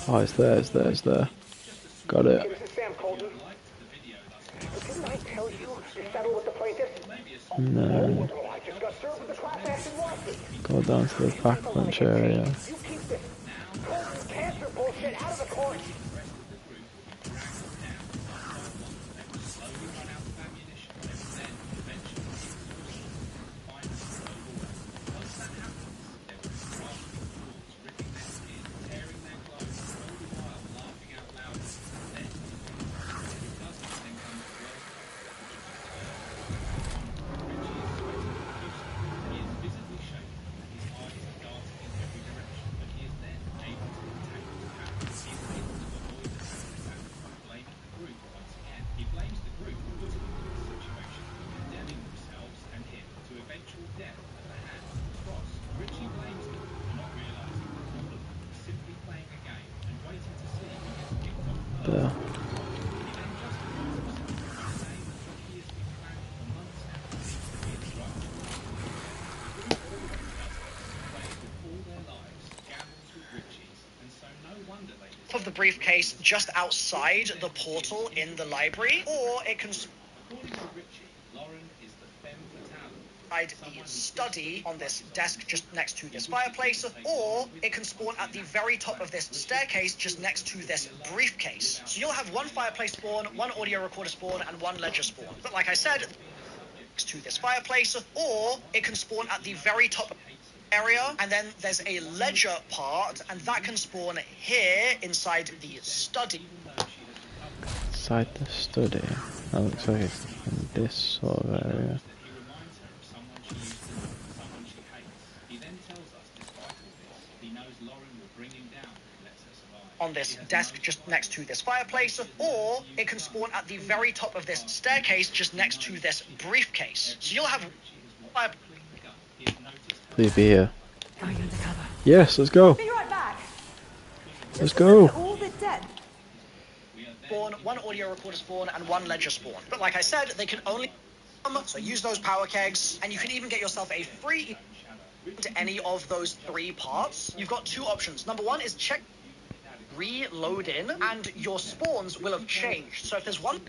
Oh, it's there, it's there, it's there. Got it. This is Sam Colton. Didn't I tell you to settle with the plaintiff? No. Oh, I just got served with a class action lawsuit. Go down to the backbench area. You keep this Colton cancer bullshit out of the court. There. Of the briefcase just outside the portal in the library, or it can the study on this desk just next to this fireplace, or it can spawn at the very top of this staircase just next to this briefcase. So you'll have one fireplace spawn, one audio recorder spawn, and one ledger spawn. But like I said, next to this fireplace, or it can spawn at the very top area, and then there's a ledger part, and that can spawn here inside the study. Inside the study? That looks like it's in this sort of area. On this desk just next to this fireplace, or it can spawn at the very top of this staircase just next to this briefcase. So you'll have Please be here. Going undercover. Yes, let's go. Be right back. Let's go. All the dead. Spawn, one audio recorder spawn, and one ledger spawn. But like I said, they can only so use those power kegs, and you can even get yourself a free to any of those 3 parts. You've got 2 options. Number 1 is check reload in, and your spawns will have changed. So if there's one,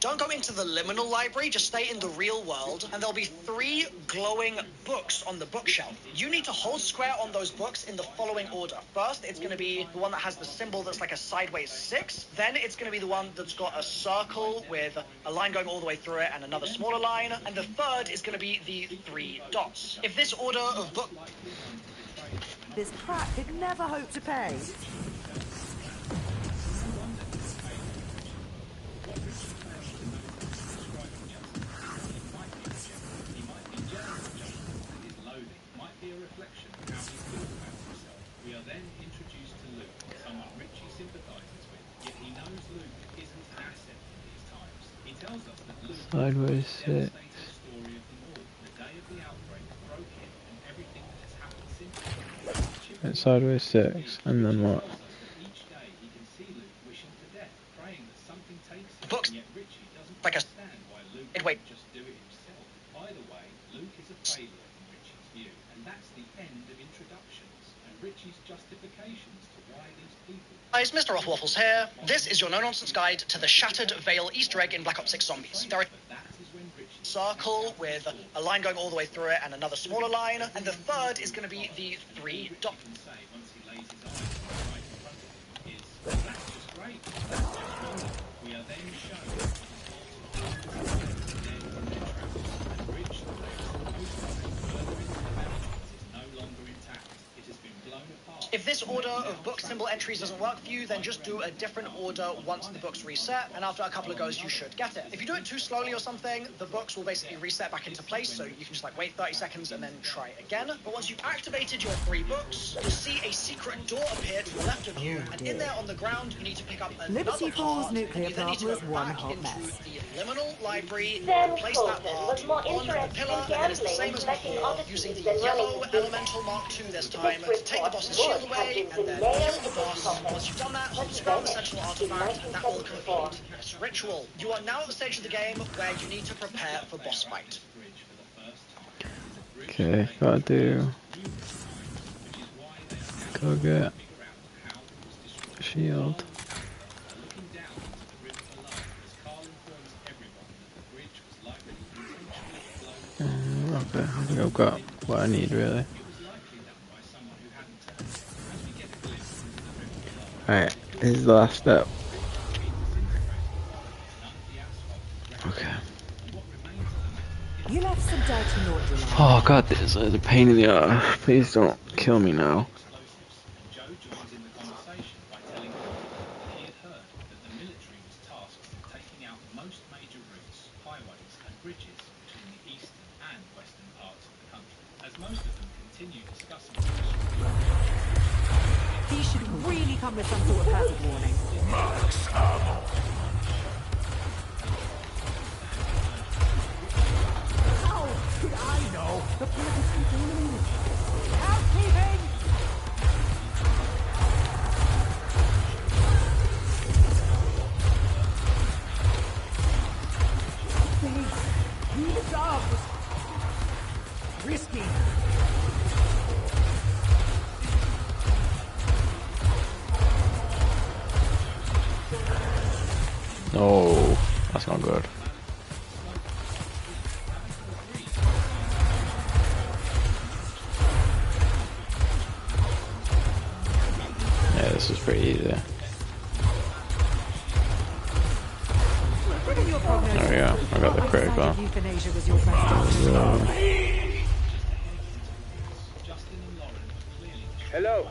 don't go into the liminal library, just stay in the real world, and there'll be 3 glowing books on the bookshelf. You need to hold square on those books in the following order. First, it's going to be the one that has the symbol that's like a sideways 6. Then it's going to be the one that's got a circle with a line going all the way through it and another smaller line. And the third is going to be the 3 dots. If this order of book... This crack could never hope to pay. Sideways 6. It's sideways 6, and then what? Books like a wait. Guys, Mr. Rothwaffles here. This is your no-nonsense guide to the Shattered Veil Easter egg in Black Ops 6 Zombies. There are a circle with a line going all the way through it and another smaller line, and the third is going to be the 3 dots. If this order of book symbol entries doesn't work for you, then just do a different order once the books reset, and after a couple of goes, you should get it. If you do it too slowly or something, the books will basically reset back into place, so you can just like wait 30 seconds and then try again. But once you've activated your 3 books, you'll see a secret door appear to the left of you, and in there on the ground, you need to pick up another part, and you then need to go back into the liminal library, place that part on the pillar, and then it's the same as before, using the yellow elemental Mark II this time to take the boss's shield away, and then kill the boss. Once you've done that, hold the square on the central artifact, and that will complete this ritual. You are now at the stage of the game where you need to prepare for boss fight. Okay, gotta do. Go get shield. Okay, I think I've got what I need really. Alright, this is the last step. Okay. You left some dirty laundry. Oh god, this is a pain in the ass. Please don't kill me now. These should really come with some sort of hazard warning. Max ammo. How could I know? The plant is contaminated. Housekeeping! The job was risky. No, that's not good. Yeah, this is pretty easy. There we go, I got the critical. Hello.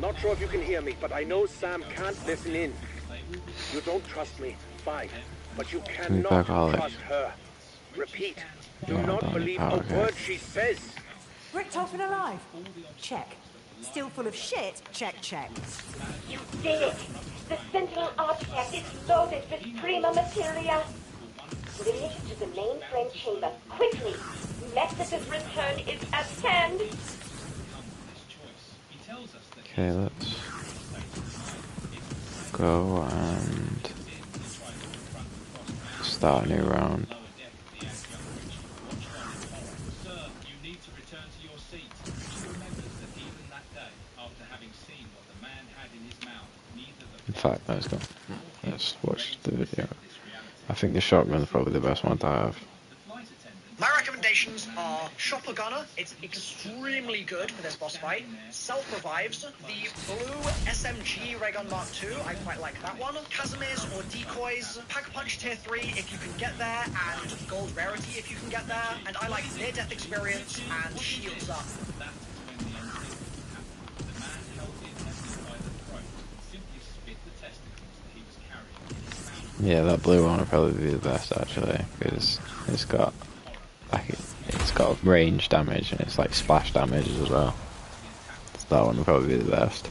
Not sure if you can hear me, but I know Sam can't listen in. You don't trust me, fine. But you cannot trust her. Repeat, do not believe a word she says. Bricked off and alive? Check. Still full of shit? Check, check. You did it! The Sentinel artifact is loaded with prima materia. Bring it to the mainframe chamber, quickly! Mexico's return is at hand. Okay, let's go and start a new round. In fact, let's watch the video. I think the shotgun's probably the best one to have. My recommendations are Chopper Gunner. It's extremely good for this boss fight. Self-revives. The blue SMG Ray Gun Mark II, I quite like that one. Casimirs or decoys. Pack-a-Punch tier 3 if you can get there, and Gold Rarity if you can get there. And I like near-death experience and Shields Up. Yeah, that blue one would probably be the best actually, because it's got range damage and it's like splash damage as well. So that one would probably be the best.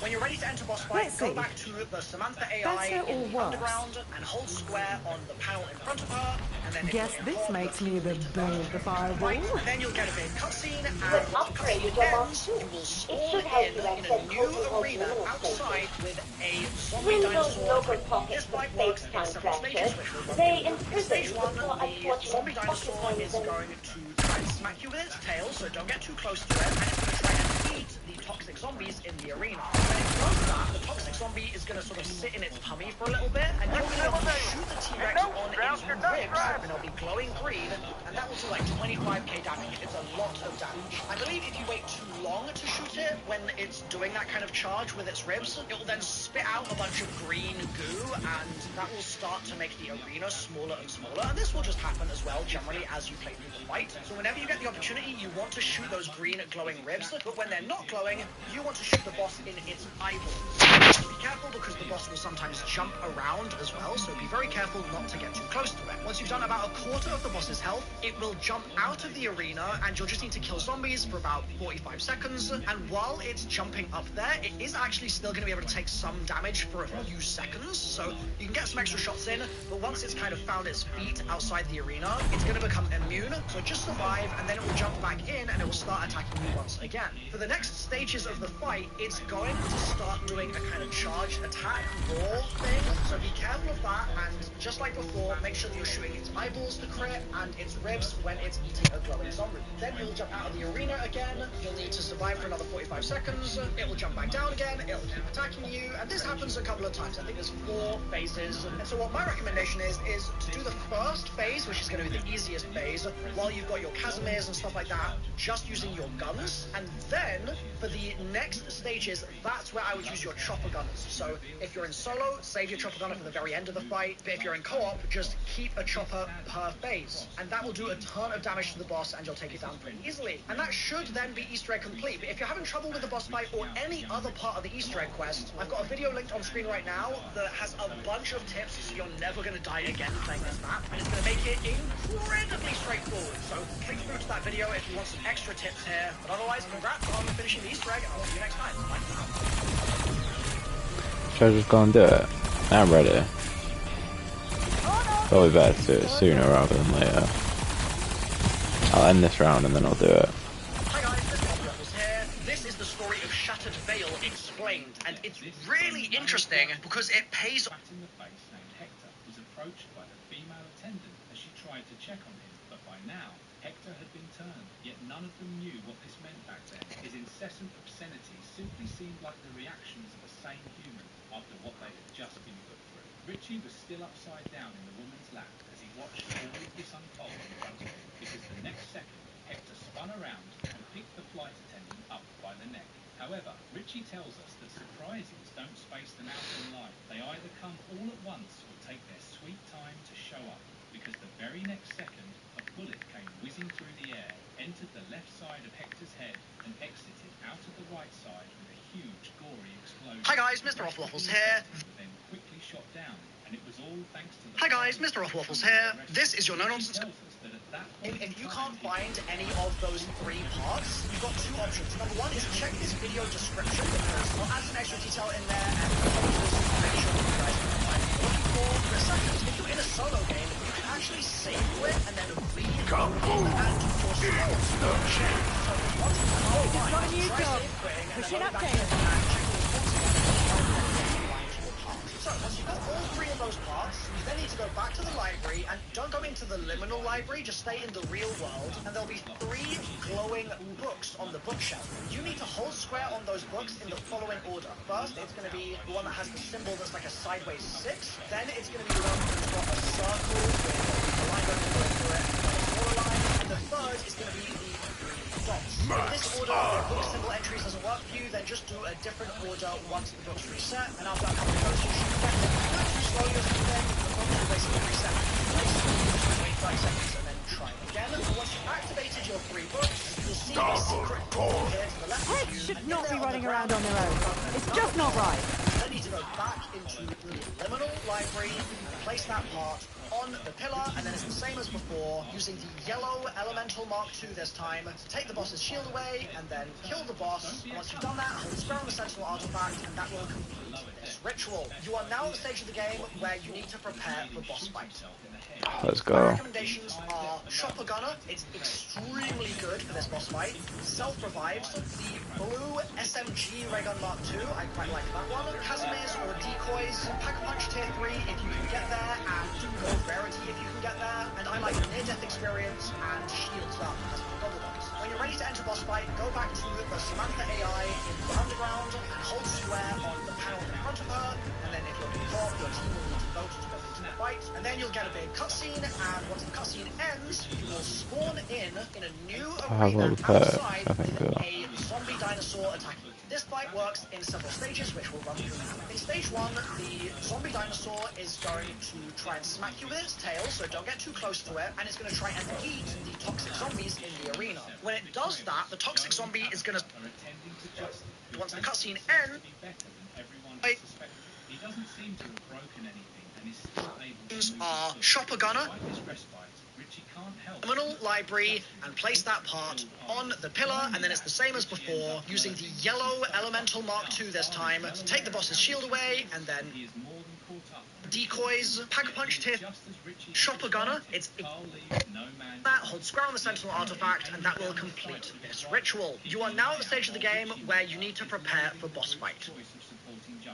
When you're ready to enter boss fight, go back to the Samantha AI in the underground and hold square on the panel in front of her. And then guess this makes me the belle of the fireball. Right, then you'll get a big cutscene, and With once the upgraded cutscene your ends, you will spawn should help you in a access new Copenhagen arena Middle outside with a zombie When those dinosaur. local pockets This of fight works in space-time several stages, fractures, which we'll run they through. In imprison stage the 1, poor the unfortunate zombie dinosaur occupants is and going to try and smack you with its tail, so don't get too close to it, and it's going to try and eat the toxic zombies in the arena. When it does that, the toxic zombie is going to sort of sit in its tummy for a little bit, and you're going to be able to shoot the T-Rex on its ribs, and it'll be glowing green, and that will do like 25k damage. It's a lot of damage. I believe if you wait too long to shoot it, when it's doing that kind of charge with its ribs, it will then spit out a bunch of green goo, and that will start to make the arena smaller and smaller, and this will just happen as well generally as you play through the fight. So whenever you get the opportunity, you want to shoot those green glowing ribs, but when they're not glowing, you want to shoot the boss in its eyeballs. Be careful because the boss will sometimes jump around as well, so be very careful not to get too close to it. Once you've done about a quarter of the boss's health, it will jump out of the arena, and you'll just need to kill zombies for about 45 seconds, and while it's jumping up there, it is actually still going to be able to take some damage for a few seconds, so you can get some extra shots in, but once it's kind of found its feet outside the arena, it's going to become immune, so just survive, and then it will jump back in, and it will start attacking you once again. For the next stages of the fight, it's going to start doing a kind of charged attack roar thing, so be careful of that, and just like before, make sure that you're shooting its eyeballs to crit, and its ribs when it's eating a glowing zombie. Then it will jump out of the arena again, you'll need to survive for another 45 seconds, it will jump back down again, it'll keep attacking you, and this happens a couple of times. I think there's 4 phases, and so what my recommendation is to do the first phase, which is going to be the easiest phase, while you've got your Casimirs and stuff like that, just using your guns, and then for the next stages, that's where I would use your chopper gunners. So if you're in solo, save your chopper gunner for the very end of the fight, but if you're in co-op, just keep a chopper per phase, and that will do a ton of damage to the boss, and you'll take it down pretty easily. And that should then be Easter egg complete. But if you're having trouble with the boss fight or any other part of the Easter egg quest, I've got a video linked on screen right now that has a bunch of tips so you're never going to die again playing this map, and it's going to make it incredibly straightforward. So click through to that video if you want some extra tips here, but otherwise, congrats on finishing the Easter egg, and I'll see you next time. Bye for now. Should I just go and do it? I'm ready. Probably better to do it sooner rather than later. I'll end this round and then I'll do it. Hi guys, Mr. Waffles here. This is the story of Shattered Veil Explained, and it's really interesting because it pays off. In the face named Hector was approached by the female attendant as she tried to check on him, but by now Hector had been turned, yet none of them knew what this meant back then. His incessant obscenity simply seemed like the reactions of a sane human after what they had just been put through. Richie was still upside down in the woman's lap as he watched all of this unfold in front of him, because the next second Hector spun around and picked the flight attendant up by the neck. However, Richie tells us that surprises don't space them out in life. They either come all at once or take their sweet time to show up, because the very next second, a bullet came whizzing through the air, entered the left side of Hector's head, and exited out of the right side with a huge, gory explosion. Hi guys, Mr. Waffles here. Then quickly shot down, and it was all thanks to the... Hi guys, Mr. Waffles here. This is your no-nonsense... tells us that at that point If you can't find any of those 3 parts, you've got 2 options. Number 1 is check this video description, because I'll add some extra detail in there and make sure that you guys can find what you're looking for. The second, if you're in a solo game, you can actually save quick got a new job. Pushing up there. So, once you've got all three of those parts, you then need to go back to the library, and don't go into the liminal library, just stay in the real world, and there'll be 3 glowing books on the bookshelf. You need to hold square on those books in the following order. First, it's going to be the one that has the symbol that's like a sideways 6. Then it's going to be the one that's got a circle with a line going through it, and a smaller line. And the third is going to be the 3 dots. If this order of book symbol entries doesn't work for you, then just do a different order once the book's reset, and after a couple of those, you should get it. Too slow or something, the book will basically reset. Wait 30 seconds and then try it again. And once you've activated your 3 books, you'll see the secret door here to the left of you. Heads should not be running around on their own. It's just not right. You then need to go back into the liminal library and place that part on the pillar, and then it's the same as before, using the yellow elemental Mark II this time to take the boss's shield away and then kill the boss. And once you've done that, hold square on the sentinel artifact, and that will complete this ritual. You are now at the stage of the game where you need to prepare for boss fight. Let's go. My recommendations are Chopper Gunner, it's extremely good for this boss fight. Self-revives, the blue SMG Ray Gun Mark II, I quite like that one. Casimirs or Decoys, Pack-a-Punch Tier 3 if you can get there, and Gold Rarity if you can get there. And I like Near-Death Experience and Shields Up as my double ones. When you're ready to enter boss fight, go back to the Samantha AI in the underground and hold square on the panel in front of her, and then if you're in co-op, your team will need to vote to go into the fight, and then you'll get a big cutscene, and once the cutscene ends, you will spawn in a new arena outside with a zombie dinosaur attacking you. This fight works in several stages, which we'll run through now. In stage 1, the zombie dinosaur is going to try and smack you with its tail, so don't get too close to it, and it's going to try and eat the toxic zombies in the arena. When it does that, the toxic zombie is going to... Once the cutscene ends... He doesn't seem to have broken anything and is still able are Chopper Gunner, Terminal Library, and place that part on the pillar, and then it's the same as before, using the yellow elemental Mark II this time to take the boss's shield away, and then Decoys, Pack-a-Punch Tier, Chopper Gunner, it's that, hold square on the sentinel artifact, and that will complete this ritual. You are now at the stage of the game where you need to prepare for boss fight.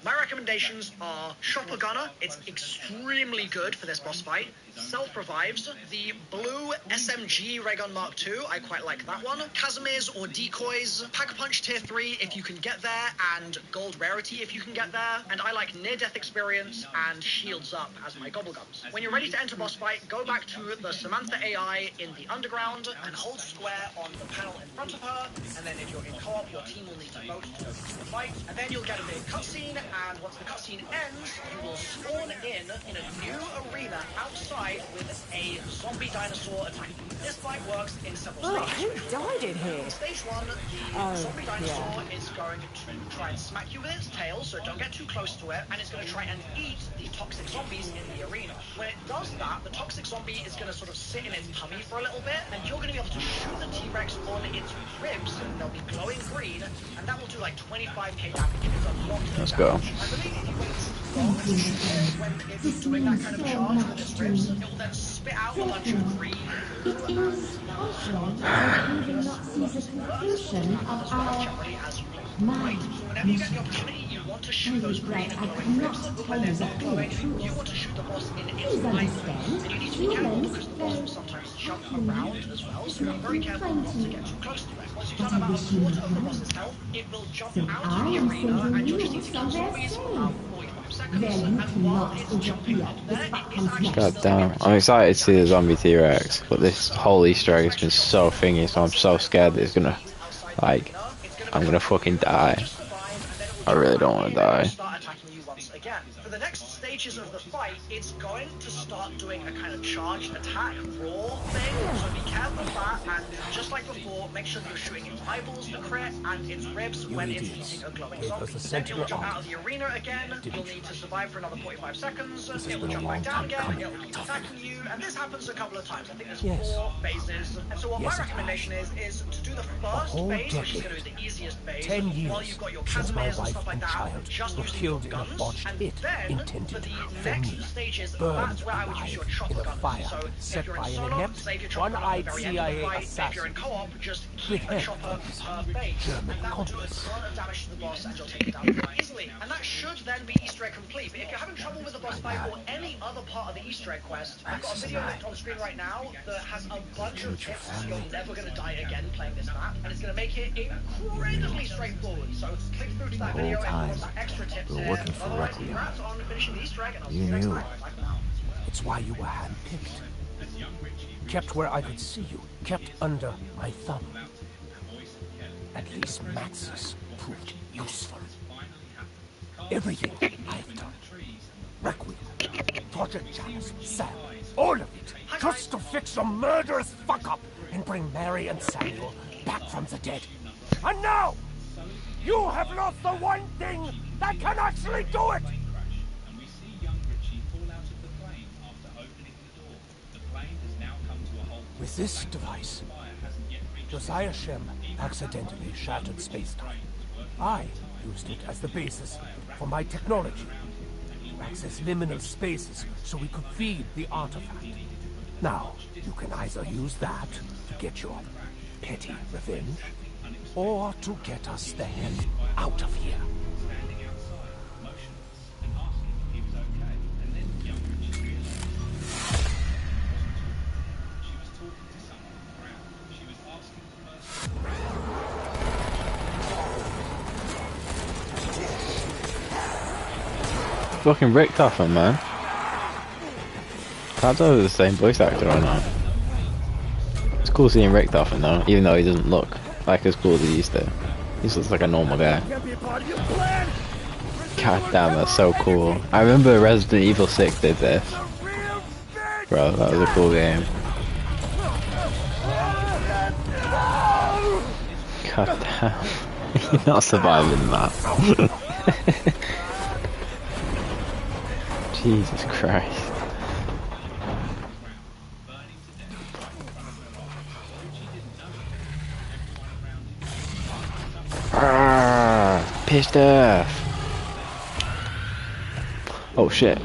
My recommendations are Chopper Gunner, it's extremely good for this boss fight. Self-revives, the blue SMG Ray Gun Mark II, I quite like that one. Casimirs or Decoys, Pack-a-Punch Tier 3 if you can get there, and Gold Rarity if you can get there. And I like Near-Death Experience and Shields Up as my gobbleguns. When you're ready to enter boss fight, go back to the Samantha AI in the underground and hold square on the panel in front of her, and then if you're in co-op, your team will need to vote to go into the fight, and then you'll get a big cutscene, and once the cutscene ends, you will spawn in a new arena outside with a zombie dinosaur attacking you. This fight works in several stages. Who died in here? In stage 1, the zombie dinosaur is going to try and smack you with its tail, so don't get too close to it, and it's going to try and eat the toxic zombies in the arena. When it does that, the toxic zombie is going to sort of sit in its tummy for a little bit, and you're going to be able to shoot the T-Rex on its ribs, and they'll be glowing green, and that will do like 25k damage. It's a lot of Let's go. I believe if you wait long to shoot it, when it's doing that kind of charge with its ribs, it will then spit out a bunch of green. It is also that we do not see the completion of our mind. Whenever you get the opportunity, you want to shoot those green and glowing ribs, but when they're not glowing, you want to shoot the boss in its eye. And you need to be careful because the boss will sometimes jump around as well, so be very careful not to get too close to it. Once you've done about a quarter of the boss's health, it will jump out of the arena, and you'll just need to kill zombies for about 45 seconds, and while it's jumping up there, it is actually God damn. I'm excited to see the zombie T-Rex, but this whole Easter egg has been so thingy, so I'm so scared that it's gonna, like, I'm gonna fucking die. I really don't want to die. Start attacking you once again. For the next stages of the fight, it's going to start doing a kind of charged attack raw thing, so be careful of that, and just like before, make sure that you're shooting its eyeballs to crit and its ribs when it's eating a glowing zombie. Then it will jump out of the arena again, you'll need to survive for another 45 seconds, it will jump back down again, it will keep attacking you, and this happens a couple of times. I think there's 4 phases, and so what my recommendation is to do the first phase, which is going to be the easiest phase, while you've got your Casimirs and stuff like that, just using your guns, and then the the next stages, that's where I would use your chopper gun. So if you're in solo, save your chopper gun at the very end of the fight. If you're in co-op, just keep a chopper per base. And that will do a ton of damage to the boss and you'll take it down easily. And that should then be Easter egg complete. But if you're having trouble with the boss fight or any other part of the Easter egg quest, I've got a video linked on the screen right now that has a bunch of tips. You're never going to die again playing this map, and it's going to make it incredibly straightforward. So click through to that video and want some extra tips here. Otherwise, congrats on finishing the Easter egg, and I'll see you next time. Bye for now. It's why you were handpicked. Kept where I could see you. Kept under my thumb. At least Maxis proved useful. Everything I've done. Requiem, Project Chalice, Sam, all of it, just to fix a murderous fuck-up and bring Mary and Samuel back from the dead. And now, you have lost the one thing that can actually do it! With this device, Josiah Shem accidentally shattered space-time. I used it as the basis for my technology. To access liminal spaces so we could feed the artifact. Now, you can either use that to get your petty revenge, or to get us the hell out of here. Fucking Richtofen, man. I don't know if it's the same voice actor or not. It's cool seeing Richtofen though, even though he doesn't look like as cool as he used to. He just looks like a normal guy. God damn, that's so cool. I remember Resident Evil 6 did this. Bro, that was a cool game. God damn. You're not surviving that. Jesus Christ. Pissed off. Oh shit.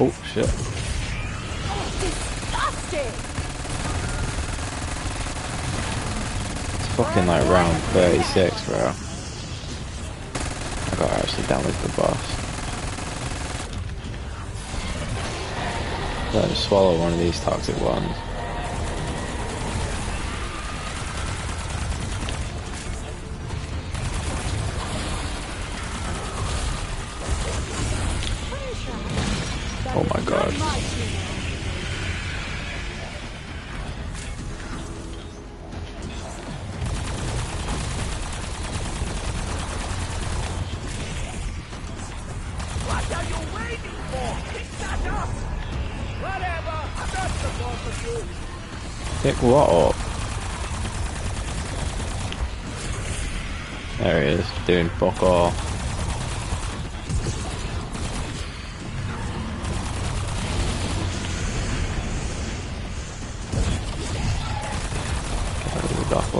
Oh shit. It's fucking like round 36, bro. I gotta actually damage the boss. Gotta just swallow one of these toxic ones. Oh my god. What are you waiting for? Pick that up! Whatever! I'm not supposed to do. Pick what up? There he is, doing fuck all.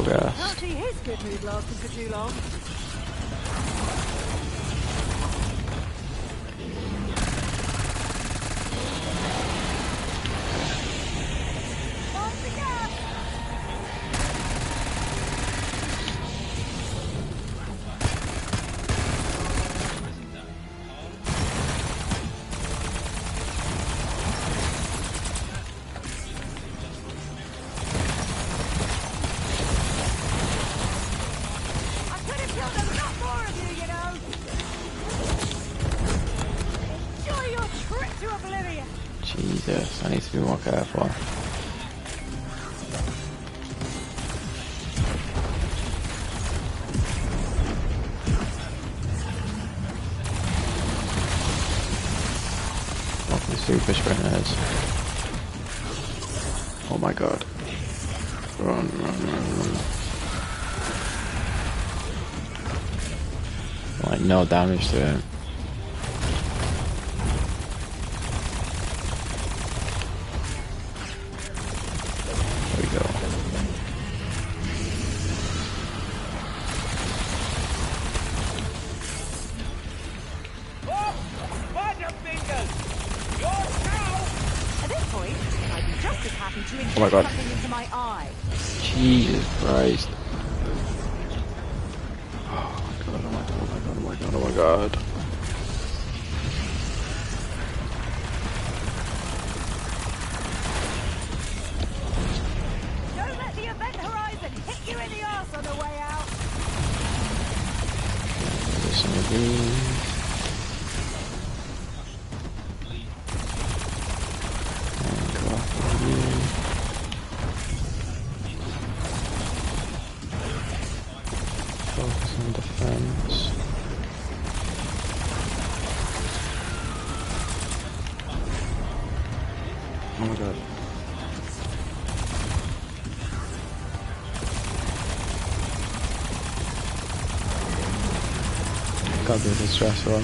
Can't see his good mood lasting for too long. Jesus, I need to be more careful. Fucking super sprinters. Oh my god. Run, run, run, run. Like, no damage to him. Oh my god. Something into my eye. Jesus Christ. Oh my god, oh my god, oh my god, oh my god, oh my god. Don't let the event horizon hit you in the arse on the way out. There's some of these. Focus on defense. Oh my god. God, this is stressful. I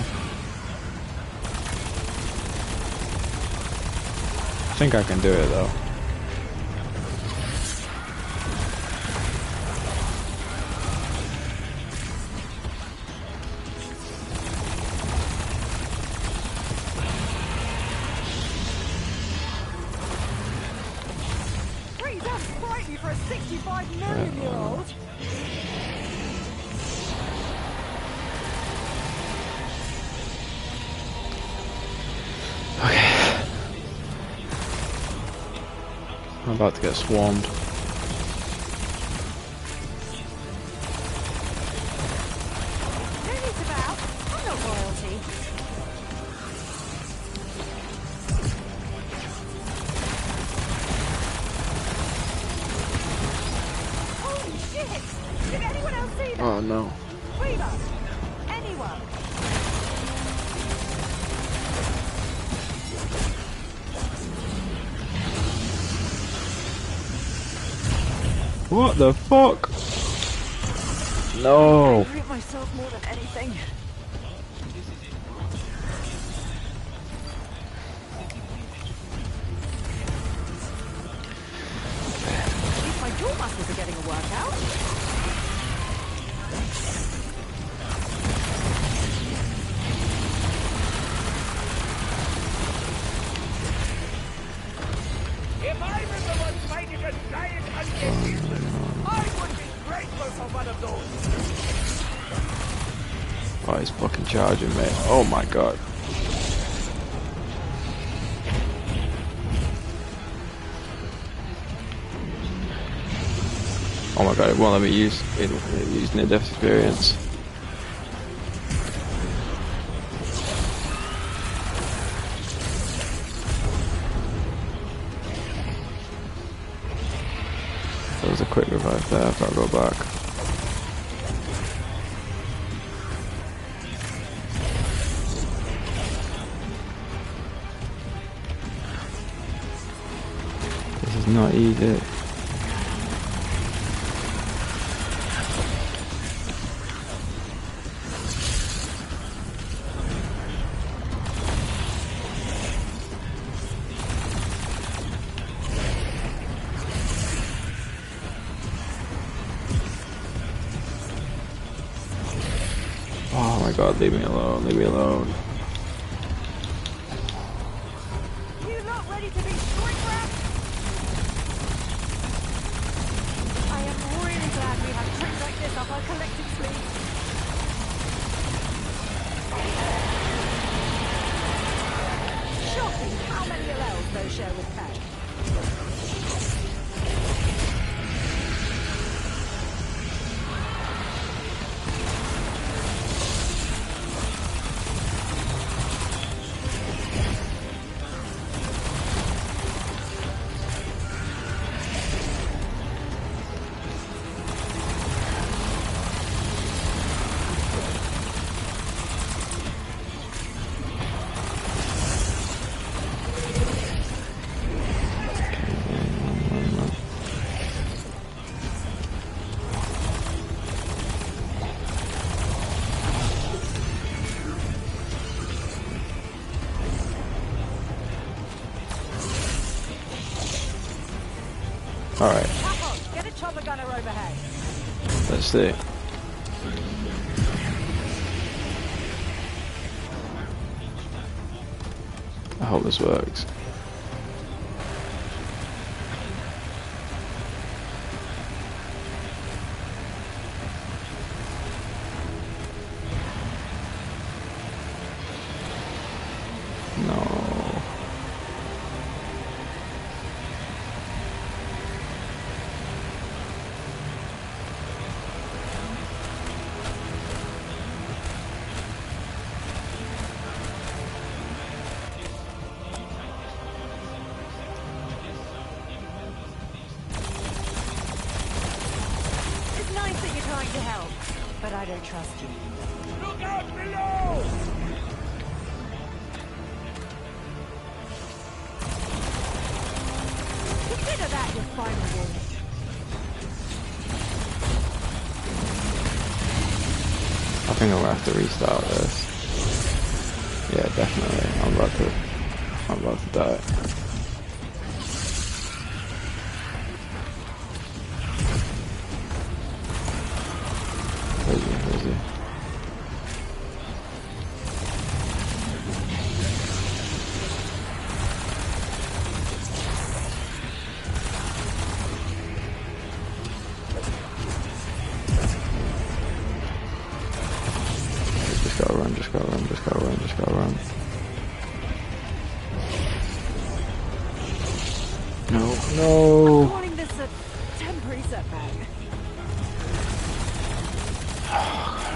think I can do it though. Pretty damn sprightly for a 65 million-year-old. Okay. I'm about to get swarmed. No need to bow. I'm not royalty. Holy shit! Did anyone else see that? Oh no. Reba! Anyone? What the fuck? No. I hate myself more than anything. At least my jaw muscles are getting a workout. If I was the one fighting a giant activision, I would be grateful for one of those. Oh, he's fucking charging me. Oh my god. Oh my god, it won't let me use near-death experience. There was a quick revive there, I've got to go back. This is not easy. Oh my god, leave me alone, leave me alone. You not ready to be shrink wrapped? I am really glad we have tricks like this up our collective sleeve. Shocking how many allels those share with Peg. Alright, Get a chopper gunner overhead. let's see. I hope this works. trying to help, but I don't trust you. Look out below! Consider that your final warning. I think I'm gonna have to restart this. Yeah, definitely. I'm about to die. Where is he? Where is he? Just gotta run, just gotta run, just gotta run, just gotta run. No, no! I'm calling this a temporary setback.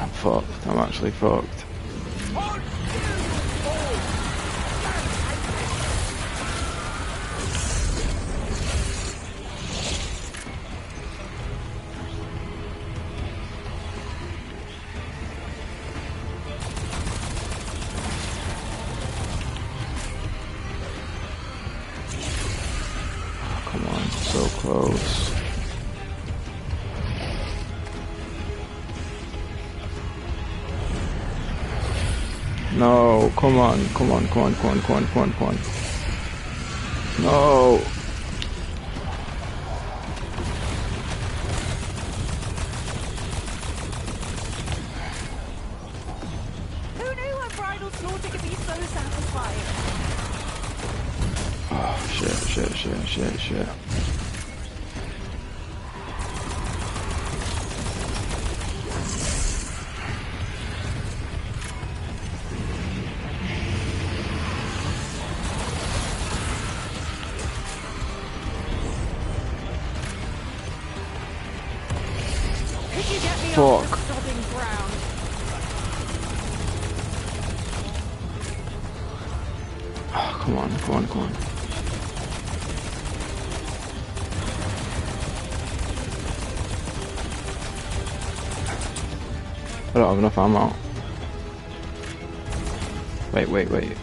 I'm fucked. I'm actually fucked. Come on, so close. No, come on, come on, come on, come on, come on, come on, come on. No! Who knew unbridled slaughter could be so satisfying? Oh, shit. Could you get me Fuck. off the sodding ground? Oh, come on, come on, come on. I don't have enough ammo. Wait.